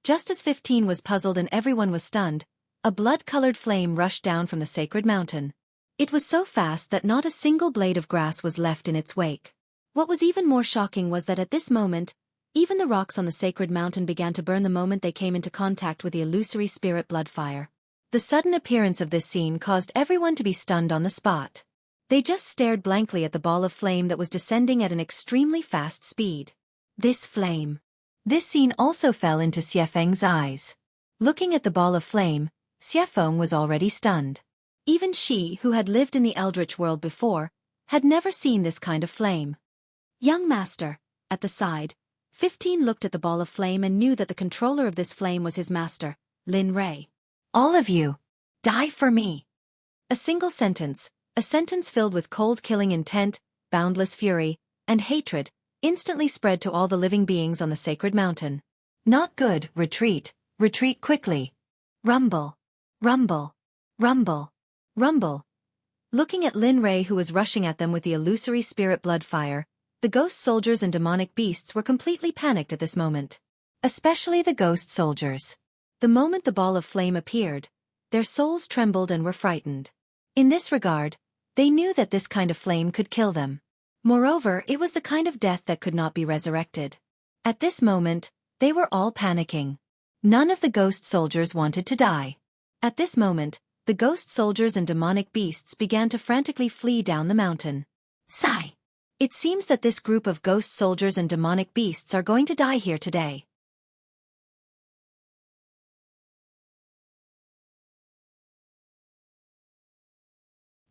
Just as 15 was puzzled and everyone was stunned, a blood-colored flame rushed down from the sacred mountain. It was so fast that not a single blade of grass was left in its wake. What was even more shocking was that at this moment, even the rocks on the sacred mountain began to burn the moment they came into contact with the illusory spirit blood fire. The sudden appearance of this scene caused everyone to be stunned on the spot. They just stared blankly at the ball of flame that was descending at an extremely fast speed. This flame. This scene also fell into Xiefeng's eyes. Looking at the ball of flame, Xiefeng was already stunned. Even she, who had lived in the Eldritch world before, had never seen this kind of flame. Young master, at the side, 15 looked at the ball of flame and knew that the controller of this flame was his master, Lin Rei. All of you, die for me. A single sentence, a sentence filled with cold-killing intent, boundless fury, and hatred, instantly spread to all the living beings on the sacred mountain. Not good, retreat, retreat quickly. Rumble, rumble, rumble, rumble. Looking at Lin Rei who was rushing at them with the illusory spirit blood fire, the ghost soldiers and demonic beasts were completely panicked at this moment. Especially the ghost soldiers. The moment the ball of flame appeared, their souls trembled and were frightened. In this regard, they knew that this kind of flame could kill them. Moreover, it was the kind of death that could not be resurrected. At this moment, they were all panicking. None of the ghost soldiers wanted to die. At this moment, the ghost soldiers and demonic beasts began to frantically flee down the mountain. Sigh! It seems that this group of ghost soldiers and demonic beasts are going to die here today.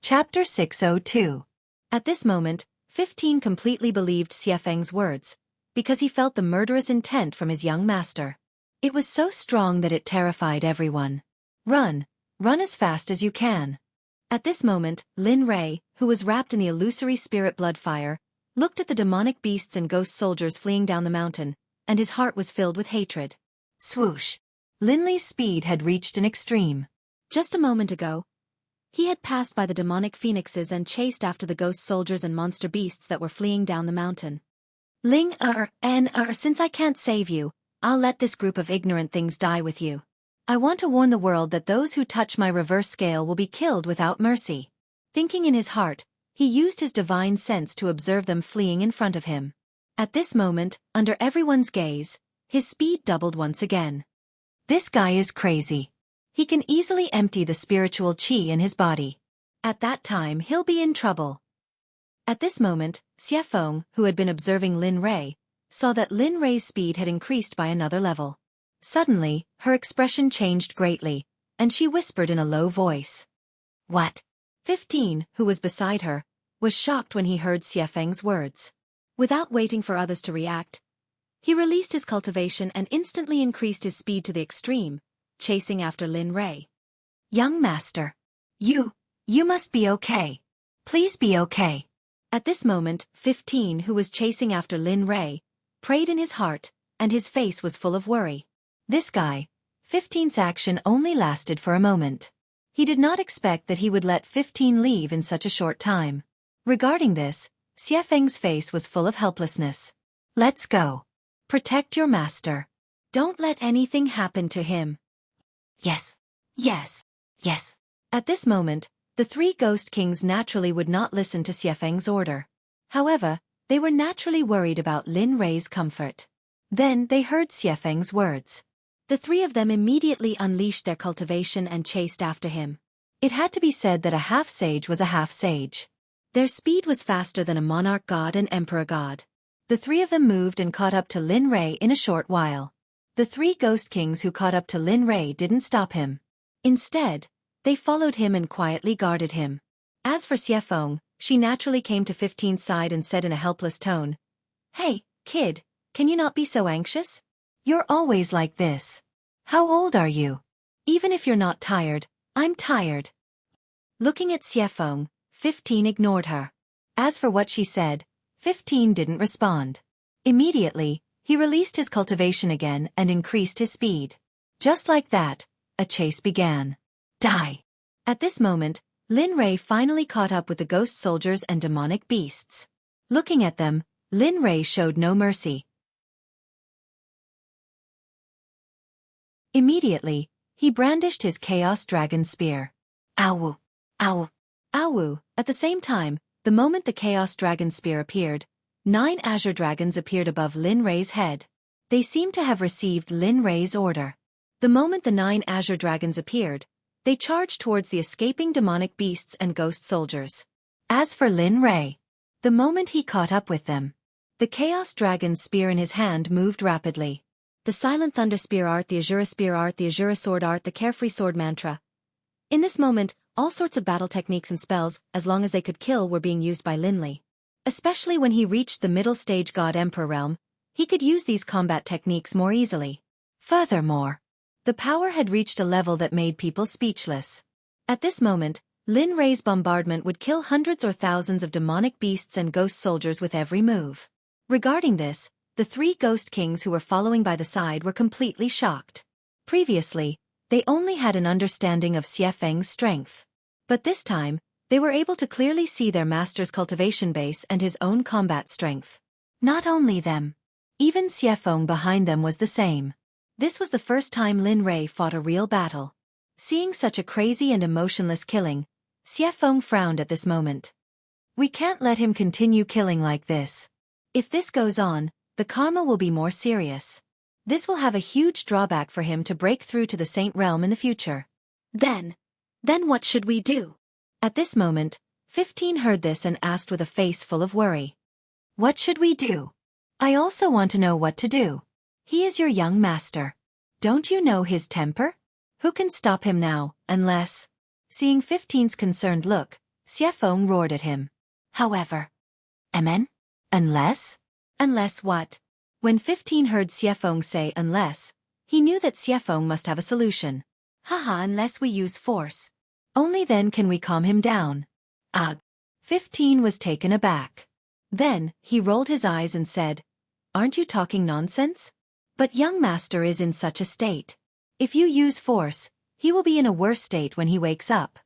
Chapter 602. At this moment, 15 completely believed Xiefeng's words, because he felt the murderous intent from his young master. It was so strong that it terrified everyone. Run, run as fast as you can. At this moment, Lin Rei, who was wrapped in the illusory spirit blood fire, looked at the demonic beasts and ghost soldiers fleeing down the mountain, and his heart was filled with hatred. Swoosh! Lin Li's speed had reached an extreme. Just a moment ago, he had passed by the demonic phoenixes and chased after the ghost soldiers and monster beasts that were fleeing down the mountain. Since I can't save you, I'll let this group of ignorant things die with you. I want to warn the world that those who touch my reverse scale will be killed without mercy. Thinking in his heart, he used his divine sense to observe them fleeing in front of him. At this moment, under everyone's gaze, his speed doubled once again. This guy is crazy. He can easily empty the spiritual qi in his body. At that time he'll be in trouble. At this moment, Xiefeng, who had been observing Lin Rei, saw that Lin Rei's speed had increased by another level. Suddenly, her expression changed greatly, and she whispered in a low voice. What? 15, who was beside her, was shocked when he heard Xiefeng's words. Without waiting for others to react, he released his cultivation and instantly increased his speed to the extreme, chasing after Lin Rei. Young master. You must be okay. Please be okay. At this moment, 15, who was chasing after Lin Rei, prayed in his heart, and his face was full of worry. This guy, 15's action only lasted for a moment. He did not expect that he would let 15 leave in such a short time. Regarding this, Xiefeng's face was full of helplessness. Let's go. Protect your master. Don't let anything happen to him. Yes. Yes. Yes. At this moment, the three ghost kings naturally would not listen to Xiefeng's order. However, they were naturally worried about Lin Rei's comfort. Then they heard Xiefeng's words. The three of them immediately unleashed their cultivation and chased after him. It had to be said that a half-sage was a half-sage. Their speed was faster than a monarch god and emperor god. The three of them moved and caught up to Lin Rei in a short while. The three ghost kings who caught up to Lin Rei didn't stop him. Instead, they followed him and quietly guarded him. As for Xiefeng, she naturally came to 15's side and said in a helpless tone, Hey, kid, can you not be so anxious? You're always like this. How old are you? Even if you're not tired, I'm tired. Looking at Xiefeng, 15 ignored her. As for what she said, 15 didn't respond. Immediately, he released his cultivation again and increased his speed. Just like that, a chase began. Die! At this moment, Lin Rei finally caught up with the ghost soldiers and demonic beasts. Looking at them, Lin Rei showed no mercy. Immediately, he brandished his Chaos Dragon Spear. Ow! Ow! Ow! At the same time, the moment the Chaos Dragon Spear appeared, 9 Azure Dragons appeared above Lin Rei's head. They seemed to have received Lin Rei's order. The moment the 9 Azure Dragons appeared, they charged towards the escaping demonic beasts and ghost soldiers. As for Lin Rei, the moment he caught up with them, the Chaos Dragon's spear in his hand moved rapidly. The Silent Thunder Spear art, the Azura Spear art, the Azura Sword art, the Carefree Sword mantra. In this moment, all sorts of battle techniques and spells, as long as they could kill, were being used by Lin Li. Especially when he reached the middle stage God Emperor realm, he could use these combat techniques more easily. Furthermore, the power had reached a level that made people speechless. At this moment, Lin Rei's bombardment would kill hundreds or thousands of demonic beasts and ghost soldiers with every move. Regarding this, the 3 ghost kings who were following by the side were completely shocked. Previously, they only had an understanding of Xiefeng's strength. But this time, they were able to clearly see their master's cultivation base and his own combat strength. Not only them. Even Xiefeng behind them was the same. This was the first time Lin Rei fought a real battle. Seeing such a crazy and emotionless killing, Xiefeng frowned at this moment. We can't let him continue killing like this. If this goes on, the karma will be more serious. This will have a huge drawback for him to break through to the Saint Realm in the future. Then what should we do? At this moment, 15 heard this and asked with a face full of worry. What should we do? I also want to know what to do. He is your young master. Don't you know his temper? Who can stop him now, unless... Seeing 15's concerned look, Xiefeng roared at him. However. Amen? Unless? Unless what? When 15 heard Xiefeng say unless, he knew that Xiefeng must have a solution. Haha, unless we use force. Only then can we calm him down. Ugh. 15 was taken aback. Then, he rolled his eyes and said, Aren't you talking nonsense? But young master is in such a state. If you use force, he will be in a worse state when he wakes up.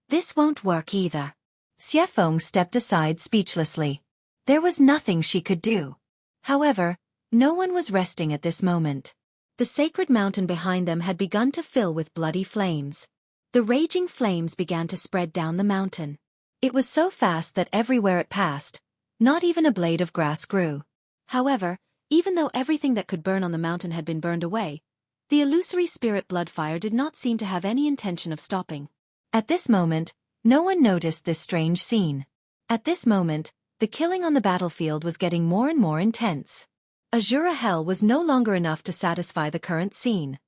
This won't work either. Xiefeng stepped aside speechlessly. There was nothing she could do. However, no one was resting at this moment. The sacred mountain behind them had begun to fill with bloody flames. The raging flames began to spread down the mountain. It was so fast that everywhere it passed, not even a blade of grass grew. However, even though everything that could burn on the mountain had been burned away, the illusory spirit bloodfire did not seem to have any intention of stopping. At this moment, no one noticed this strange scene. At this moment, the killing on the battlefield was getting more and more intense. Azura Hell was no longer enough to satisfy the current scene.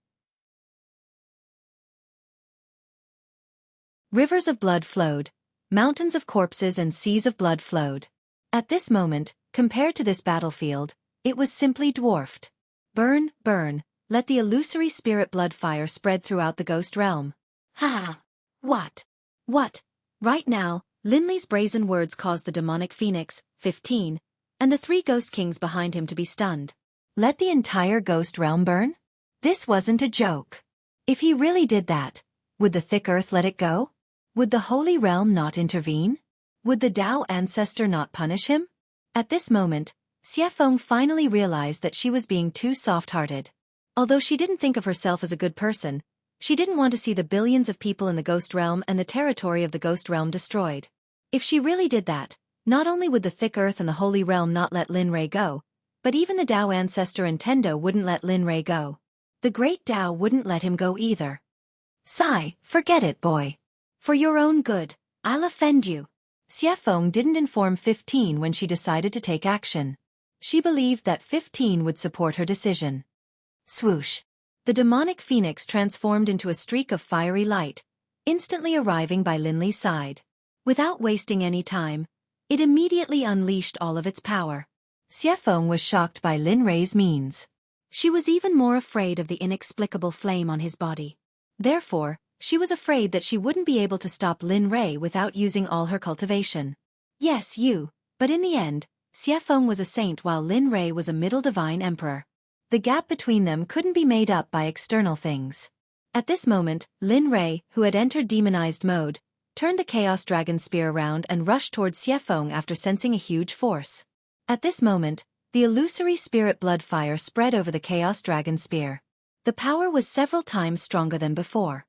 Rivers of blood flowed, mountains of corpses and seas of blood flowed. At this moment, compared to this battlefield, it was simply dwarfed. Burn, burn, let the illusory spirit blood fire spread throughout the ghost realm. Ha! What? What? Right now, Lin Li's brazen words caused the demonic phoenix, 15, and the 3 ghost kings behind him to be stunned. Let the entire ghost realm burn? This wasn't a joke. If he really did that, would the thick earth let it go? Would the holy realm not intervene? Would the Tao ancestor not punish him? At this moment, Xiefeng finally realized that she was being too soft-hearted. Although she didn't think of herself as a good person, she didn't want to see the billions of people in the ghost realm and the territory of the ghost realm destroyed. If she really did that, not only would the thick earth and the holy realm not let Lin Rei go, but even the Tao ancestor and Tendo wouldn't let Lin Rei go. The great Tao wouldn't let him go either. Sigh, forget it, boy. For your own good, I'll offend you. Xiefeng didn't inform 15 when she decided to take action. She believed that 15 would support her decision. Swoosh. The demonic phoenix transformed into a streak of fiery light, instantly arriving by Lin Li's side. Without wasting any time, it immediately unleashed all of its power. Xiefeng was shocked by Lin Rei's means. She was even more afraid of the inexplicable flame on his body. Therefore, she was afraid that she wouldn't be able to stop Lin Rei without using all her cultivation. Yes, but in the end, Xiefeng was a saint while Lin Rei was a middle divine emperor. The gap between them couldn't be made up by external things. At this moment, Lin Rei, who had entered demonized mode, turned the Chaos Dragon Spear around and rushed towards Xiefeng after sensing a huge force. At this moment, the illusory spirit blood fire spread over the Chaos Dragon Spear. The power was several times stronger than before.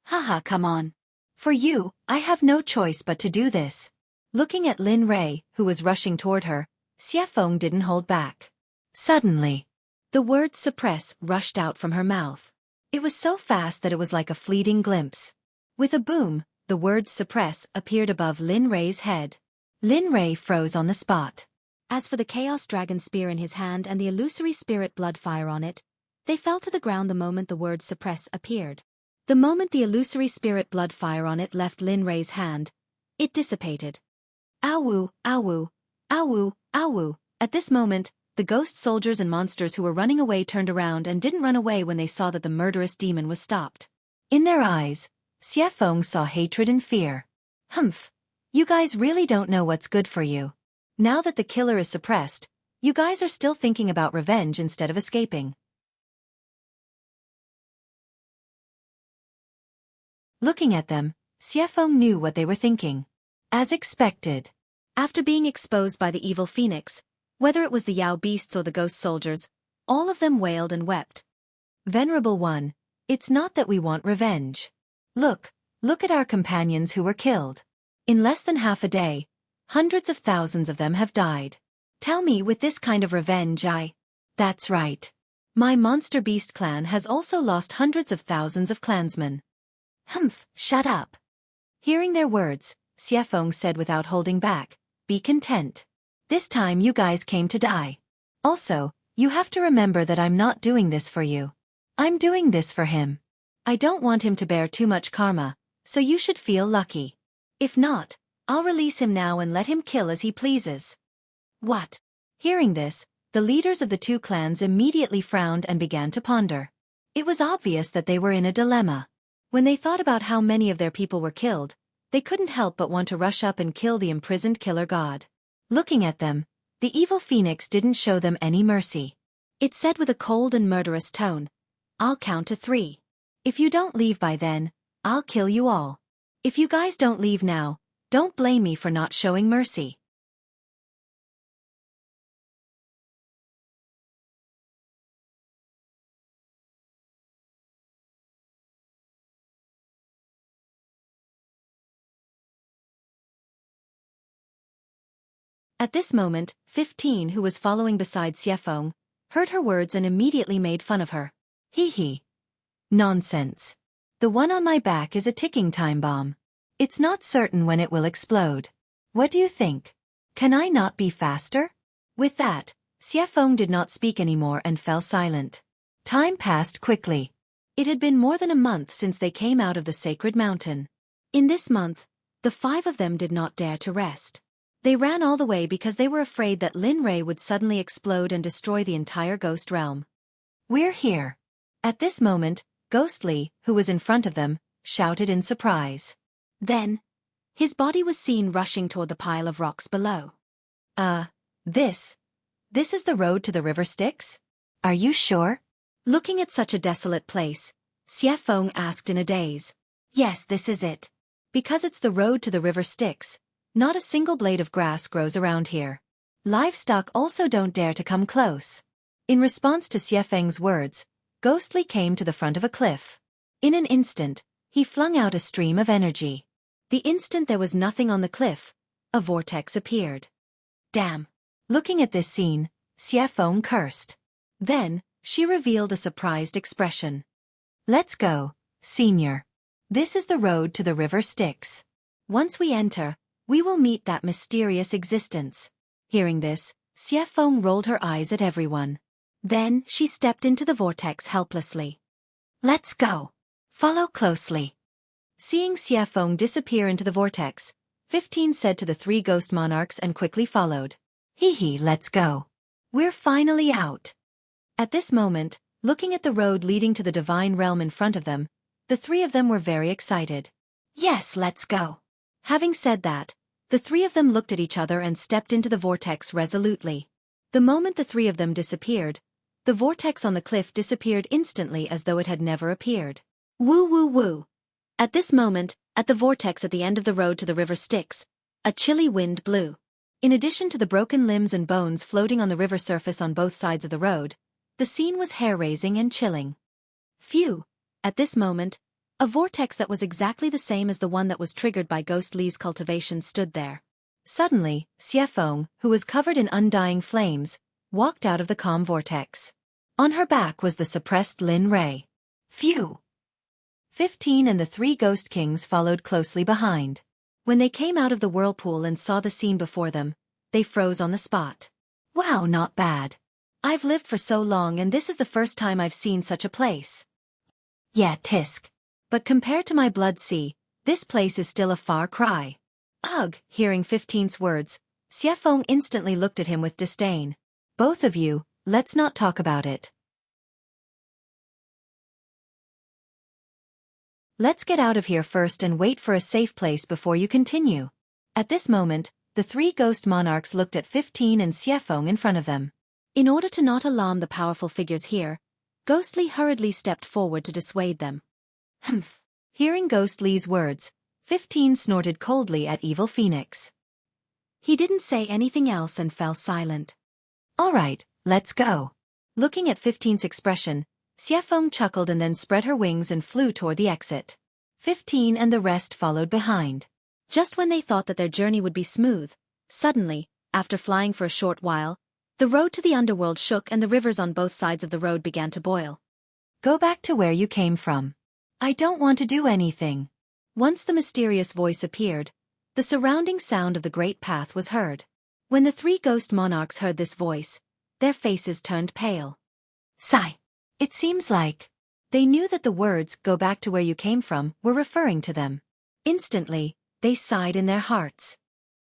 Haha, come on. For you, I have no choice but to do this. Looking at Lin Rei, who was rushing toward her, Xiefeng didn't hold back. Suddenly, the word suppress rushed out from her mouth. It was so fast that it was like a fleeting glimpse. With a boom, the word suppress appeared above Lin Rei's head. Lin Rei froze on the spot. As for the Chaos Dragon Spear in his hand and the illusory spirit blood fire on it, they fell to the ground the moment the word suppress appeared. The moment the illusory spirit blood fire on it left Lin Rei's hand, it dissipated. Ow-woo, ow-woo, ow-woo, ow-woo. At this moment, the ghost soldiers and monsters who were running away turned around and didn't run away when they saw that the murderous demon was stopped. In their eyes, Xiefeng saw hatred and fear. Humph. You guys really don't know what's good for you. Now that the killer is suppressed, you guys are still thinking about revenge instead of escaping. Looking at them, Xiefeng knew what they were thinking. As expected. After being exposed by the evil phoenix, whether it was the Yao beasts or the ghost soldiers, all of them wailed and wept. Venerable One, it's not that we want revenge. Look at our companions who were killed. In less than half a day, hundreds of thousands of them have died. Tell me, with this kind of revenge That's right. My monster beast clan has also lost hundreds of thousands of clansmen. Humph, shut up. Hearing their words, Xiefeng said without holding back, be content. This time you guys came to die. Also, you have to remember that I'm not doing this for you. I'm doing this for him. I don't want him to bear too much karma, so you should feel lucky. If not, I'll release him now and let him kill as he pleases. What? Hearing this, the leaders of the two clans immediately frowned and began to ponder. It was obvious that they were in a dilemma. When they thought about how many of their people were killed, they couldn't help but want to rush up and kill the imprisoned killer god. Looking at them, the evil phoenix didn't show them any mercy. It said with a cold and murderous tone, I'll count to 3. If you don't leave by then, I'll kill you all. If you guys don't leave now, don't blame me for not showing mercy. At this moment, 15, who was following beside Xiefeng, heard her words and immediately made fun of her. Hee. Nonsense. The one on my back is a ticking time bomb. It's not certain when it will explode. What do you think? Can I not be faster? With that, Xiefeng did not speak anymore and fell silent. Time passed quickly. It had been more than a month since they came out of the sacred mountain. In this month, the 5 of them did not dare to rest. They ran all the way because they were afraid that Lin Rei would suddenly explode and destroy the entire ghost realm. We're here. At this moment, Ghostly, who was in front of them, shouted in surprise. Then, his body was seen rushing toward the pile of rocks below. This is the road to the river Styx? Are you sure? Looking at such a desolate place, Xiefeng asked in a daze. Yes, this is it. Because it's the road to the river Styx, not a single blade of grass grows around here. Livestock also don't dare to come close. In response to Xiefeng's words, Ghostly came to the front of a cliff. In an instant, he flung out a stream of energy. The instant there was nothing on the cliff, a vortex appeared. Damn. Looking at this scene, Xiefeng cursed. Then, she revealed a surprised expression. Let's go, senior. This is the road to the river Styx. Once we enter, we will meet that mysterious existence. Hearing this, Xiefeng rolled her eyes at everyone. Then she stepped into the vortex helplessly. Let's go. Follow closely. Seeing Xiefeng disappear into the vortex, 15 said to the 3 ghost monarchs and quickly followed. Hee, let's go. We're finally out. At this moment, looking at the road leading to the divine realm in front of them, The three of them were very excited. Yes, let's go. Having said that, the three of them looked at each other and stepped into the vortex resolutely. The moment the three of them disappeared, the vortex on the cliff disappeared instantly as though it had never appeared. Woo woo woo. At this moment, at the vortex at the end of the road to the river Styx, a chilly wind blew. In addition to the broken limbs and bones floating on the river surface on both sides of the road, the scene was hair-raising and chilling. Phew! At this moment, a vortex that was exactly the same as the one that was triggered by Ghost Li's cultivation stood there. Suddenly, Xueqi, who was covered in undying flames, walked out of the calm vortex. On her back was the suppressed Lin Rei. Phew! 15 and the three Ghost Kings followed closely behind. When they came out of the whirlpool and saw the scene before them, they froze on the spot. Wow, not bad. I've lived for so long and this is the first time I've seen such a place. Yeah, tisk. But compared to my blood sea, this place is still a far cry. Ugh, hearing 15's words, Xueqi instantly looked at him with disdain. Both of you, let's not talk about it. Let's get out of here first and wait for a safe place before you continue. At this moment, the three ghost monarchs looked at 15 and Xueqi in front of them. In order to not alarm the powerful figures here, Ghost Li hurriedly stepped forward to dissuade them. Humph. Hearing Ghost Li's words, 15 snorted coldly at Evil Phoenix. He didn't say anything else and fell silent. All right, let's go. Looking at 15's expression, Xueqi chuckled and then spread her wings and flew toward the exit. 15 and the rest followed behind. Just when they thought that their journey would be smooth, suddenly, after flying for a short while, the road to the underworld shook and the rivers on both sides of the road began to boil. Go back to where you came from. I don't want to do anything. Once the mysterious voice appeared, the surrounding sound of the great path was heard. When the three ghost monarchs heard this voice, their faces turned pale. Sigh. It seems like they knew that the words, go back to where you came from, were referring to them. Instantly, they sighed in their hearts.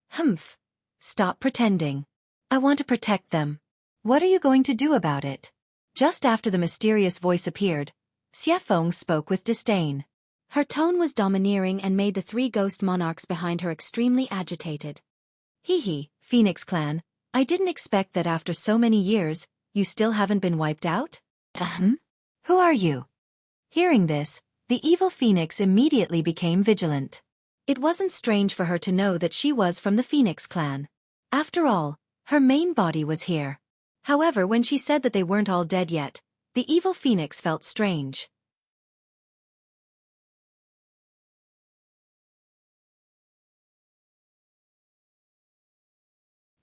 Humph. Stop pretending. I want to protect them. What are you going to do about it? Just after the mysterious voice appeared, Xueqi spoke with disdain. Her tone was domineering and made the three ghost monarchs behind her extremely agitated. Hee, Phoenix Clan, I didn't expect that after so many years, you still haven't been wiped out? Who are you? Hearing this, the evil Phoenix immediately became vigilant. It wasn't strange for her to know that she was from the Phoenix Clan. After all, her main body was here. However, when she said that they weren't all dead yet, the evil Phoenix felt strange.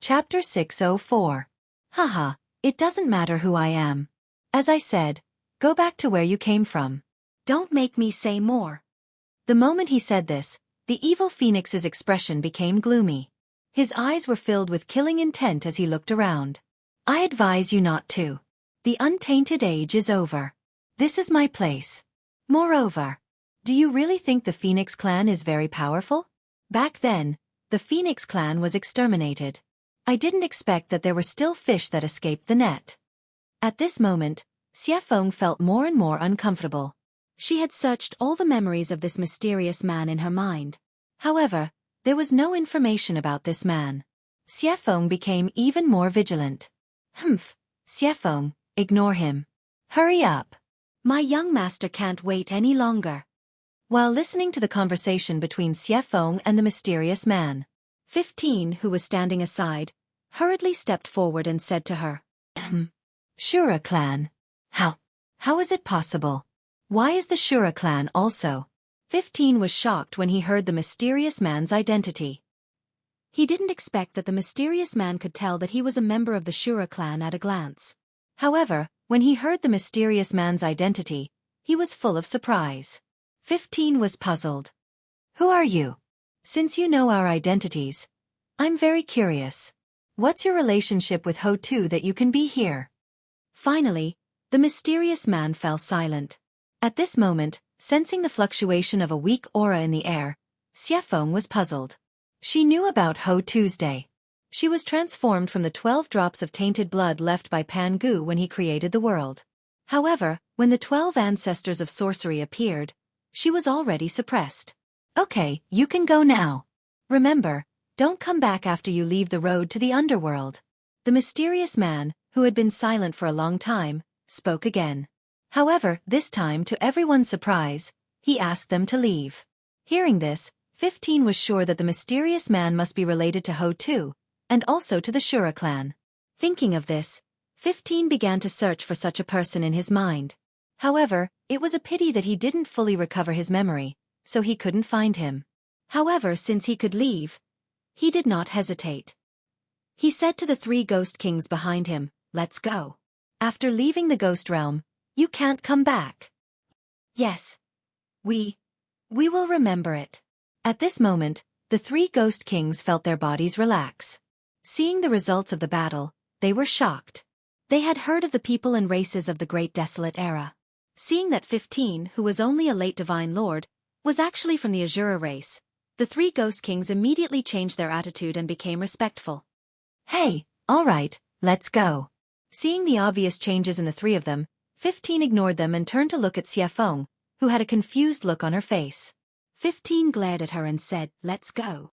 Chapter 604. Haha, it doesn't matter who I am. As I said, go back to where you came from. Don't make me say more. The moment he said this, the evil Phoenix's expression became gloomy. His eyes were filled with killing intent as he looked around. I advise you not to. The untainted age is over. This is my place. Moreover, do you really think the Phoenix Clan is very powerful? Back then, the Phoenix Clan was exterminated. I didn't expect that there were still fish that escaped the net. At this moment, Xueqi felt more and more uncomfortable. She had searched all the memories of this mysterious man in her mind. However, there was no information about this man. Xueqi became even more vigilant. Humph, Xueqi, ignore him. Hurry up. My young master can't wait any longer. While listening to the conversation between Xueqi and the mysterious man, 15, who was standing aside, hurriedly stepped forward and said to her, Shura clan. How is it possible? Why is the Shura clan also? 15 was shocked when he heard the mysterious man's identity. He didn't expect that the mysterious man could tell that he was a member of the Shura clan at a glance. However, when he heard the mysterious man's identity, he was full of surprise. 15 was puzzled. Who are you? Since you know our identities, I'm very curious. What's your relationship with Ho2 that you can be here? Finally, the mysterious man fell silent. At this moment, sensing the fluctuation of a weak aura in the air, Xueqi was puzzled. She knew about Ho2's day. She was transformed from the 12 drops of tainted blood left by Pangu when he created the world. However, when the 12 ancestors of sorcery appeared, She was already suppressed. Okay, you can go now. Remember, don't come back after you leave the road to the underworld. The mysterious man, who had been silent for a long time, spoke again. However, this time to everyone's surprise, he asked them to leave. Hearing this, 15 was sure that the mysterious man must be related to Ho too, and also to the Shura clan. Thinking of this, 15 began to search for such a person in his mind. However, it was a pity that he didn't fully recover his memory, so he couldn't find him. However, since he could leave, he did not hesitate. He said to the 3 ghost kings behind him, "Let's go. After leaving the ghost realm, you can't come back." "Yes. We will remember it." At this moment, the 3 ghost kings felt their bodies relax. Seeing the results of the battle, they were shocked. They had heard of the people and races of the Great Desolate Era. Seeing that 15, who was only a late divine lord, was actually from the Azura race, the 3 ghost kings immediately changed their attitude and became respectful. "Hey, all right, let's go." Seeing the obvious changes in the 3 of them, 15 ignored them and turned to look at Xiefeng, who had a confused look on her face. 15 glared at her and said, "Let's go."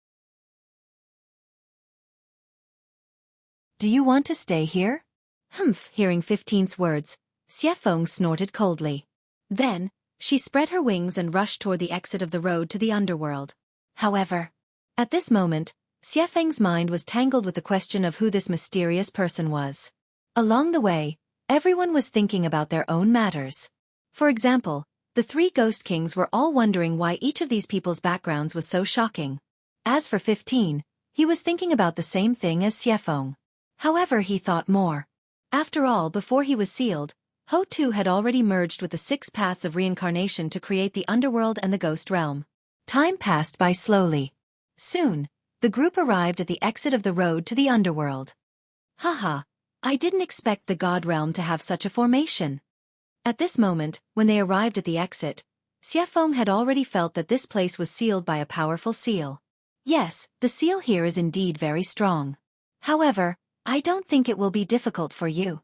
"Do you want to stay here?" "Humph." Hearing 15's words, Xiefeng snorted coldly. Then, she spread her wings and rushed toward the exit of the road to the underworld. However, at this moment, Xiefeng's mind was tangled with the question of who this mysterious person was. Along the way, everyone was thinking about their own matters. For example, the 3 ghost kings were all wondering why each of these people's backgrounds was so shocking. As for 15, he was thinking about the same thing as Xiefeng. However, he thought more. After all, before he was sealed, Ho too had already merged with the 6 paths of reincarnation to create the underworld and the ghost realm. Time passed by slowly. Soon, the group arrived at the exit of the road to the underworld. Haha, I didn't expect the god realm to have such a formation. At this moment, when they arrived at the exit, Xiefeng had already felt that this place was sealed by a powerful seal. Yes, the seal here is indeed very strong. However, I don't think it will be difficult for you.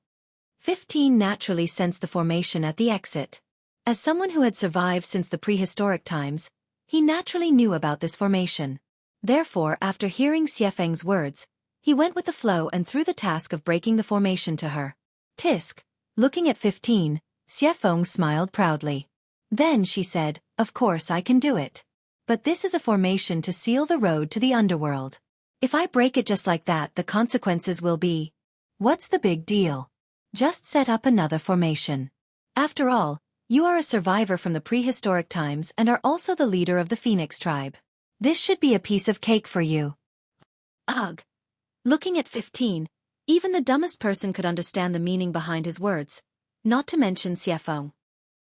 15 naturally sensed the formation at the exit. As someone who had survived since the prehistoric times, he naturally knew about this formation. Therefore, after hearing Xiefeng's words, he went with the flow and threw the task of breaking the formation to her. Tisk. Looking at 15, Xiefeng smiled proudly. Then she said, "Of course I can do it. But this is a formation to seal the road to the underworld. If I break it just like that, the consequences will be... What's the big deal? Just set up another formation. After all, you are a survivor from the prehistoric times and are also the leader of the Phoenix tribe. This should be a piece of cake for you." Ugh. Looking at 15, even the dumbest person could understand the meaning behind his words, not to mention Xiefeng.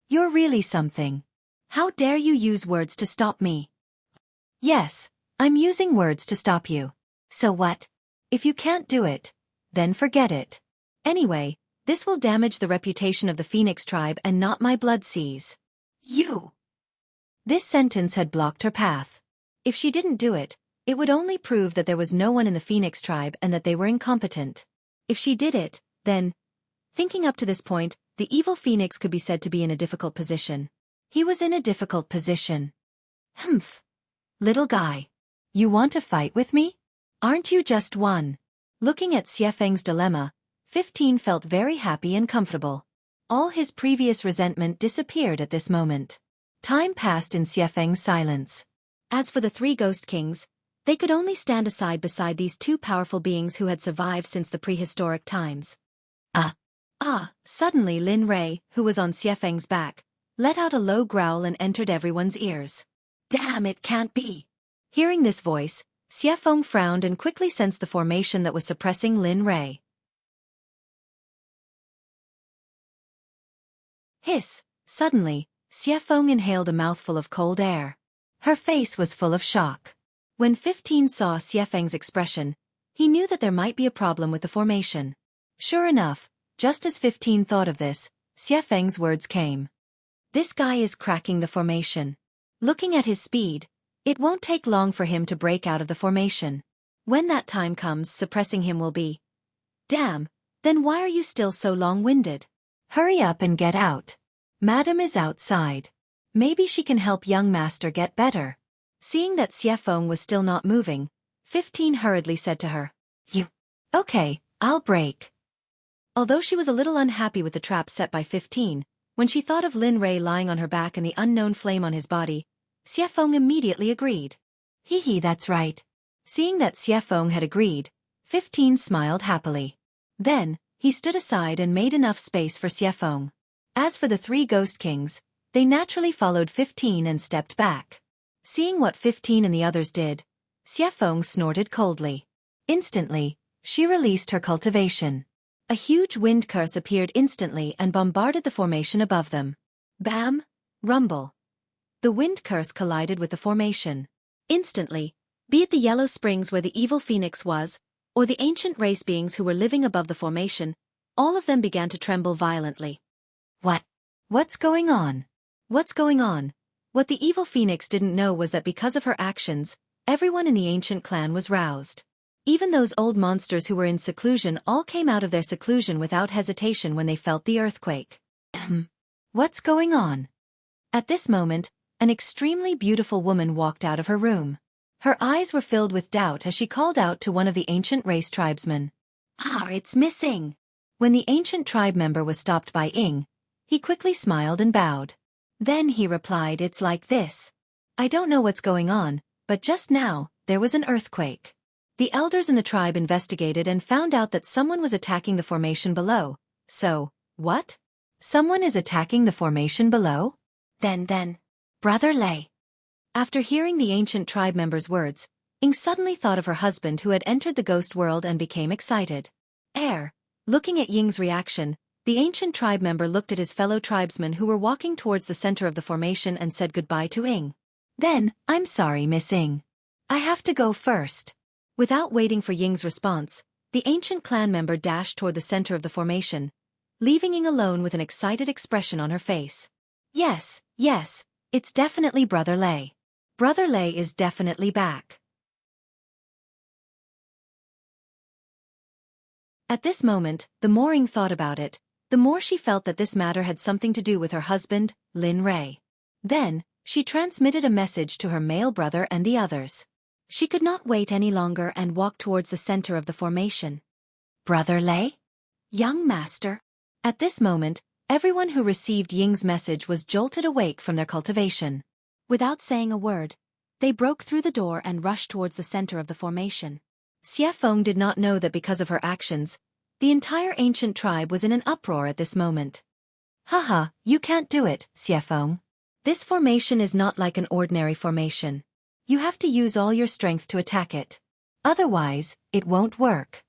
"You're really something. How dare you use words to stop me?" "Yes, I'm using words to stop you. So what? If you can't do it, then forget it. Anyway, this will damage the reputation of the Phoenix tribe and not my blood seas. You." This sentence had blocked her path. If she didn't do it, it would only prove that there was no one in the Phoenix tribe and that they were incompetent. If she did it, then... Thinking up to this point, the evil Phoenix could be said to be in a difficult position. He was in a difficult position. "Humph. Little guy. You want to fight with me? Aren't you just one?" Looking at Xiefeng's dilemma, 15 felt very happy and comfortable. All his previous resentment disappeared at this moment. Time passed in Xiefeng's silence. As for the 3 ghost kings, they could only stand aside beside these 2 powerful beings who had survived since the prehistoric times. Suddenly Lin Rei, who was on Xiefeng's back, let out a low growl and entered everyone's ears. "Damn, it can't be." Hearing this voice, Xiefeng frowned and quickly sensed the formation that was suppressing Lin Rei. Hiss! Suddenly, Xiefeng inhaled a mouthful of cold air. Her face was full of shock. When 15 saw Xiefeng's expression, he knew that there might be a problem with the formation. Sure enough, just as 15 thought of this, Xiefeng's words came. "This guy is cracking the formation. Looking at his speed, it won't take long for him to break out of the formation. When that time comes, suppressing him will be... Damn, then why are you still so long-winded? Hurry up and get out. Madam is outside." Maybe she can help young master get better. Seeing that Xiefeng was still not moving, 15 hurriedly said to her, "You. Okay, I'll break." Although she was a little unhappy with the trap set by 15, when she thought of Lin Rei lying on her back and the unknown flame on his body, Xiefeng immediately agreed. Hee, that's right. Seeing that Xiefeng had agreed, 15 smiled happily. Then, he stood aside and made enough space for Xiefeng. As for the 3 Ghost Kings, they naturally followed 15 and stepped back. Seeing what 15 and the others did, Xiefeng snorted coldly. Instantly, she released her cultivation. A huge wind curse appeared instantly and bombarded the formation above them. Bam! Rumble. The wind curse collided with the formation. Instantly, be it the yellow springs where the evil phoenix was, or the ancient race beings who were living above the formation, all of them began to tremble violently. What's going on? What's going on? What the evil phoenix didn't know was that because of her actions, everyone in the ancient clan was roused. Even those old monsters who were in seclusion all came out of their seclusion without hesitation when they felt the earthquake. What's going on? At this moment, an extremely beautiful woman walked out of her room. Her eyes were filled with doubt as she called out to one of the ancient race tribesmen. It's missing. When the ancient tribe member was stopped by Ying, he quickly smiled and bowed. Then he replied, "It's like this. I don't know what's going on, but just now, there was an earthquake." The elders in the tribe investigated and found out that someone was attacking the formation below. So, what? Someone is attacking the formation below? Then, Brother Lei. After hearing the ancient tribe member's words, Ying suddenly thought of her husband who had entered the ghost world and became excited. Looking at Ying's reaction, the ancient tribe member looked at his fellow tribesmen who were walking towards the center of the formation and said goodbye to Ying. Then, "I'm sorry, Miss Ying. I have to go first." Without waiting for Ying's response, the ancient clan member dashed toward the center of the formation, leaving Ying alone with an excited expression on her face. Yes, it's definitely Brother Lei. Brother Lei is definitely back. At this moment, the more Ying thought about it, the more she felt that this matter had something to do with her husband, Lin Rei. Then, she transmitted a message to her male brother and the others. She could not wait any longer and walked towards the center of the formation. Brother Lei? Young master? At this moment, everyone who received Ying's message was jolted awake from their cultivation. Without saying a word, they broke through the door and rushed towards the center of the formation. Xiefeng did not know that because of her actions, the entire ancient tribe was in an uproar at this moment. Haha, you can't do it, Xiefeng. This formation is not like an ordinary formation. You have to use all your strength to attack it. Otherwise, it won't work.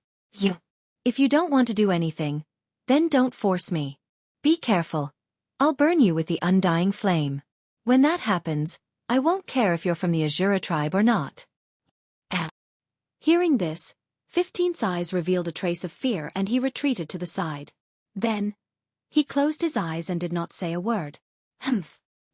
If you don't want to do anything, then don't force me. Be careful. I'll burn you with the undying flame. When that happens, I won't care if you're from the Azura tribe or not. Hearing this, 15's eyes revealed a trace of fear and he retreated to the side. Then, he closed his eyes and did not say a word.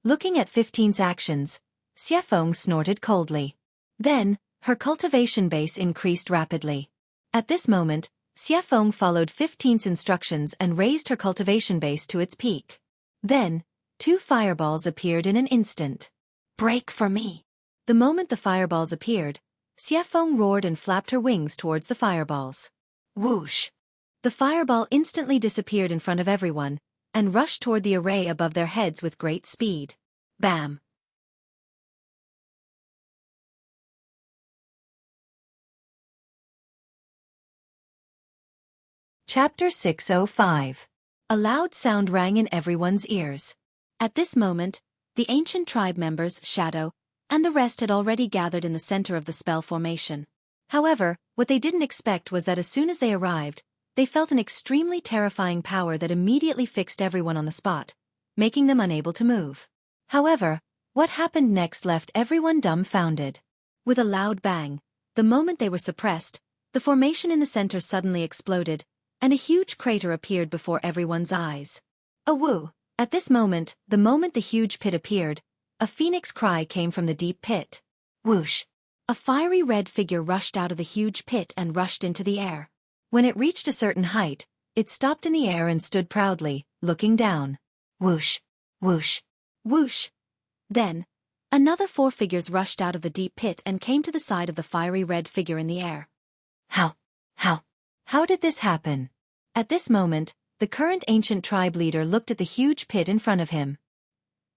Looking at 15's actions, Xiefeng snorted coldly. Then, her cultivation base increased rapidly. At this moment, Xiefeng followed 15's instructions and raised her cultivation base to its peak. Then, 2 fireballs appeared in an instant. Break for me! The moment the fireballs appeared, Xiefeng roared and flapped her wings towards the fireballs. Whoosh! The fireball instantly disappeared in front of everyone, and rushed toward the array above their heads with great speed. Bam! Chapter 605. A loud sound rang in everyone's ears. At this moment, the ancient tribe members, Shadow, and the rest had already gathered in the center of the spell formation. However, what they didn't expect was that as soon as they arrived, they felt an extremely terrifying power that immediately fixed everyone on the spot, making them unable to move. However, what happened next left everyone dumbfounded. With a loud bang, the moment they were suppressed, the formation in the center suddenly exploded, and a huge crater appeared before everyone's eyes. Awoo! At this moment, the moment the huge pit appeared, a phoenix cry came from the deep pit. Whoosh! A fiery red figure rushed out of the huge pit and rushed into the air. When it reached a certain height, it stopped in the air and stood proudly, looking down. Whoosh! Whoosh! Whoosh! Then, another 4 figures rushed out of the deep pit and came to the side of the fiery red figure in the air. How? How did this happen? At this moment, the current ancient tribe leader looked at the huge pit in front of him.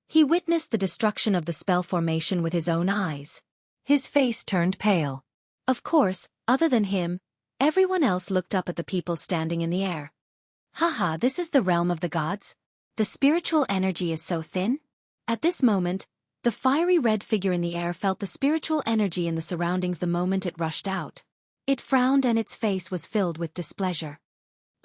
He witnessed the destruction of the spell formation with his own eyes. His face turned pale. Of course, other than him, everyone else looked up at the people standing in the air. Haha, this is the realm of the gods? The spiritual energy is so thin? At this moment, the fiery red figure in the air felt the spiritual energy in the surroundings the moment it rushed out. It frowned and its face was filled with displeasure.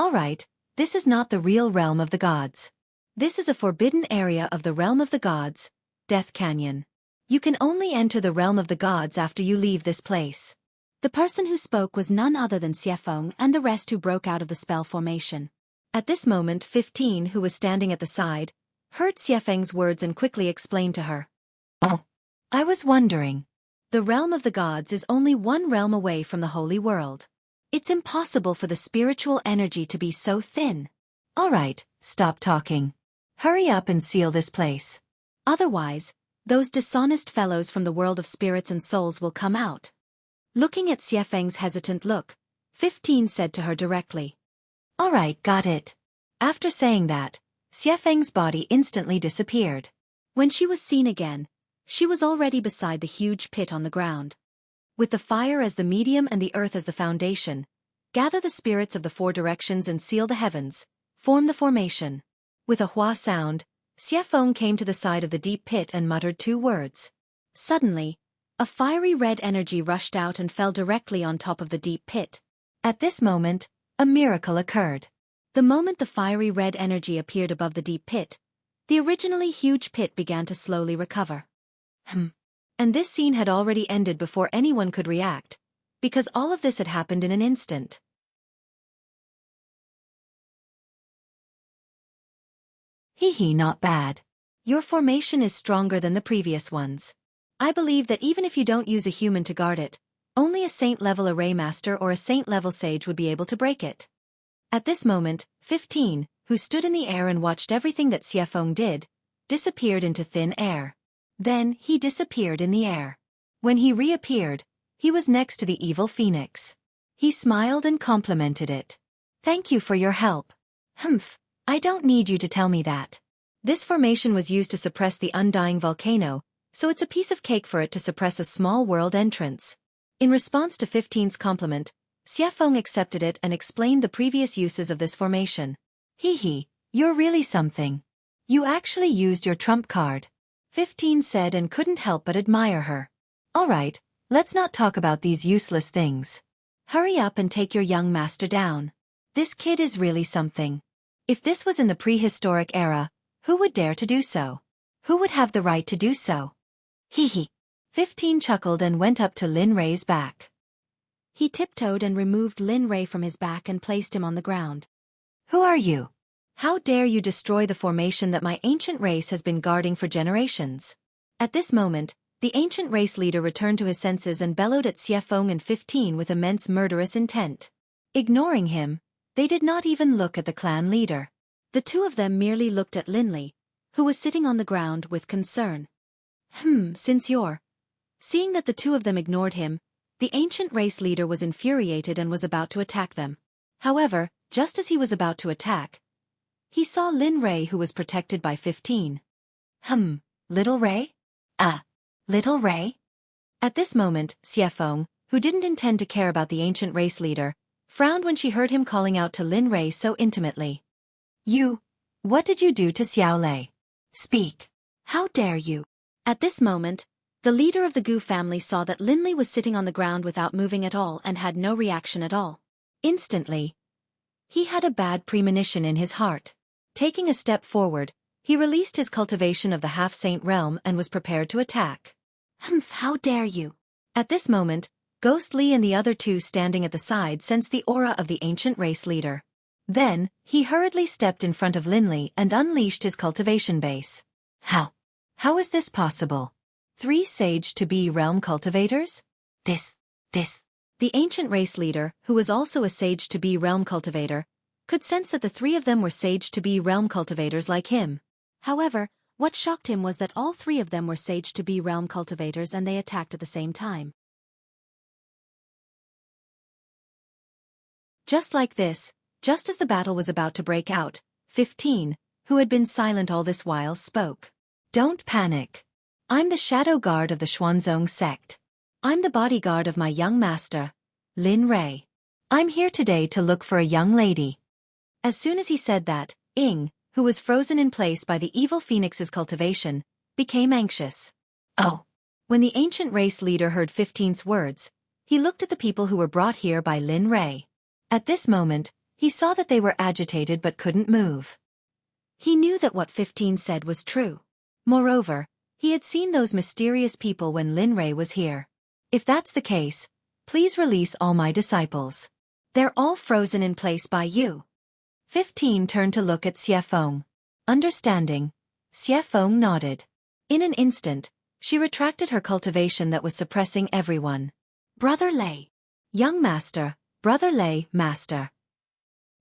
Alright, this is not the real realm of the gods. This is a forbidden area of the realm of the gods, Death Canyon. You can only enter the realm of the gods after you leave this place. The person who spoke was none other than Xueqi and the rest who broke out of the spell formation. At this moment 15, who was standing at the side, heard Xueqi's words and quickly explained to her. Oh, I was wondering. The realm of the gods is only one realm away from the holy world. It's impossible for the spiritual energy to be so thin. Alright, stop talking. Hurry up and seal this place. Otherwise, those dishonest fellows from the world of spirits and souls will come out. Looking at Xueqi's hesitant look, 15 said to her directly. Alright, got it. After saying that, Xueqi's body instantly disappeared. When she was seen again, she was already beside the huge pit on the ground. With the fire as the medium and the earth as the foundation, gather the spirits of the 4 directions and seal the heavens, form the formation. With a hua sound, Xueqi came to the side of the deep pit and muttered 2 words. Suddenly, a fiery red energy rushed out and fell directly on top of the deep pit. At this moment, a miracle occurred. The moment the fiery red energy appeared above the deep pit, the originally huge pit began to slowly recover. And this scene had already ended before anyone could react, because all of this had happened in an instant. Hehe, not bad. Your formation is stronger than the previous ones. I believe that even if you don't use a human to guard it, only a saint-level array master or a saint-level sage would be able to break it. At this moment, 15, who stood in the air and watched everything that Xueqi did, disappeared into thin air. Then he disappeared in the air. When he reappeared, he was next to the evil phoenix. He smiled and complimented it. Thank you for your help. I don't need you to tell me that. This formation was used to suppress the undying volcano, so it's a piece of cake for it to suppress a small world entrance. In response to 15's compliment, Xueqi accepted it and explained the previous uses of this formation. Hehe, you're really something. You actually used your trump card. 15 said and couldn't help but admire her. Alright, let's not talk about these useless things. Hurry up and take your young master down. This kid is really something. If this was in the prehistoric era, who would dare to do so? Who would have the right to do so? Hehe. 15 chuckled and went up to Lin Rei's back. He tiptoed and removed Lin Rei from his back and placed him on the ground. Who are you? How dare you destroy the formation that my ancient race has been guarding for generations? At this moment, the ancient race leader returned to his senses and bellowed at Xueqi and 15 with immense murderous intent. Ignoring him, they did not even look at the clan leader. The 2 of them merely looked at Linley, who was sitting on the ground with concern. Since you're... Seeing that the 2 of them ignored him, the ancient race leader was infuriated and was about to attack them. However, just as he was about to attack, he saw Lin Rei, who was protected by 15. Little Rei? Little Rei? At this moment, Xueqi, who didn't intend to care about the ancient race leader, frowned when she heard him calling out to Lin Rei so intimately. What did you do to Xiao Lei? Speak. How dare you? At this moment, the leader of the Gu family saw that Linley was sitting on the ground without moving at all and had no reaction at all. Instantly, he had a bad premonition in his heart. Taking a step forward, he released his cultivation of the half-saint realm and was prepared to attack. How dare you? At this moment, Ghost Li and the other 2 standing at the side sensed the aura of the ancient race leader. Then, he hurriedly stepped in front of Linley and unleashed his cultivation base. How is this possible? 3 sage-to-be realm cultivators? The ancient race leader, who was also a sage-to-be realm cultivator, could sense that the 3 of them were sage-to-be realm cultivators like him. However, What shocked him was that all three of them were saged to be realm cultivators and they attacked at the same time. Just like this, just as the battle was about to break out, 15, who had been silent all this while, spoke. Don't panic. I'm the shadow guard of the Xuanzong Sect. I'm the bodyguard of my young master, Lin Rei. I'm here today to look for a young lady. As soon as he said that, Ying, who was frozen in place by the evil phoenix's cultivation, became anxious. Oh. When the ancient race leader heard 15's words, he looked at the people who were brought here by Lin Rei. At this moment, he saw that they were agitated but couldn't move. He knew that what 15 said was true. Moreover, he had seen those mysterious people when Lin Rei was here. If that's the case, please release all my disciples. They're all frozen in place by you. 15 turned to look at Xuefeng. Understanding, Xuefeng nodded. In an instant, she retracted her cultivation that was suppressing everyone. Brother Lei. Young master, Brother Lei, master.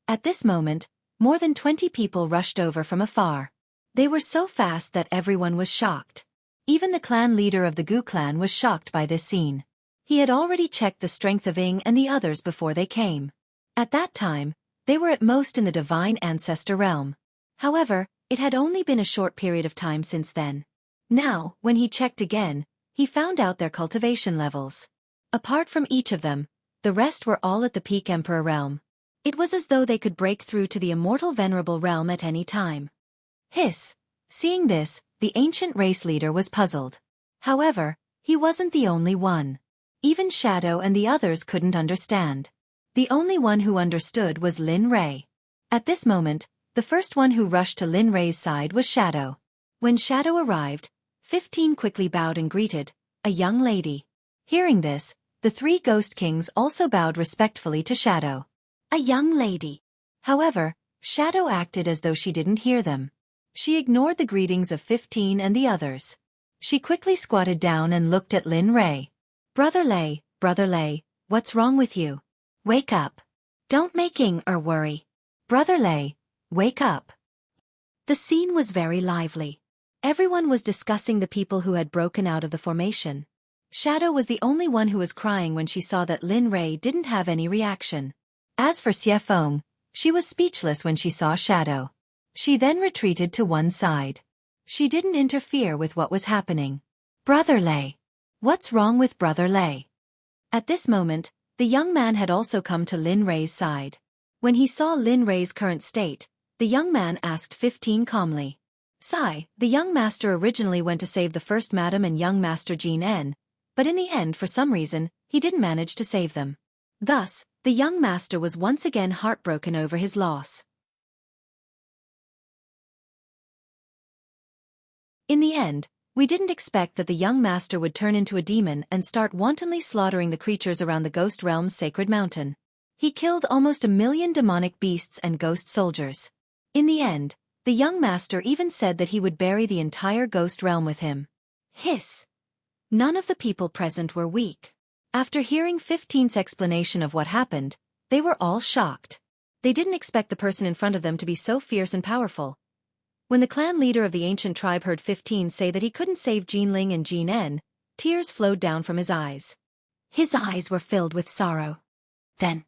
At this moment, more than 20 people rushed over from afar. They were so fast that everyone was shocked. Even the clan leader of the Gu clan was shocked by this scene. He had already checked the strength of Ying and the others before they came. At that time, they were at most in the divine ancestor realm. However, it had only been a short period of time since then. Now, when he checked again, he found out their cultivation levels. Apart from each of them, the rest were all at the peak emperor realm. It was as though they could break through to the immortal venerable realm at any time. Hiss. Seeing this, the ancient race leader was puzzled. However, he wasn't the only one. Even Shadow and the others couldn't understand. The only one who understood was Lin Rei. At this moment, the first one who rushed to Lin Rei's side was Shadow. When Shadow arrived, 15 quickly bowed and greeted, a young lady. Hearing this, the three Ghost Kings also bowed respectfully to Shadow. A young lady. However, Shadow acted as though she didn't hear them. She ignored the greetings of 15 and the others. She quickly squatted down and looked at Lin Rei. Brother Lei, what's wrong with you? Wake up. Don't make Ying worry. Brother Lei, wake up. The scene was very lively. Everyone was discussing the people who had broken out of the formation. Shadow was the only one who was crying when she saw that Lin Rei didn't have any reaction. As for Xuefeng, she was speechless when she saw Shadow. She then retreated to one side. She didn't interfere with what was happening. Brother Lei. What's wrong with Brother Lei? At this moment, the young man had also come to Lin Rei's side. When he saw Lin Rei's current state, the young man asked 15 calmly. Sai, the young master originally went to save the first madam and young master Jean En, but in the end for some reason, he didn't manage to save them. Thus, the young master was once again heartbroken over his loss. In the end, we didn't expect that the young master would turn into a demon and start wantonly slaughtering the creatures around the Ghost Realm's sacred mountain. He killed almost 1 million demonic beasts and ghost soldiers. In the end, the young master even said that he would bury the entire Ghost Realm with him. Hiss. None of the people present were weak. After hearing 15's explanation of what happened, they were all shocked. They didn't expect the person in front of them to be so fierce and powerful. When the clan leader of the ancient tribe heard 15 say that he couldn't save Jinling and Jean En, tears flowed down from his eyes. His eyes were filled with sorrow. Then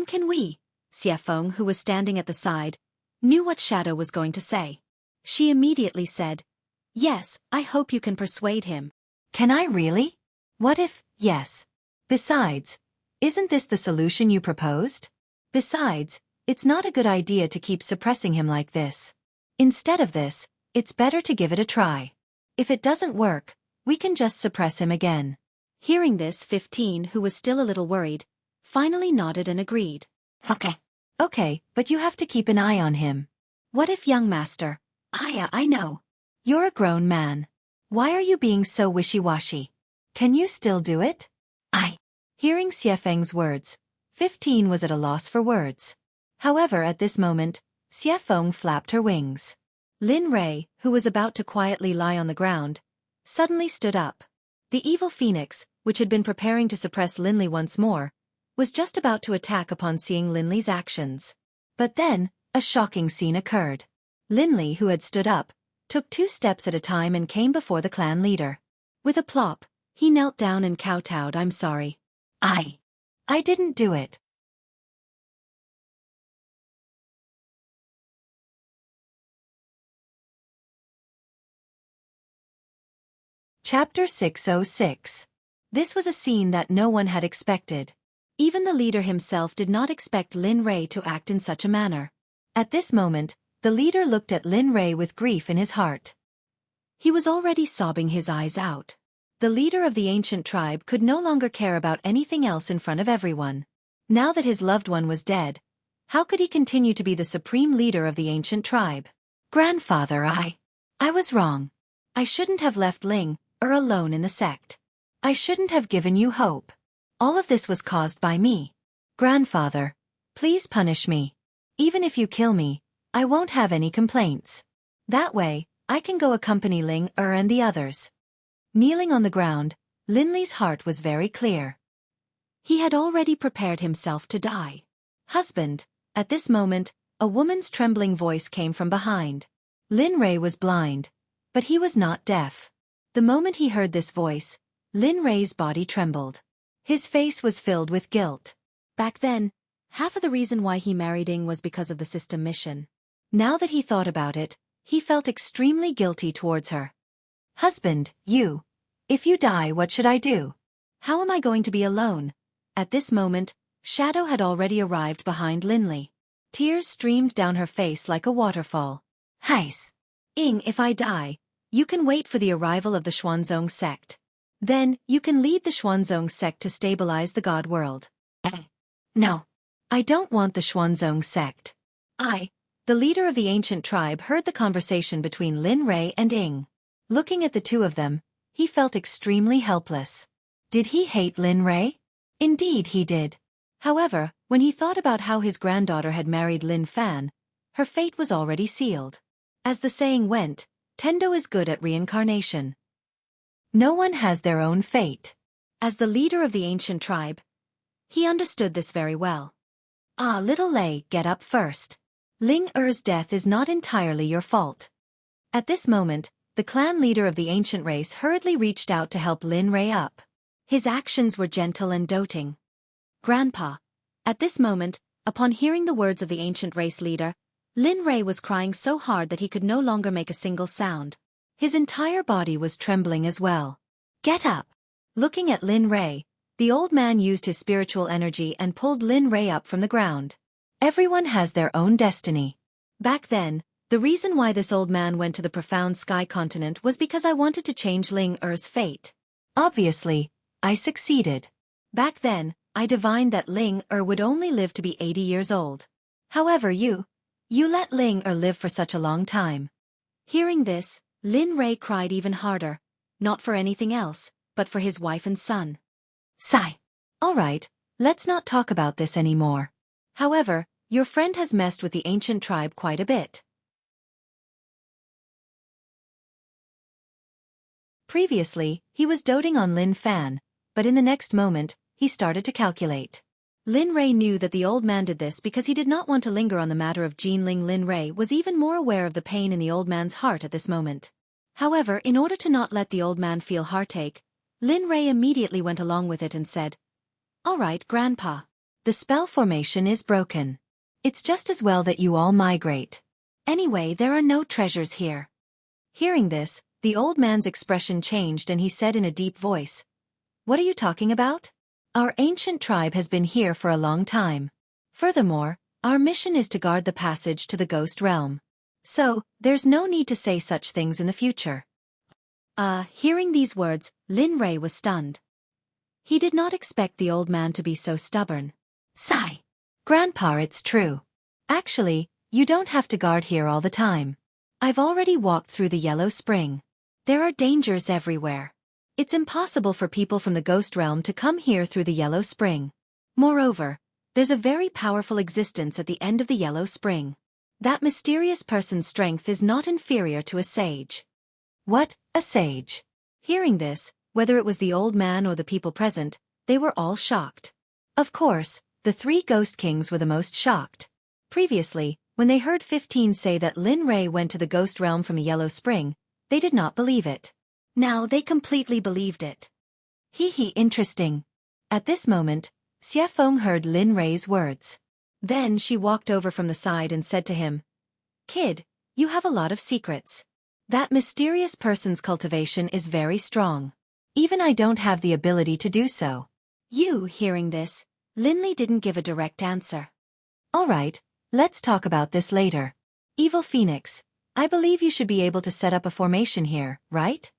can we? Xuefeng, who was standing at the side, knew what Shadow was going to say. She immediately said, Yes, I hope you can persuade him. Can I really? What if, yes. Besides, isn't this the solution you proposed? Besides, it's not a good idea to keep suppressing him like this. Instead of this, it's better to give it a try. If it doesn't work, we can just suppress him again. Hearing this, 15, who was still a little worried, finally nodded and agreed. Okay, but you have to keep an eye on him. What if young master? I know. You're a grown man. Why are you being so wishy-washy? Can you still do it? Hearing Xuefeng's words, 15 was at a loss for words. However, at this moment, Xuefeng flapped her wings. Lin Rei, who was about to quietly lie on the ground, suddenly stood up. The evil phoenix, which had been preparing to suppress Linli once more, was just about to attack upon seeing Linli's actions. But then, a shocking scene occurred. Linli, who had stood up, took 2 steps at a time and came before the clan leader. With a plop, he knelt down and kowtowed. "I'm sorry. I didn't do it." Chapter 606. This was a scene that no one had expected. Even the leader himself did not expect Lin Rei to act in such a manner. At this moment, the leader looked at Lin Rei with grief in his heart. He was already sobbing his eyes out. The leader of the ancient tribe could no longer care about anything else in front of everyone. Now that his loved one was dead, how could he continue to be the supreme leader of the ancient tribe? "Grandfather, I was wrong. I shouldn't have left Ling alone in the sect. I shouldn't have given you hope. All of this was caused by me. Grandfather, please punish me. Even if you kill me, I won't have any complaints. That way, I can go accompany Ling and the others." Kneeling on the ground, Lin Li's heart was very clear. He had already prepared himself to die. "Husband," at this moment, a woman's trembling voice came from behind. Lin Rei was blind, but he was not deaf. The moment he heard this voice, Lin Rei's body trembled. His face was filled with guilt. Back then, half of the reason why he married Ing was because of the system mission. Now that he thought about it, he felt extremely guilty towards her. "Husband, if you die, what should I do? How am I going to be alone?" At this moment, Shadow had already arrived behind Lin Li. Tears streamed down her face like a waterfall. "Heis. Ing, if I die, you can wait for the arrival of the Xuanzong sect. Then, you can lead the Xuanzong sect to stabilize the God world." "No. I don't want the Xuanzong sect." The leader of the ancient tribe heard the conversation between Lin Rei and Ing. Looking at the two of them, he felt extremely helpless. Did he hate Lin Rei? Indeed he did. However, when he thought about how his granddaughter had married Lin Fan, her fate was already sealed. As the saying went, Tendo is good at reincarnation. No one has their own fate. As the leader of the ancient tribe, he understood this very well. Little Lei, get up first. Ling Er's death is not entirely your fault." At this moment, the clan leader of the ancient race hurriedly reached out to help Lin Rei up. His actions were gentle and doting. "Grandpa." At this moment, upon hearing the words of the ancient race leader, Lin Rei was crying so hard that he could no longer make a single sound. His entire body was trembling as well. "Get up." Looking at Lin Rei, the old man used his spiritual energy and pulled Lin Rei up from the ground. Everyone has their own destiny. Back then, the reason why this old man went to the profound sky continent was because I wanted to change Ling Er's fate. Obviously, I succeeded. Back then, I divined that Ling would only live to be 80 years old. However, you let Ling live for such a long time. Hearing this, Lin Rei cried even harder, not for anything else, but for his wife and son. "Sigh. All right, let's not talk about this anymore. However, your friend has messed with the ancient tribe quite a bit." Previously, he was doting on Lin Fan, but in the next moment, he started to calculate. Lin Rei knew that the old man did this because he did not want to linger on the matter of Jinling. Lin Rei was even more aware of the pain in the old man's heart at this moment. However, in order to not let the old man feel heartache, Lin Rei immediately went along with it and said, "All right, Grandpa. The spell formation is broken. It's just as well that you all migrate. Anyway, there are no treasures here." Hearing this, the old man's expression changed and he said in a deep voice, "What are you talking about? Our ancient tribe has been here for a long time. Furthermore, our mission is to guard the passage to the ghost realm. So, there's no need to say such things in the future." Hearing these words, Lin Rei was stunned. He did not expect the old man to be so stubborn. "Sigh. Grandpa, it's true. Actually, you don't have to guard here all the time. I've already walked through the Yellow Spring. There are dangers everywhere. It's impossible for people from the ghost realm to come here through the Yellow Spring. Moreover, there's a very powerful existence at the end of the Yellow Spring. That mysterious person's strength is not inferior to a sage." "What, a sage?" Hearing this, whether it was the old man or the people present, they were all shocked. Of course, the 3 ghost kings were the most shocked. Previously, When they heard 15 say that Lin Rei went to the ghost realm from a yellow spring, they did not believe it. Now they completely believed it. Interesting. At this moment, Xueqi heard Lin Rei's words. Then she walked over from the side and said to him, "Kid, you have a lot of secrets. That mysterious person's cultivation is very strong. Even I don't have the ability to do so." Hearing this, Linley didn't give a direct answer. "All right, let's talk about this later. Evil Phoenix, I believe you should be able to set up a formation here, right?"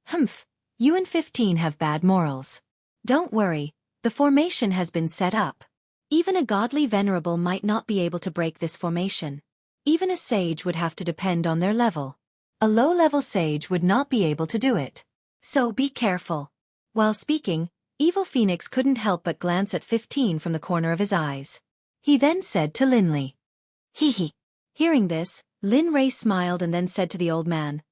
"Humph, you and 15 have bad morals. Don't worry, the formation has been set up. Even a godly venerable might not be able to break this formation. Even a sage would have to depend on their level. A low-level sage would not be able to do it. So be careful." While speaking, Evil Phoenix couldn't help but glance at 15 from the corner of his eyes. He then said to Linley, Hearing this, Lin Rei smiled and then said to the old man,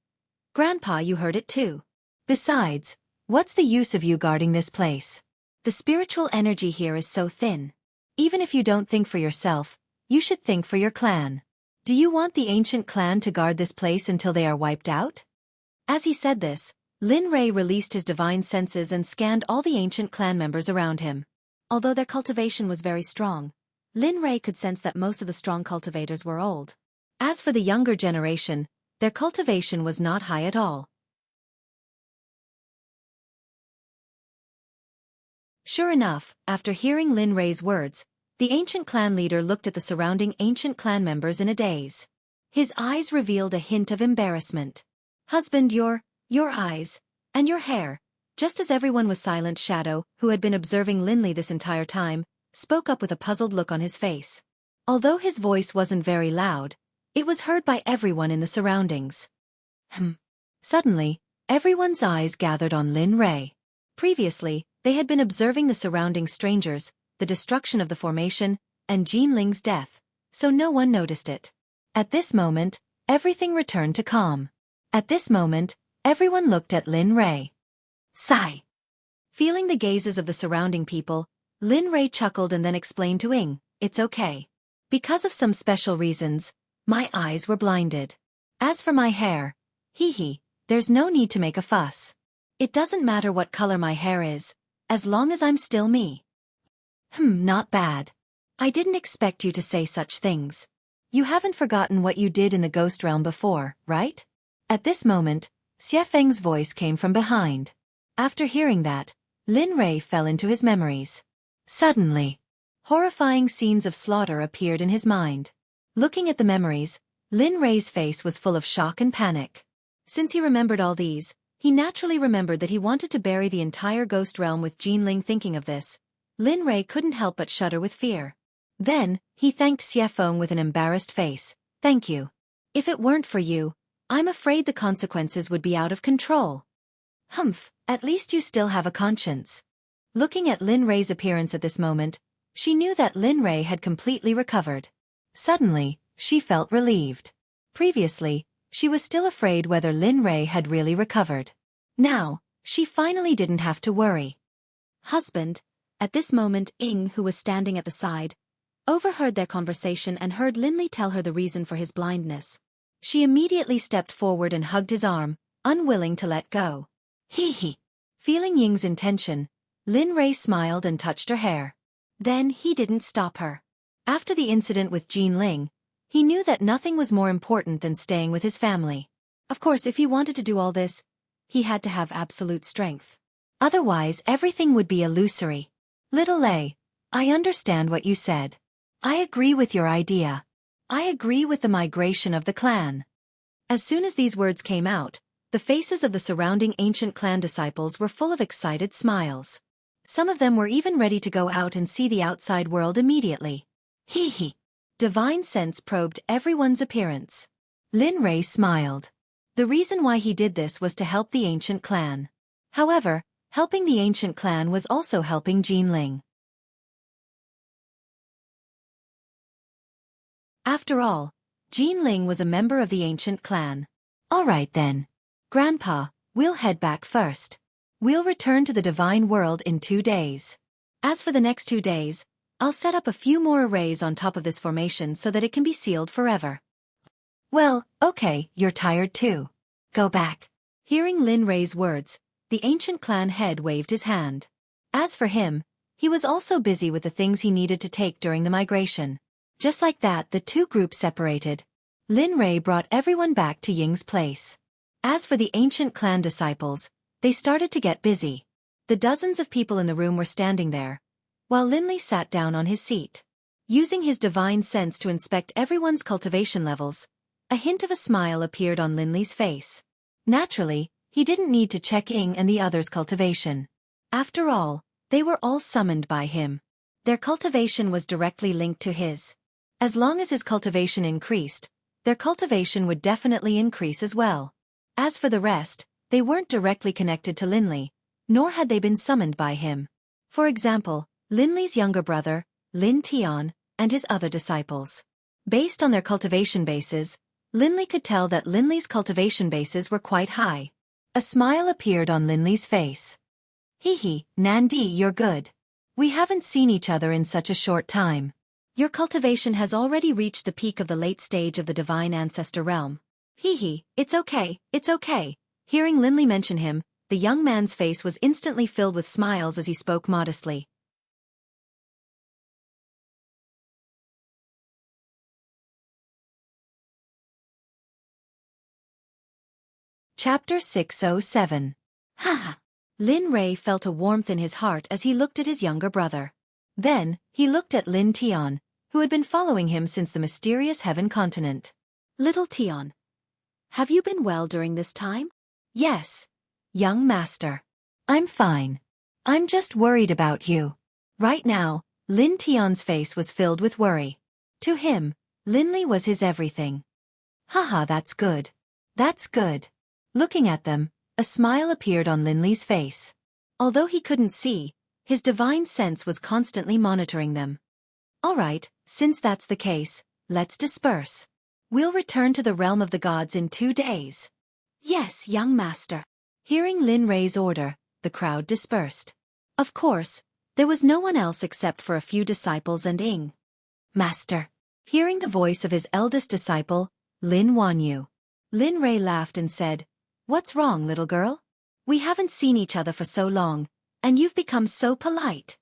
"Grandpa, you heard it too. Besides, what's the use of you guarding this place? The spiritual energy here is so thin. Even if you don't think for yourself, you should think for your clan. Do you want the ancient clan to guard this place until they are wiped out?" As he said this, Lin Rei released his divine senses and scanned all the ancient clan members around him. Although their cultivation was very strong, Lin Rei could sense that most of the strong cultivators were old. As for the younger generation, their cultivation was not high at all. Sure enough, after hearing Lin Rei's words, the ancient clan leader looked at the surrounding ancient clan members in a daze. His eyes revealed a hint of embarrassment. "Husband, your eyes, and your hair," just as everyone was silent. Shadow, who had been observing Linley this entire time, spoke up with a puzzled look on his face. Although his voice wasn't very loud, it was heard by everyone in the surroundings. Suddenly, everyone's eyes gathered on Lin Rei. Previously, they had been observing the surrounding strangers, the destruction of the formation, and Jinling's death, so no one noticed it. At this moment, everything returned to calm. At this moment, everyone looked at Lin Rei. Sigh. Feeling the gazes of the surrounding people, Lin Rei chuckled and then explained to Ying, "It's okay. Because of some special reasons, my eyes were blinded. As for my hair, there's no need to make a fuss. It doesn't matter what color my hair is, as long as I'm still me." Not bad. I didn't expect you to say such things. You haven't forgotten what you did in the ghost realm before, right? At this moment, Xueqing's voice came from behind. After hearing that, Lin Rei fell into his memories. Suddenly, horrifying scenes of slaughter appeared in his mind. Looking at the memories, Lin Rei's face was full of shock and panic. Since he remembered all these, he naturally remembered that he wanted to bury the entire ghost realm with Jinling. Thinking of this, Lin Rei couldn't help but shudder with fear. Then, he thanked Xueqi with an embarrassed face. "Thank you. If it weren't for you, I'm afraid the consequences would be out of control." At least you still have a conscience." Looking at Lin Rei's appearance at this moment, she knew that Lin Rei had completely recovered. Suddenly, she felt relieved. Previously, she was still afraid whether Lin Rei had really recovered. Now, she finally didn't have to worry. "Husband," at this moment Ying, who was standing at the side, overheard their conversation and heard Linley tell her the reason for his blindness. She immediately stepped forward and hugged his arm, unwilling to let go. Feeling Ying's intention, Lin Rei smiled and touched her hair. Then he didn't stop her. After the incident with Jinling, he knew that nothing was more important than staying with his family. Of course, if he wanted to do all this, he had to have absolute strength. Otherwise, everything would be illusory. "Little A, I understand what you said. I agree with your idea. I agree with the migration of the clan." As soon as these words came out, the faces of the surrounding ancient clan disciples were full of excited smiles. Some of them were even ready to go out and see the outside world immediately. Divine sense probed everyone's appearance. Lin Rei smiled. The reason why he did this was to help the ancient clan. However, helping the ancient clan was also helping Jinling. After all, Jinling was a member of the ancient clan. "All right then. Grandpa, we'll head back first. We'll return to the divine world in 2 days. As for the next 2 days, I'll set up a few more arrays on top of this formation so that it can be sealed forever. Well, okay, you're tired too. Go back. Hearing Lin Rei's words, the ancient clan head waved his hand. As for him, he was also busy with the things he needed to take during the migration. Just like that, the two groups separated. Lin Rei brought everyone back to Ying's place. As for the ancient clan disciples, they started to get busy. The dozens of people in the room were standing there, while Linley sat down on his seat. Using his divine sense to inspect everyone's cultivation levels, a hint of a smile appeared on Linley's face. Naturally, he didn't need to check Ying and the others' cultivation. After all, they were all summoned by him. Their cultivation was directly linked to his. As long as his cultivation increased, their cultivation would definitely increase as well. As for the rest, they weren't directly connected to Linley, nor had they been summoned by him. For example, Linley's younger brother, Lin Tian, and his other disciples. Based on their cultivation bases, Linley could tell that Linley's cultivation bases were quite high. A smile appeared on Linley's face. Hee, Nandi, you're good. We haven't seen each other in such a short time. Your cultivation has already reached the peak of the late stage of the divine ancestor realm. Hee, it's okay, it's okay. Hearing Linley mention him, the young man's face was instantly filled with smiles as he spoke modestly. Chapter 607. Haha. Lin Rei felt a warmth in his heart as he looked at his younger brother. Then, he looked at Lin Tian, who had been following him since the mysterious heaven continent. Little Tian, have you been well during this time? Yes, young master. I'm fine. I'm just worried about you. Right now, Lin Tian's face was filled with worry. To him, Linley was his everything. Haha, that's good. That's good. Looking at them, a smile appeared on Linley's face. Although he couldn't see, his divine sense was constantly monitoring them. All right, since that's the case, let's disperse. We'll return to the realm of the gods in 2 days. Yes, young master. Hearing Lin Rei's order, the crowd dispersed. Of course, there was no one else except for a few disciples and Ying. Master. Hearing the voice of his eldest disciple, Lin Wanyu. Lin Rei laughed and said, "What's wrong, little girl? We haven't seen each other for so long, and you've become so polite."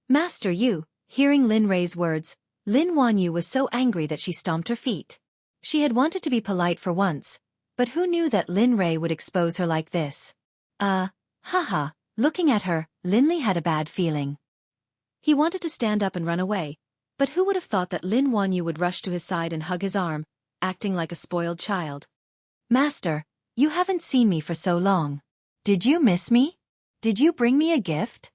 Master Yu, hearing Lin Rei's words, Lin Wanyu was so angry that she stomped her feet. She had wanted to be polite for once, but who knew that Lin Rei would expose her like this? Haha, looking at her, Linley had a bad feeling. He wanted to stand up and run away, but who would have thought that Lin Wanyu would rush to his side and hug his arm, acting like a spoiled child. Master, you haven't seen me for so long. Did you miss me? Did you bring me a gift?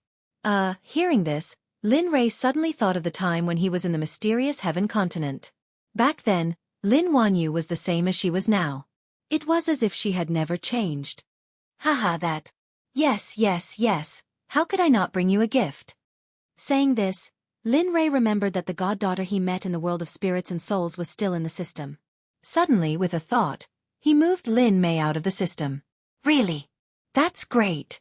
Hearing this, Lin Rei suddenly thought of the time when he was in the mysterious heaven continent. Back then, Lin Wanyu was the same as she was now. It was as if she had never changed. Haha, that. Yes. How could I not bring you a gift? Saying this, Lin Rei remembered that the goddaughter he met in the world of spirits and souls was still in the system. Suddenly, with a thought, he moved Lin Mei out of the system. Really? That's great.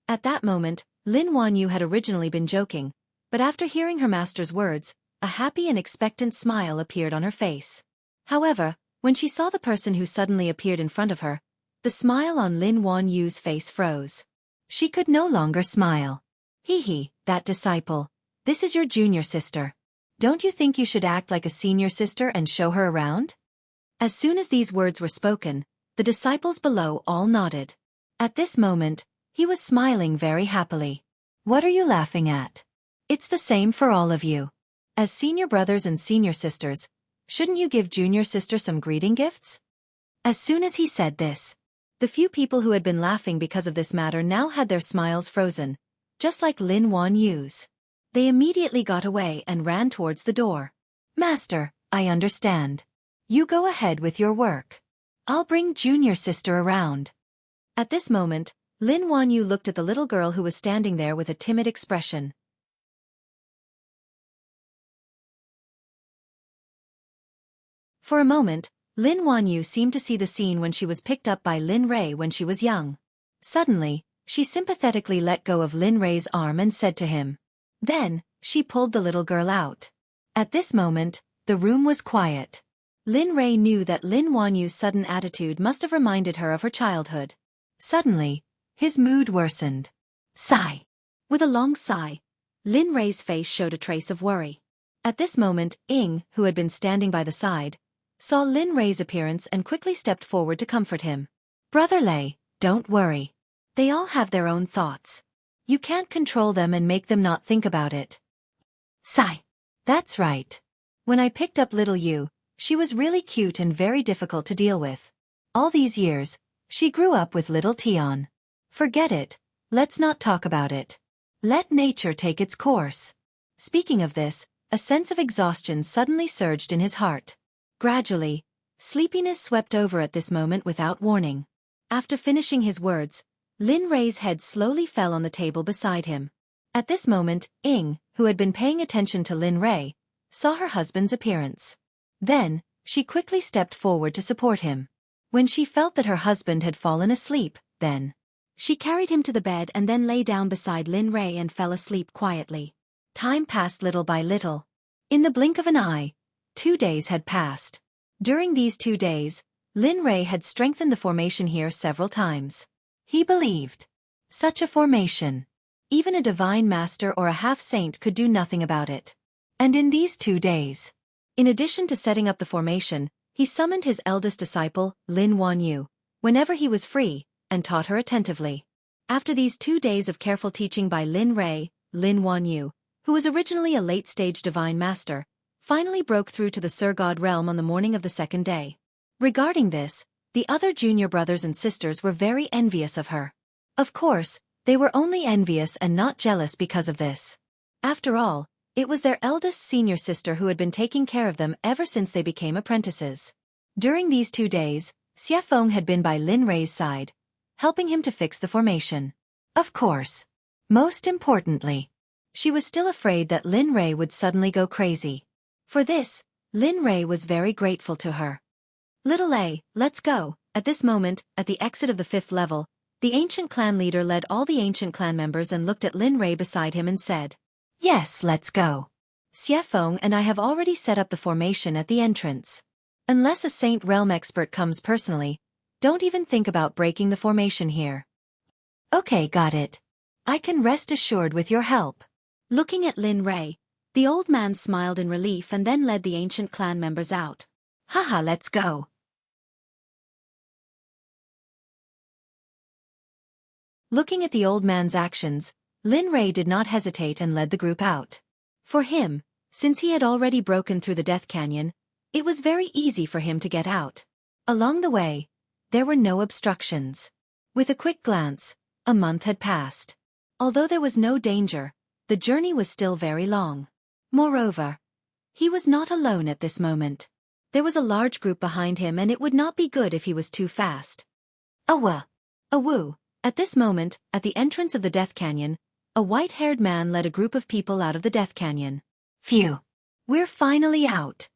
At that moment, Lin Wanyu had originally been joking, but after hearing her master's words, a happy and expectant smile appeared on her face. However, when she saw the person who suddenly appeared in front of her, the smile on Lin Wanyu's face froze. She could no longer smile. Hee, that disciple. This is your junior sister. Don't you think you should act like a senior sister and show her around? As soon as these words were spoken, the disciples below all nodded. At this moment, he was smiling very happily. What are you laughing at? It's the same for all of you. As senior brothers and senior sisters, shouldn't you give junior sister some greeting gifts? As soon as he said this, the few people who had been laughing because of this matter now had their smiles frozen, just like Lin Wanyu's. They immediately got away and ran towards the door. Master, I understand. You go ahead with your work. I'll bring junior sister around. At this moment, Lin Wanyu looked at the little girl who was standing there with a timid expression. For a moment, Lin Wanyu seemed to see the scene when she was picked up by Lin Rei when she was young. Suddenly, she sympathetically let go of Lin Rei's arm and said to him. Then, She pulled the little girl out. At this moment, the room was quiet. Lin Rei knew that Lin Wanyu's sudden attitude must have reminded her of her childhood. Suddenly, his mood worsened. Sigh. With a long sigh, Lin Rei's face showed a trace of worry. At this moment, Ying, who had been standing by the side, saw Lin Rei's appearance and quickly stepped forward to comfort him. Brother Lei, don't worry. They all have their own thoughts. You can't control them and make them not think about it. Sigh. That's right. When I picked up little Yu, she was really cute and very difficult to deal with. All these years, she grew up with little Tian. Forget it, let's not talk about it. Let nature take its course. Speaking of this, a sense of exhaustion suddenly surged in his heart. Gradually, sleepiness swept over at this moment without warning. After finishing his words, Lin Rei's head slowly fell on the table beside him. At this moment, Ying, who had been paying attention to Lin Rei, saw her husband's appearance. Then, she quickly stepped forward to support him. When she felt that her husband had fallen asleep, then she carried him to the bed and then lay down beside Lin Rei and fell asleep quietly. Time passed little by little. In the blink of an eye, 2 days had passed. During these 2 days, Lin Rei had strengthened the formation here several times. He believed such a formation, even a divine master or a half-saint could do nothing about it. And in these 2 days, in addition to setting up the formation, he summoned his eldest disciple, Lin Wanyu, whenever he was free, and taught her attentively. After these 2 days of careful teaching by Lin Rei, Lin Wanyu, who was originally a late-stage divine master, finally broke through to the Sir God realm on the morning of the 2nd day. Regarding this, the other junior brothers and sisters were very envious of her. Of course, they were only envious and not jealous because of this. After all, it was their eldest senior sister who had been taking care of them ever since they became apprentices. During these 2 days, Xueqi had been by Lin Rei's side, helping him to fix the formation. Of course. Most importantly, she was still afraid that Lin Rei would suddenly go crazy. For this, Lin Rei was very grateful to her. Little Lei, let's go. At this moment, at the exit of the 5th level, the ancient clan leader led all the ancient clan members and looked at Lin Rei beside him and said, Yes, let's go. Xueqi and I have already set up the formation at the entrance. Unless a Saint Realm expert comes personally, don't even think about breaking the formation here. Okay, got it. I can rest assured with your help. Looking at Lin Rei, the old man smiled in relief and then led the ancient clan members out. Haha, let's go. Looking at the old man's actions, Lin Rei did not hesitate and led the group out. For him, since he had already broken through the Death Canyon, it was very easy for him to get out. Along the way, there were no obstructions. With a quick glance, a month had passed. Although there was no danger, the journey was still very long. Moreover, he was not alone at this moment. There was a large group behind him and it would not be good if he was too fast. Awoo. At this moment, at the entrance of the Death Canyon, a white-haired man led a group of people out of the Death Canyon. Phew! We're finally out.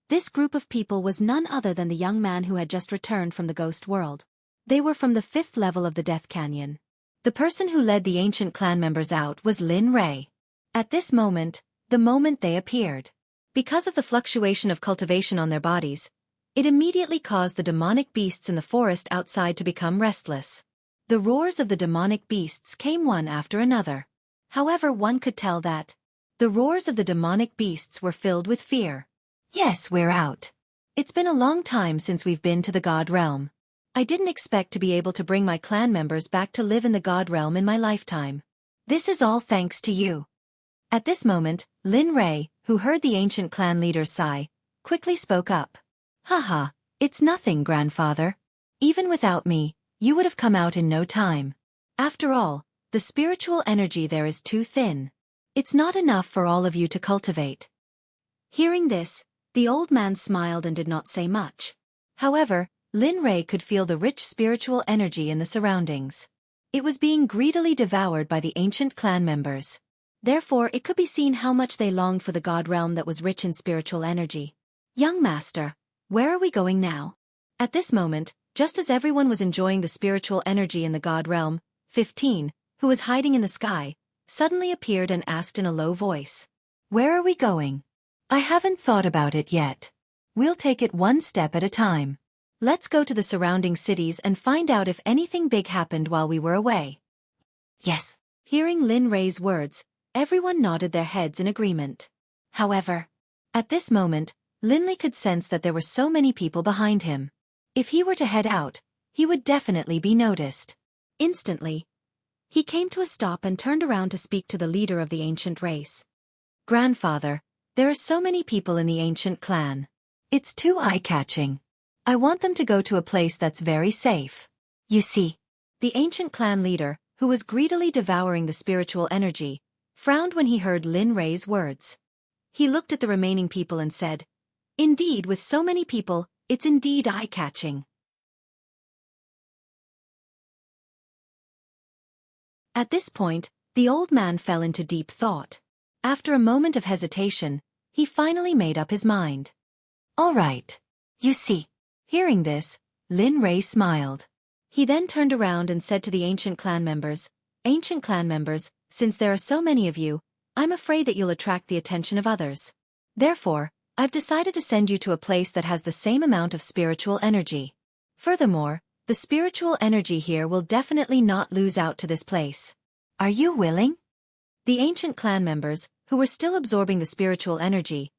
This group of people was none other than the young man who had just returned from the ghost world. They were from the 5th level of the Death Canyon. The person who led the ancient clan members out was Lin Rei. At this moment, the moment they appeared, because of the fluctuation of cultivation on their bodies, it immediately caused the demonic beasts in the forest outside to become restless. The roars of the demonic beasts came one after another. However, one could tell that the roars of the demonic beasts were filled with fear. Yes, we're out. It's been a long time since we've been to the God Realm. I didn't expect to be able to bring my clan members back to live in the God Realm in my lifetime. This is all thanks to you. At this moment, Lin Rei, who heard the ancient clan leader's sigh, quickly spoke up. Haha, it's nothing, grandfather. Even without me, you would have come out in no time. After all, the spiritual energy there is too thin. It's not enough for all of you to cultivate. Hearing this, the old man smiled and did not say much. However, Lin Rei could feel the rich spiritual energy in the surroundings. It was being greedily devoured by the ancient clan members. Therefore, it could be seen how much they longed for the God realm that was rich in spiritual energy. Young master, where are we going now? At this moment, just as everyone was enjoying the spiritual energy in the God realm, 15, who was hiding in the sky, suddenly appeared and asked in a low voice. Where are we going? I haven't thought about it yet. We'll take it one step at a time. Let's go to the surrounding cities and find out if anything big happened while we were away. Yes. Hearing Lin Rei's words, everyone nodded their heads in agreement. However, at this moment, Linley could sense that there were so many people behind him. If he were to head out, he would definitely be noticed. Instantly, he came to a stop and turned around to speak to the leader of the ancient race. Grandfather, there are so many people in the ancient clan. It's too eye-catching. I want them to go to a place that's very safe. You see, the ancient clan leader, who was greedily devouring the spiritual energy, frowned when he heard Lin Rei's words. He looked at the remaining people and said, Indeed, with so many people, it's indeed eye-catching. At this point, the old man fell into deep thought. After a moment of hesitation, he finally made up his mind. All right. You see. Hearing this, Lin Rei smiled. He then turned around and said to the ancient clan members, since there are so many of you, I'm afraid that you'll attract the attention of others. Therefore, I've decided to send you to a place that has the same amount of spiritual energy. Furthermore, the spiritual energy here will definitely not lose out to this place. Are you willing? The ancient clan members, who were still absorbing the spiritual energy,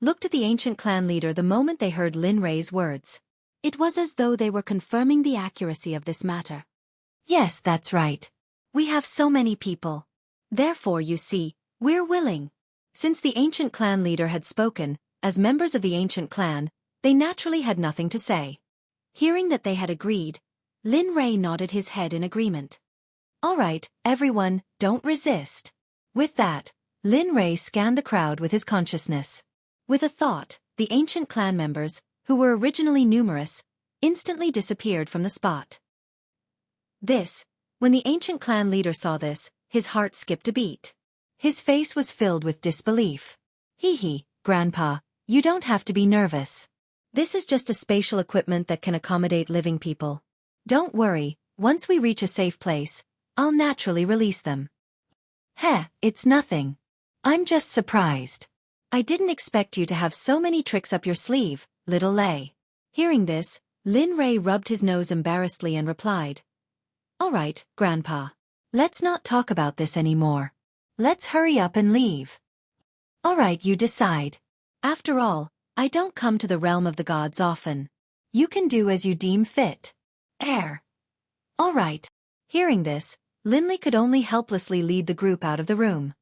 looked at the ancient clan leader the moment they heard Lin Rei's words. It was as though they were confirming the accuracy of this matter. Yes, that's right. We have so many people. Therefore, you see, we're willing. Since the ancient clan leader had spoken, as members of the ancient clan, they naturally had nothing to say. Hearing that they had agreed, Lin Rei nodded his head in agreement. All right, everyone, don't resist. With that, Lin Rei scanned the crowd with his consciousness. With a thought, the ancient clan members, who were originally numerous, instantly disappeared from the spot. When the ancient clan leader saw this, his heart skipped a beat. His face was filled with disbelief. Grandpa, you don't have to be nervous. This is just a spatial equipment that can accommodate living people. Don't worry, once we reach a safe place, I'll naturally release them. It's nothing. I'm just surprised. I didn't expect you to have so many tricks up your sleeve, little Lei. Hearing this, Lin Rei rubbed his nose embarrassedly and replied. All right, Grandpa. Let's not talk about this anymore. Let's hurry up and leave. All right, you decide. After all, I don't come to the realm of the gods often. You can do as you deem fit. All right. Hearing this, Linley could only helplessly lead the group out of the room.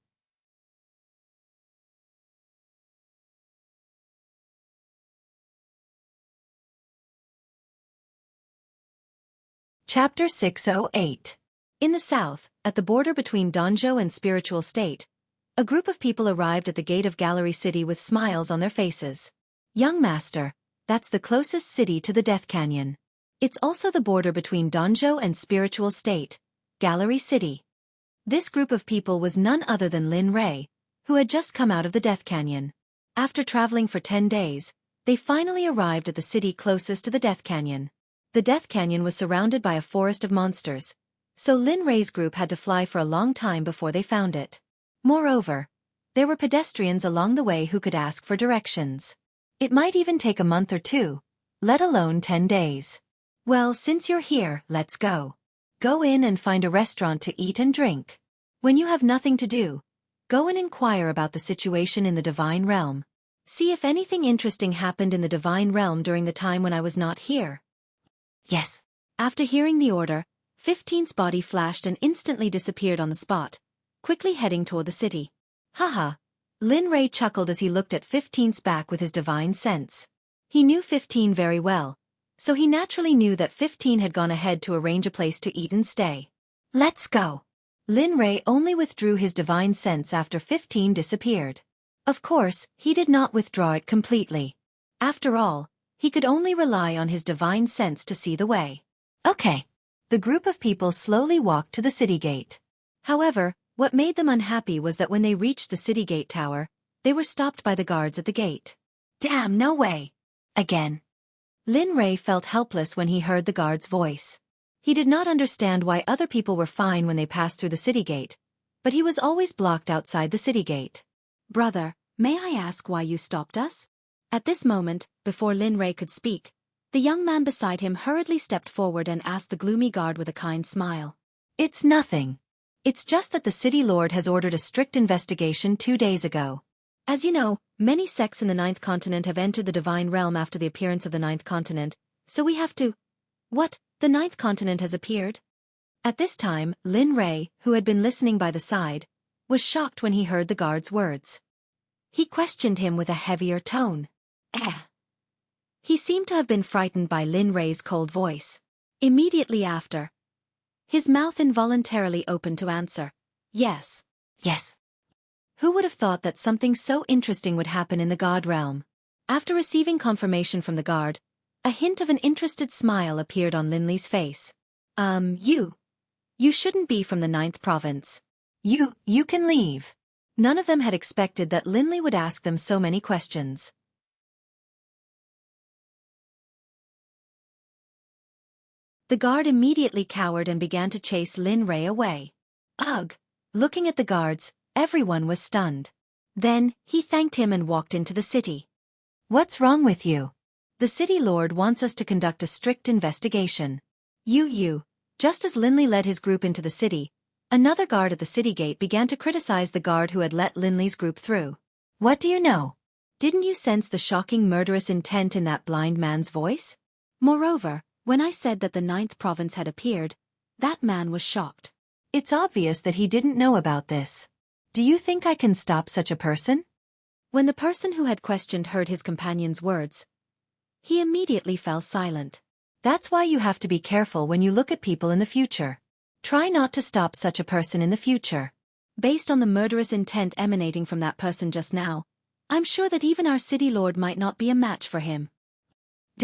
Chapter 608. In the south, at the border between Donjo and Spiritual State, a group of people arrived at the gate of Gallery City with smiles on their faces. Young master, that's the closest city to the Death Canyon. It's also the border between Donjo and Spiritual State, Gallery City. This group of people was none other than Lin Rei, who had just come out of the Death Canyon. After traveling for 10 days, they finally arrived at the city closest to the Death Canyon. The Death Canyon was surrounded by a forest of monsters, so Lin Rei's group had to fly for a long time before they found it. Moreover, there were pedestrians along the way who could ask for directions. It might even take a month or two, let alone 10 days. Well, since you're here, let's go. Go in and find a restaurant to eat and drink. When you have nothing to do, go and inquire about the situation in the Divine Realm. See if anything interesting happened in the Divine Realm during the time when I was not here. Yes. After hearing the order, 15's body flashed and instantly disappeared on the spot, quickly heading toward the city. Haha. Lin Rei chuckled as he looked at 15's back with his divine sense. He knew 15 very well, so he naturally knew that 15 had gone ahead to arrange a place to eat and stay. Let's go. Lin Rei only withdrew his divine sense after 15 disappeared. Of course, he did not withdraw it completely. After all, he could only rely on his divine sense to see the way. Okay. The group of people slowly walked to the city gate. However, what made them unhappy was that when they reached the city gate tower, they were stopped by the guards at the gate. Damn, no way. Again. Lin Rei felt helpless when he heard the guard's voice. He did not understand why other people were fine when they passed through the city gate, but he was always blocked outside the city gate. "Brother, may I ask why you stopped us?" At this moment, before Lin Rei could speak, the young man beside him hurriedly stepped forward and asked the gloomy guard with a kind smile. "It's nothing. It's just that the city lord has ordered a strict investigation 2 days ago. As you know, many sects in the Ninth Continent have entered the divine realm after the appearance of the Ninth Continent, so we have to—" "What? The Ninth Continent has appeared?" At this time, Lin Rei, who had been listening by the side, was shocked when he heard the guard's words. He questioned him with a heavier tone. He seemed to have been frightened by Lin Rei's cold voice. Immediately after, his mouth involuntarily opened to answer, "Yes. Yes." Who would have thought that something so interesting would happen in the god realm? After receiving confirmation from the guard, a hint of an interested smile appeared on Linley's face. You shouldn't be from the Ninth Province. You can leave." None of them had expected that Linley would ask them so many questions. The guard immediately cowered and began to chase Lin Rei away. Ugh! Looking at the guards, everyone was stunned. Then, he thanked him and walked into the city. "What's wrong with you? The city lord wants us to conduct a strict investigation." Just as Linley led his group into the city, another guard at the city gate began to criticize the guard who had let Linley's group through. "What do you know? Didn't you sense the shocking murderous intent in that blind man's voice? Moreover, when I said that the Ninth Province had appeared, that man was shocked. It's obvious that he didn't know about this. Do you think I can stop such a person?" When the person who had questioned heard his companion's words, he immediately fell silent. "That's why you have to be careful when you look at people in the future. Try not to stop such a person in the future. Based on the murderous intent emanating from that person just now, I'm sure that even our city lord might not be a match for him."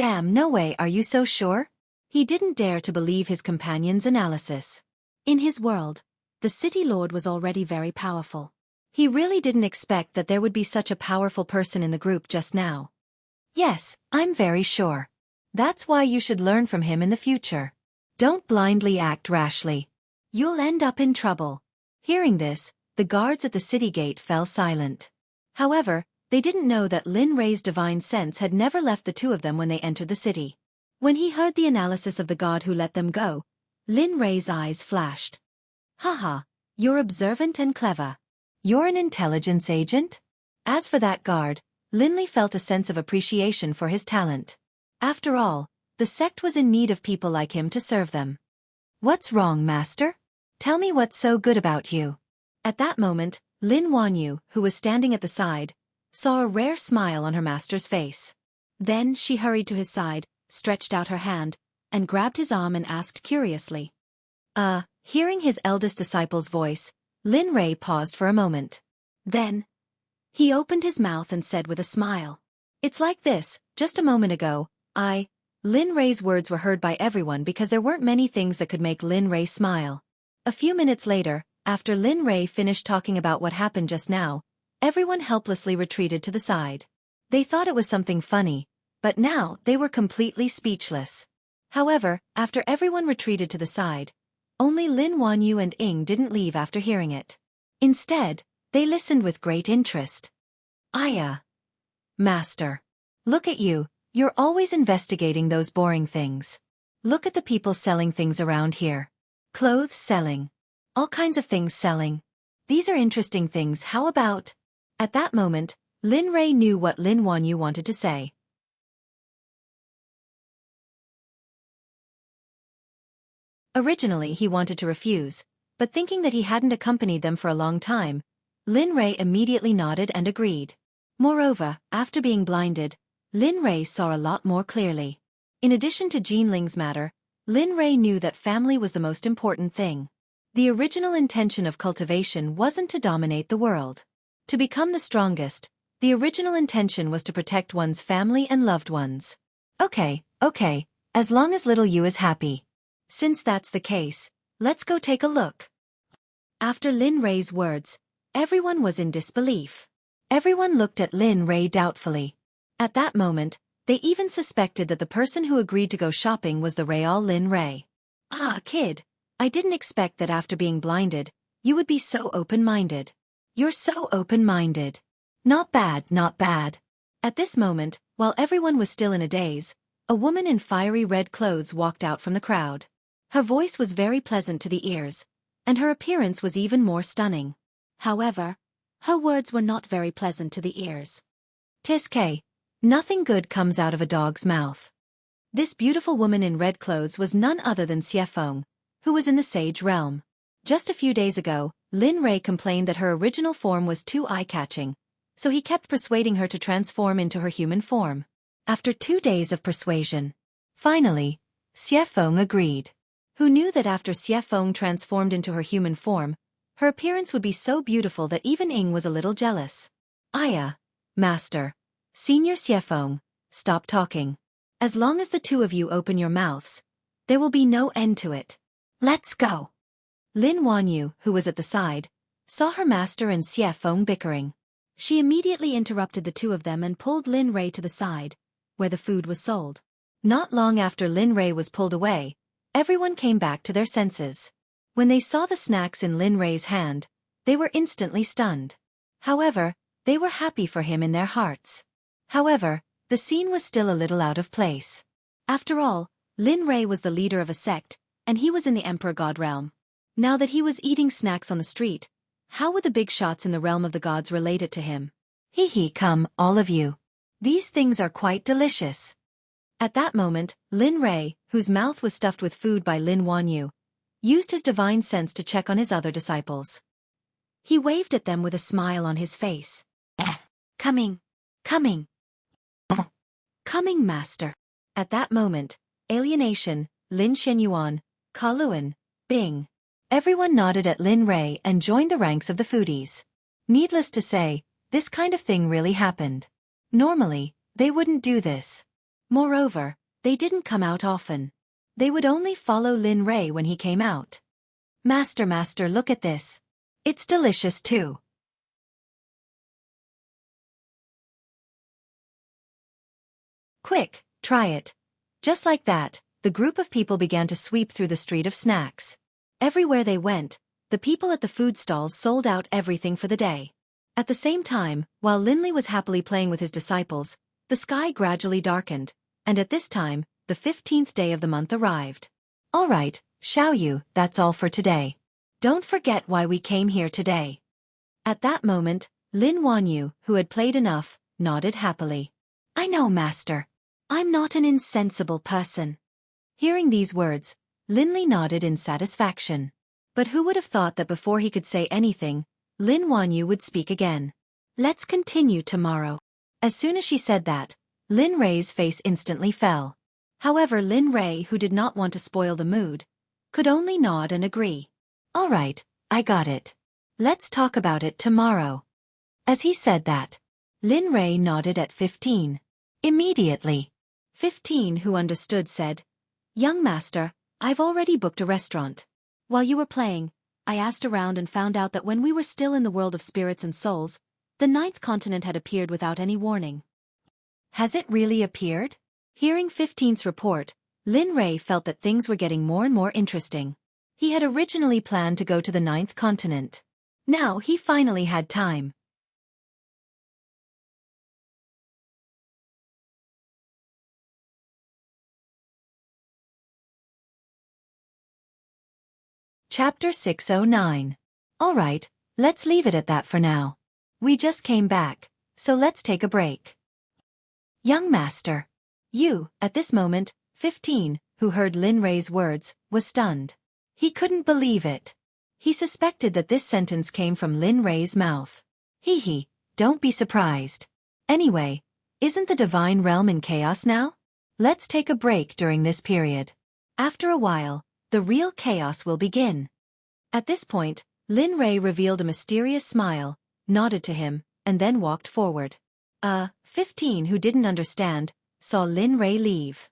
"Damn, no way, are you so sure?" He didn't dare to believe his companion's analysis. In his world, the city lord was already very powerful. He really didn't expect that there would be such a powerful person in the group just now. "Yes, I'm very sure. That's why you should learn from him in the future. Don't blindly act rashly. You'll end up in trouble." Hearing this, the guards at the city gate fell silent. However, they didn't know that Lin Rei's divine sense had never left the two of them when they entered the city. When he heard the analysis of the god who let them go, Lin Rei's eyes flashed. "Haha, you're observant and clever. You're an intelligence agent?" As for that guard, Linley felt a sense of appreciation for his talent. After all, the sect was in need of people like him to serve them. "What's wrong, master? Tell me what's so good about you." At that moment, Lin Wanyu, who was standing at the side, saw a rare smile on her master's face. Then she hurried to his side, stretched out her hand, and grabbed his arm and asked curiously. Hearing his eldest disciple's voice, Lin Rei paused for a moment. Then, he opened his mouth and said with a smile, "It's like this, just a moment ago, Lin Rei's words were heard by everyone because there weren't many things that could make Lin Rei smile. A few minutes later, after Lin Rei finished talking about what happened just now, everyone helplessly retreated to the side. They thought it was something funny, but now they were completely speechless. However, after everyone retreated to the side, only Lin Wanyu and Ying didn't leave after hearing it. Instead, they listened with great interest. Master. Look at you. You're always investigating those boring things. Look at the people selling things around here. Clothes selling. All kinds of things selling. These are interesting things, how about?" At that moment, Lin Rei knew what Lin Wanyu wanted to say. Originally he wanted to refuse, but thinking that he hadn't accompanied them for a long time, Lin Rei immediately nodded and agreed. Moreover, after being blinded, Lin Rei saw a lot more clearly. In addition to Jinling's matter, Lin Rei knew that family was the most important thing. The original intention of cultivation wasn't to dominate the world. To become the strongest, the original intention was to protect one's family and loved ones. Okay, as long as little you is happy. Since that's the case, let's go take a look. After Lin Rei's words, everyone was in disbelief. Everyone looked at Lin Rei doubtfully. At that moment, they even suspected that the person who agreed to go shopping was the real Lin Rei. Kid, I didn't expect that after being blinded, You would be so open-minded. You're so open-minded. Not bad, not bad. At this moment, while everyone was still in a daze, a woman in fiery red clothes walked out from the crowd. Her voice was very pleasant to the ears, and her appearance was even more stunning. However, her words were not very pleasant to the ears. Tiske, nothing good comes out of a dog's mouth. This beautiful woman in red clothes was none other than Xueqi, who was in the Sage realm. Just a few days ago, Lin Rei complained that her original form was too eye-catching, so he kept persuading her to transform into her human form. After 2 days of persuasion, finally, Xueqi agreed. Who knew that after Xueqi transformed into her human form, her appearance would be so beautiful that even Ying was a little jealous. Aya, Master, Senior Xueqi, stop talking. As long as the two of you open your mouths, there will be no end to it. Let's go. Lin Wanyu, who was at the side, saw her master and Xueqi bickering. She immediately interrupted the two of them and pulled Lin Rei to the side, where the food was sold. Not long after Lin Rei was pulled away, everyone came back to their senses. When they saw the snacks in Lin Rei's hand, they were instantly stunned. However, they were happy for him in their hearts. However, the scene was still a little out of place. After all, Lin Rei was the leader of a sect, and he was in the Emperor God realm. Now that he was eating snacks on the street, how would the big shots in the realm of the gods relate it to him? Come, all of you. These things are quite delicious. At that moment, Lin Rei, whose mouth was stuffed with food by Lin Wanyu, used his divine sense to check on his other disciples. He waved at them with a smile on his face. Coming. Coming. Coming, master. At that moment, Alienation, Lin Shenyuan, Ka Luan, Bing. Everyone nodded at Lin Rei and joined the ranks of the foodies. Needless to say, this kind of thing really happened. Normally, they wouldn't do this. Moreover, they didn't come out often. They would only follow Lin Rei when he came out. Master, look at this. It's delicious too. Quick, try it. Just like that, the group of people began to sweep through the street of snacks. Everywhere they went, the people at the food stalls sold out everything for the day. At the same time, while Linley was happily playing with his disciples, the sky gradually darkened, and at this time, the 15th day of the month arrived. All right, Xiaoyu, that's all for today. Don't forget why we came here today. At that moment, Lin Wanyu, who had played enough, nodded happily. I know, master. I'm not an insensible person. Hearing these words, Linley nodded in satisfaction. But who would have thought that before he could say anything, Lin Wanyu would speak again. Let's continue tomorrow. As soon as she said that, Lin Rei's face instantly fell. However, Lin Rei, who did not want to spoil the mood, could only nod and agree. All right, I got it. Let's talk about it tomorrow. As he said that, Lin Rei nodded at 15. Immediately. 15, who understood, said, Young master, I've already booked a restaurant. While you were playing, I asked around and found out that when we were still in the world of spirits and souls, the 9th continent had appeared without any warning. Has it really appeared? Hearing 15's report, Lin Rei felt that things were getting more and more interesting. He had originally planned to go to the 9th continent. Now he finally had time. Chapter 609. Alright, let's leave it at that for now. We just came back, so let's take a break. Young master. You, at this moment, 15, who heard Lin Rei's words, was stunned. He couldn't believe it. He suspected that this sentence came from Lin Rei's mouth. Don't be surprised. Anyway, isn't the divine realm in chaos now? Let's take a break during this period. After a while, the real chaos will begin. At this point, Lin Rei revealed a mysterious smile, nodded to him, and then walked forward. 15, who didn't understand, saw Lin Rei leave.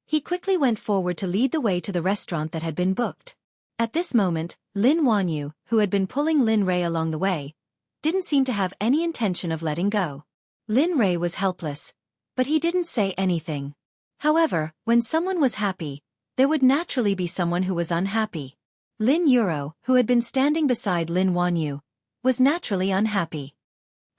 He quickly went forward to lead the way to the restaurant that had been booked. At this moment, Lin Wanyu, who had been pulling Lin Rei along the way, didn't seem to have any intention of letting go. Lin Rei was helpless, but he didn't say anything. However, when someone was happy, there would naturally be someone who was unhappy. Lin Euro, who had been standing beside Lin Wanyu, was naturally unhappy.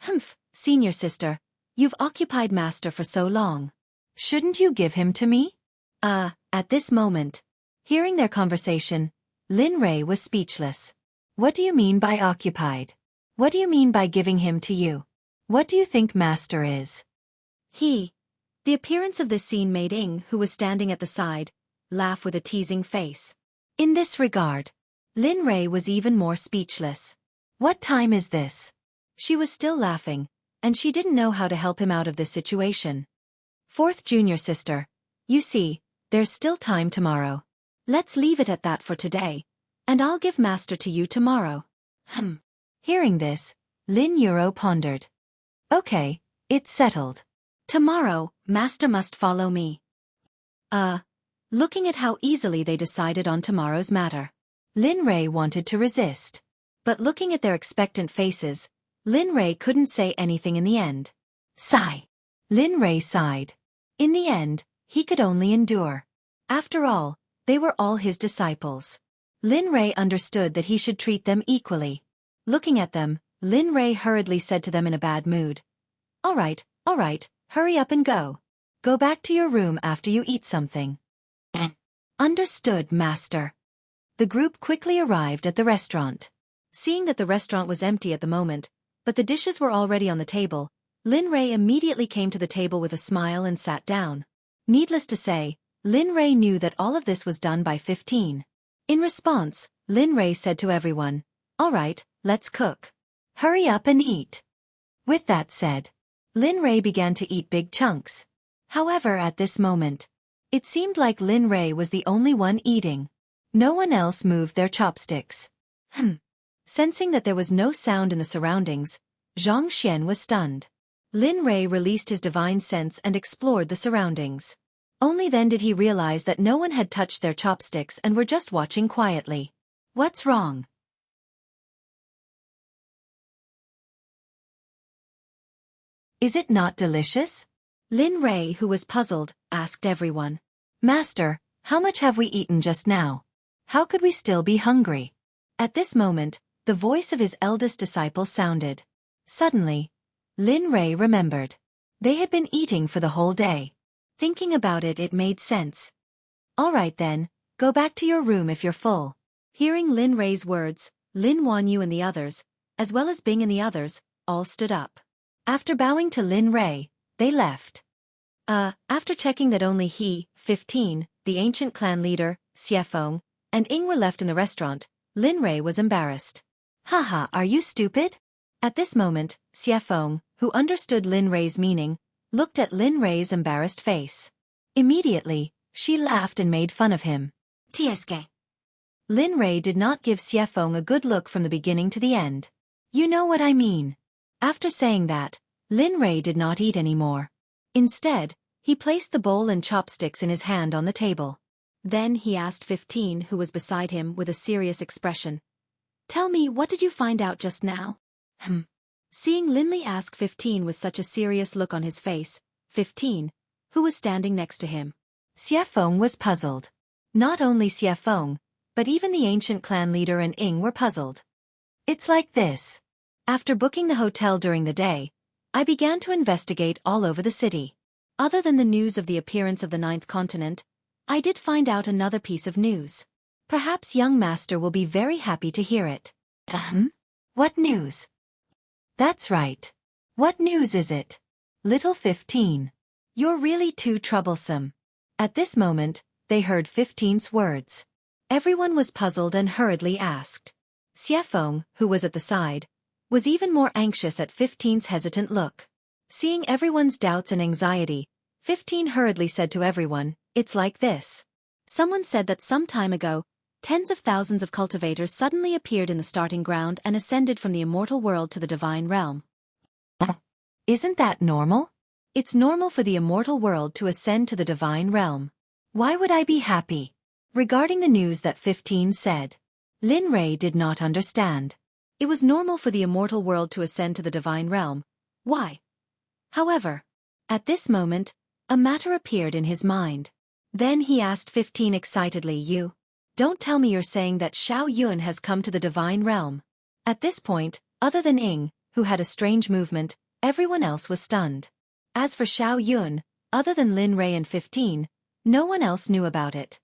Humph, senior sister, you've occupied master for so long. Shouldn't you give him to me? At this moment, hearing their conversation, Lin Rei was speechless. What do you mean by occupied? What do you mean by giving him to you? What do you think master is? The appearance of this scene made Ing, who was standing at the side, laugh with a teasing face. In this regard, Lin Rei was even more speechless. What time is this? She was still laughing, and she didn't know how to help him out of this situation. Fourth junior sister, you see, there's still time tomorrow. Let's leave it at that for today, and I'll give master to you tomorrow. Hearing this, Lin Euro pondered. Okay, it's settled. Tomorrow, master must follow me. Looking at how easily they decided on tomorrow's matter, Lin Rei wanted to resist. But looking at their expectant faces, Lin Rei couldn't say anything in the end. Sigh. Lin Rei sighed. In the end, he could only endure. After all, they were all his disciples. Lin Rei understood that he should treat them equally. Looking at them, Lin Rei hurriedly said to them in a bad mood. All right, hurry up and go. Go back to your room after you eat something. Understood, master. The group quickly arrived at the restaurant. Seeing that the restaurant was empty at the moment, but the dishes were already on the table, Lin Rei immediately came to the table with a smile and sat down. Needless to say, Lin Rei knew that all of this was done by 15. In response, Lin Rei said to everyone, all right, let's cook. Hurry up and eat. With that said, Lin Rei began to eat big chunks. However, at this moment, it seemed like Lin Rei was the only one eating. No one else moved their chopsticks. Sensing that there was no sound in the surroundings, Zhang Xian was stunned. Lin Rei released his divine sense and explored the surroundings. Only then did he realize that no one had touched their chopsticks and were just watching quietly. What's wrong? Is it not delicious? Lin Rei, who was puzzled, asked everyone. Master, how much have we eaten just now? How could we still be hungry? At this moment, the voice of his eldest disciple sounded. Suddenly, Lin Rei remembered. They had been eating for the whole day. Thinking about it, it made sense. All right then, go back to your room if you're full. Hearing Lin Rei's words, Lin Wanyu and the others, as well as Bing and the others, all stood up. After bowing to Lin Rei, they left. After checking that only he, 15, the ancient clan leader, Xiefeng, and Ing were left in the restaurant, Lin Rei was embarrassed. Haha, are you stupid? At this moment, Xiefeng, who understood Lin Rei's meaning, looked at Lin Rei's embarrassed face. Immediately, she laughed and made fun of him. TSK. Lin Rei did not give Xiefeng a good look from the beginning to the end. You know what I mean. After saying that, Lin Rei did not eat anymore. Instead, he placed the bowl and chopsticks in his hand on the table. Then he asked 15, who was beside him, with a serious expression. Tell me, what did you find out just now? Seeing Lin Li ask 15 with such a serious look on his face, 15, who was standing next to him, Xiefeng was puzzled. Not only Xiefeng, but even the ancient clan leader and Ing were puzzled. It's like this. After booking the hotel during the day, I began to investigate all over the city. Other than the news of the appearance of the 9th continent, I did find out another piece of news. Perhaps young master will be very happy to hear it. What news? That's right. What news is it? Little 15. You're really too troublesome. At this moment, they heard 15's words. Everyone was puzzled and hurriedly asked. Xiefeng, who was at the side, was even more anxious at 15's hesitant look. Seeing everyone's doubts and anxiety, 15 hurriedly said to everyone, it's like this. Someone said that some time ago, tens of thousands of cultivators suddenly appeared in the starting ground and ascended from the immortal world to the divine realm. Isn't that normal? It's normal for the immortal world to ascend to the divine realm. Why would I be happy? Regarding the news that 15 said, Lin Rei did not understand. It was normal for the immortal world to ascend to the divine realm. Why? However, at this moment, a matter appeared in his mind. Then he asked 15 excitedly, Don't tell me you're saying that Xiao Yun has come to the divine realm. At this point, other than Ying, who had a strange movement, everyone else was stunned. As for Xiao Yun, other than Lin Rei and 15, no one else knew about it.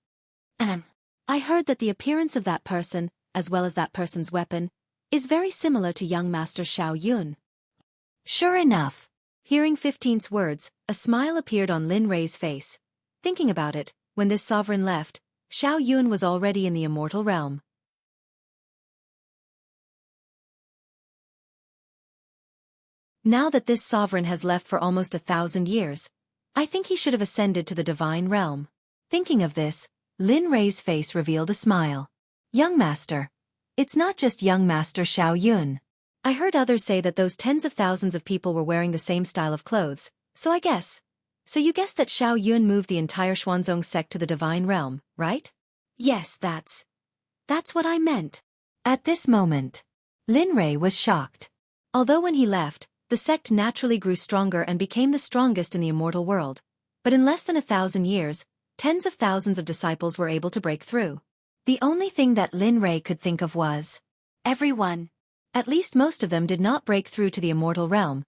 I heard that the appearance of that person, as well as that person's weapon, is very similar to young Master Xiao Yun. Sure enough. Hearing 15's words, a smile appeared on Lin Rei's face. Thinking about it, when this sovereign left, Xiao Yun was already in the immortal realm. Now that this sovereign has left for almost 1,000 years, I think he should have ascended to the divine realm. Thinking of this, Lin Rei's face revealed a smile. Young Master. It's not just young Master Xiao Yun. I heard others say that those tens of thousands of people were wearing the same style of clothes, so I guess. So you guess that Xiao Yun moved the entire Xuanzong sect to the divine realm, right? Yes, that's what I meant. At this moment, Lin Rei was shocked. Although when he left, the sect naturally grew stronger and became the strongest in the immortal world, but in less than 1,000 years, tens of thousands of disciples were able to break through. The only thing that Lin Rei could think of was everyone. At least most of them did not break through to the immortal realm,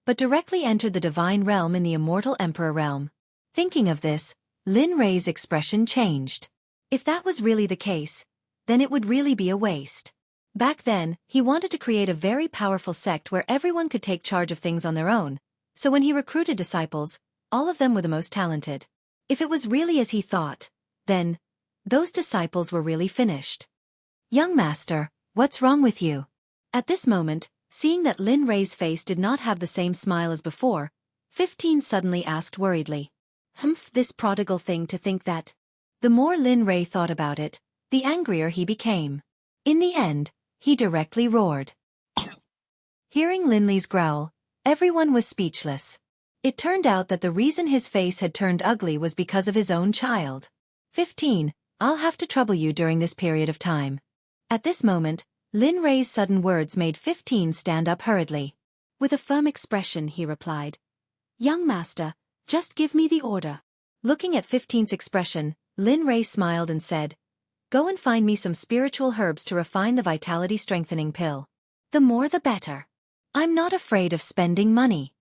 but directly entered the divine realm in the immortal emperor realm. Thinking of this, Lin Rei's expression changed. If that was really the case, then it would really be a waste. Back then, he wanted to create a very powerful sect where everyone could take charge of things on their own, so when he recruited disciples, all of them were the most talented. If it was really as he thought, then those disciples were really finished. Young Master, what's wrong with you? At this moment, seeing that Lin Rei's face did not have the same smile as before, 15 suddenly asked worriedly. This prodigal thing to think that. The more Lin Rei thought about it, the angrier he became. In the end, he directly roared. Hearing Lin Li's growl, everyone was speechless. It turned out that the reason his face had turned ugly was because of his own child. 15, I'll have to trouble you during this period of time. At this moment, Lin Rei's sudden words made 15 stand up hurriedly. With a firm expression, he replied, Young Master, just give me the order. Looking at 15's expression, Lin Rei smiled and said, Go and find me some spiritual herbs to refine the vitality strengthening pill. The more the better. I'm not afraid of spending money.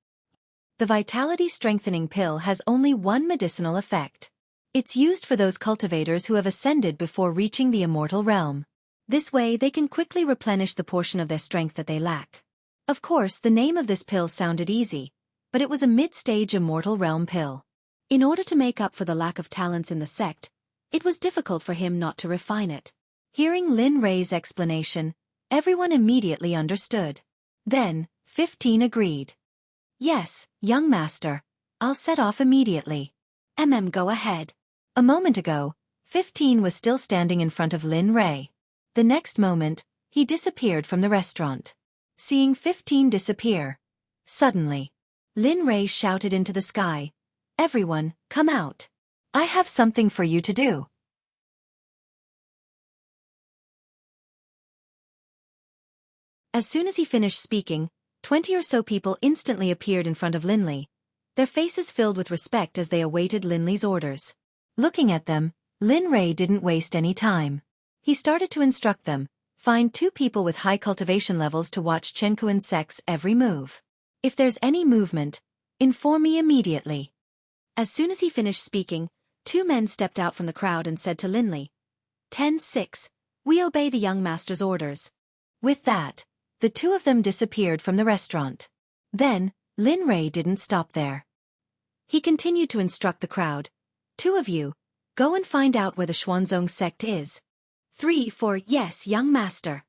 The vitality strengthening pill has only one medicinal effect. It's used for those cultivators who have ascended before reaching the immortal realm. This way they can quickly replenish the portion of their strength that they lack. Of course, the name of this pill sounded easy, but it was a mid-stage immortal realm pill. In order to make up for the lack of talents in the sect, it was difficult for him not to refine it. Hearing Lin Rei's explanation, everyone immediately understood. Then, 15 agreed. Yes, young master, I'll set off immediately. Go ahead. A moment ago, 15 was still standing in front of Lin Rei. The next moment, he disappeared from the restaurant. Seeing 15 disappear, suddenly, Lin Rei shouted into the sky, Everyone, come out. I have something for you to do. As soon as he finished speaking, 20 or so people instantly appeared in front of Lin Li, their faces filled with respect as they awaited Lin Li's orders. Looking at them, Lin Rei didn't waste any time. He started to instruct them, find 2 people with high cultivation levels to watch Chen Sect's every move. If there's any movement, inform me immediately. As soon as he finished speaking, 2 men stepped out from the crowd and said to Lin Li, 10-6, we obey the young master's orders. With that, the 2 of them disappeared from the restaurant. Then, Lin Rei didn't stop there. He continued to instruct the crowd, 2 of you, go and find out where the Xuanzong sect is. 3-4, yes, young master.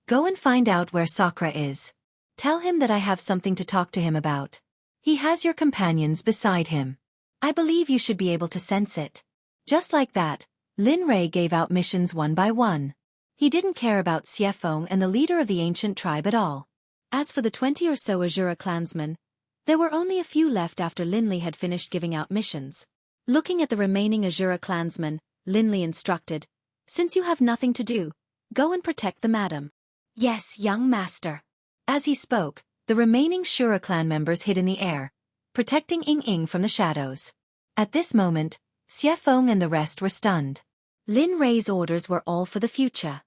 Go and find out where Sakura is. Tell him that I have something to talk to him about. He has your companions beside him. I believe you should be able to sense it. Just like that, Lin Rei gave out missions one by one. He didn't care about Xueqi and the leader of the ancient tribe at all. As for the 20 or so Azura clansmen, there were only a few left after Lin Li had finished giving out missions. Looking at the remaining Azura clansmen, Lin Li instructed, Since you have nothing to do, go and protect the madam. Yes, young master. As he spoke, the remaining Shura clan members hid in the air, protecting Ying from the shadows. At this moment, Xueqi and the rest were stunned. Lin Ray's orders were all for the future.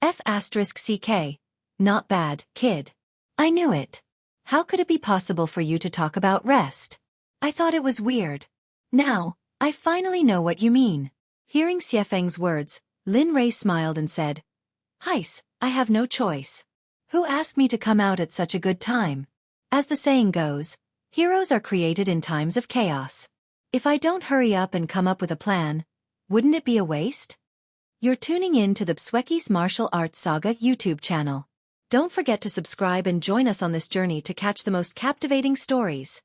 F*CK. Not bad, kid. I knew it. How could it be possible for you to talk about rest? I thought it was weird. Now, I finally know what you mean. Hearing Xiefeng's words, Lin Ray smiled and said, Heis, I have no choice. Who asked me to come out at such a good time? As the saying goes, heroes are created in times of chaos. If I don't hurry up and come up with a plan, wouldn't it be a waste? You're tuning in to the Xueqi's Martial Arts Saga YouTube channel. Don't forget to subscribe and join us on this journey to catch the most captivating stories.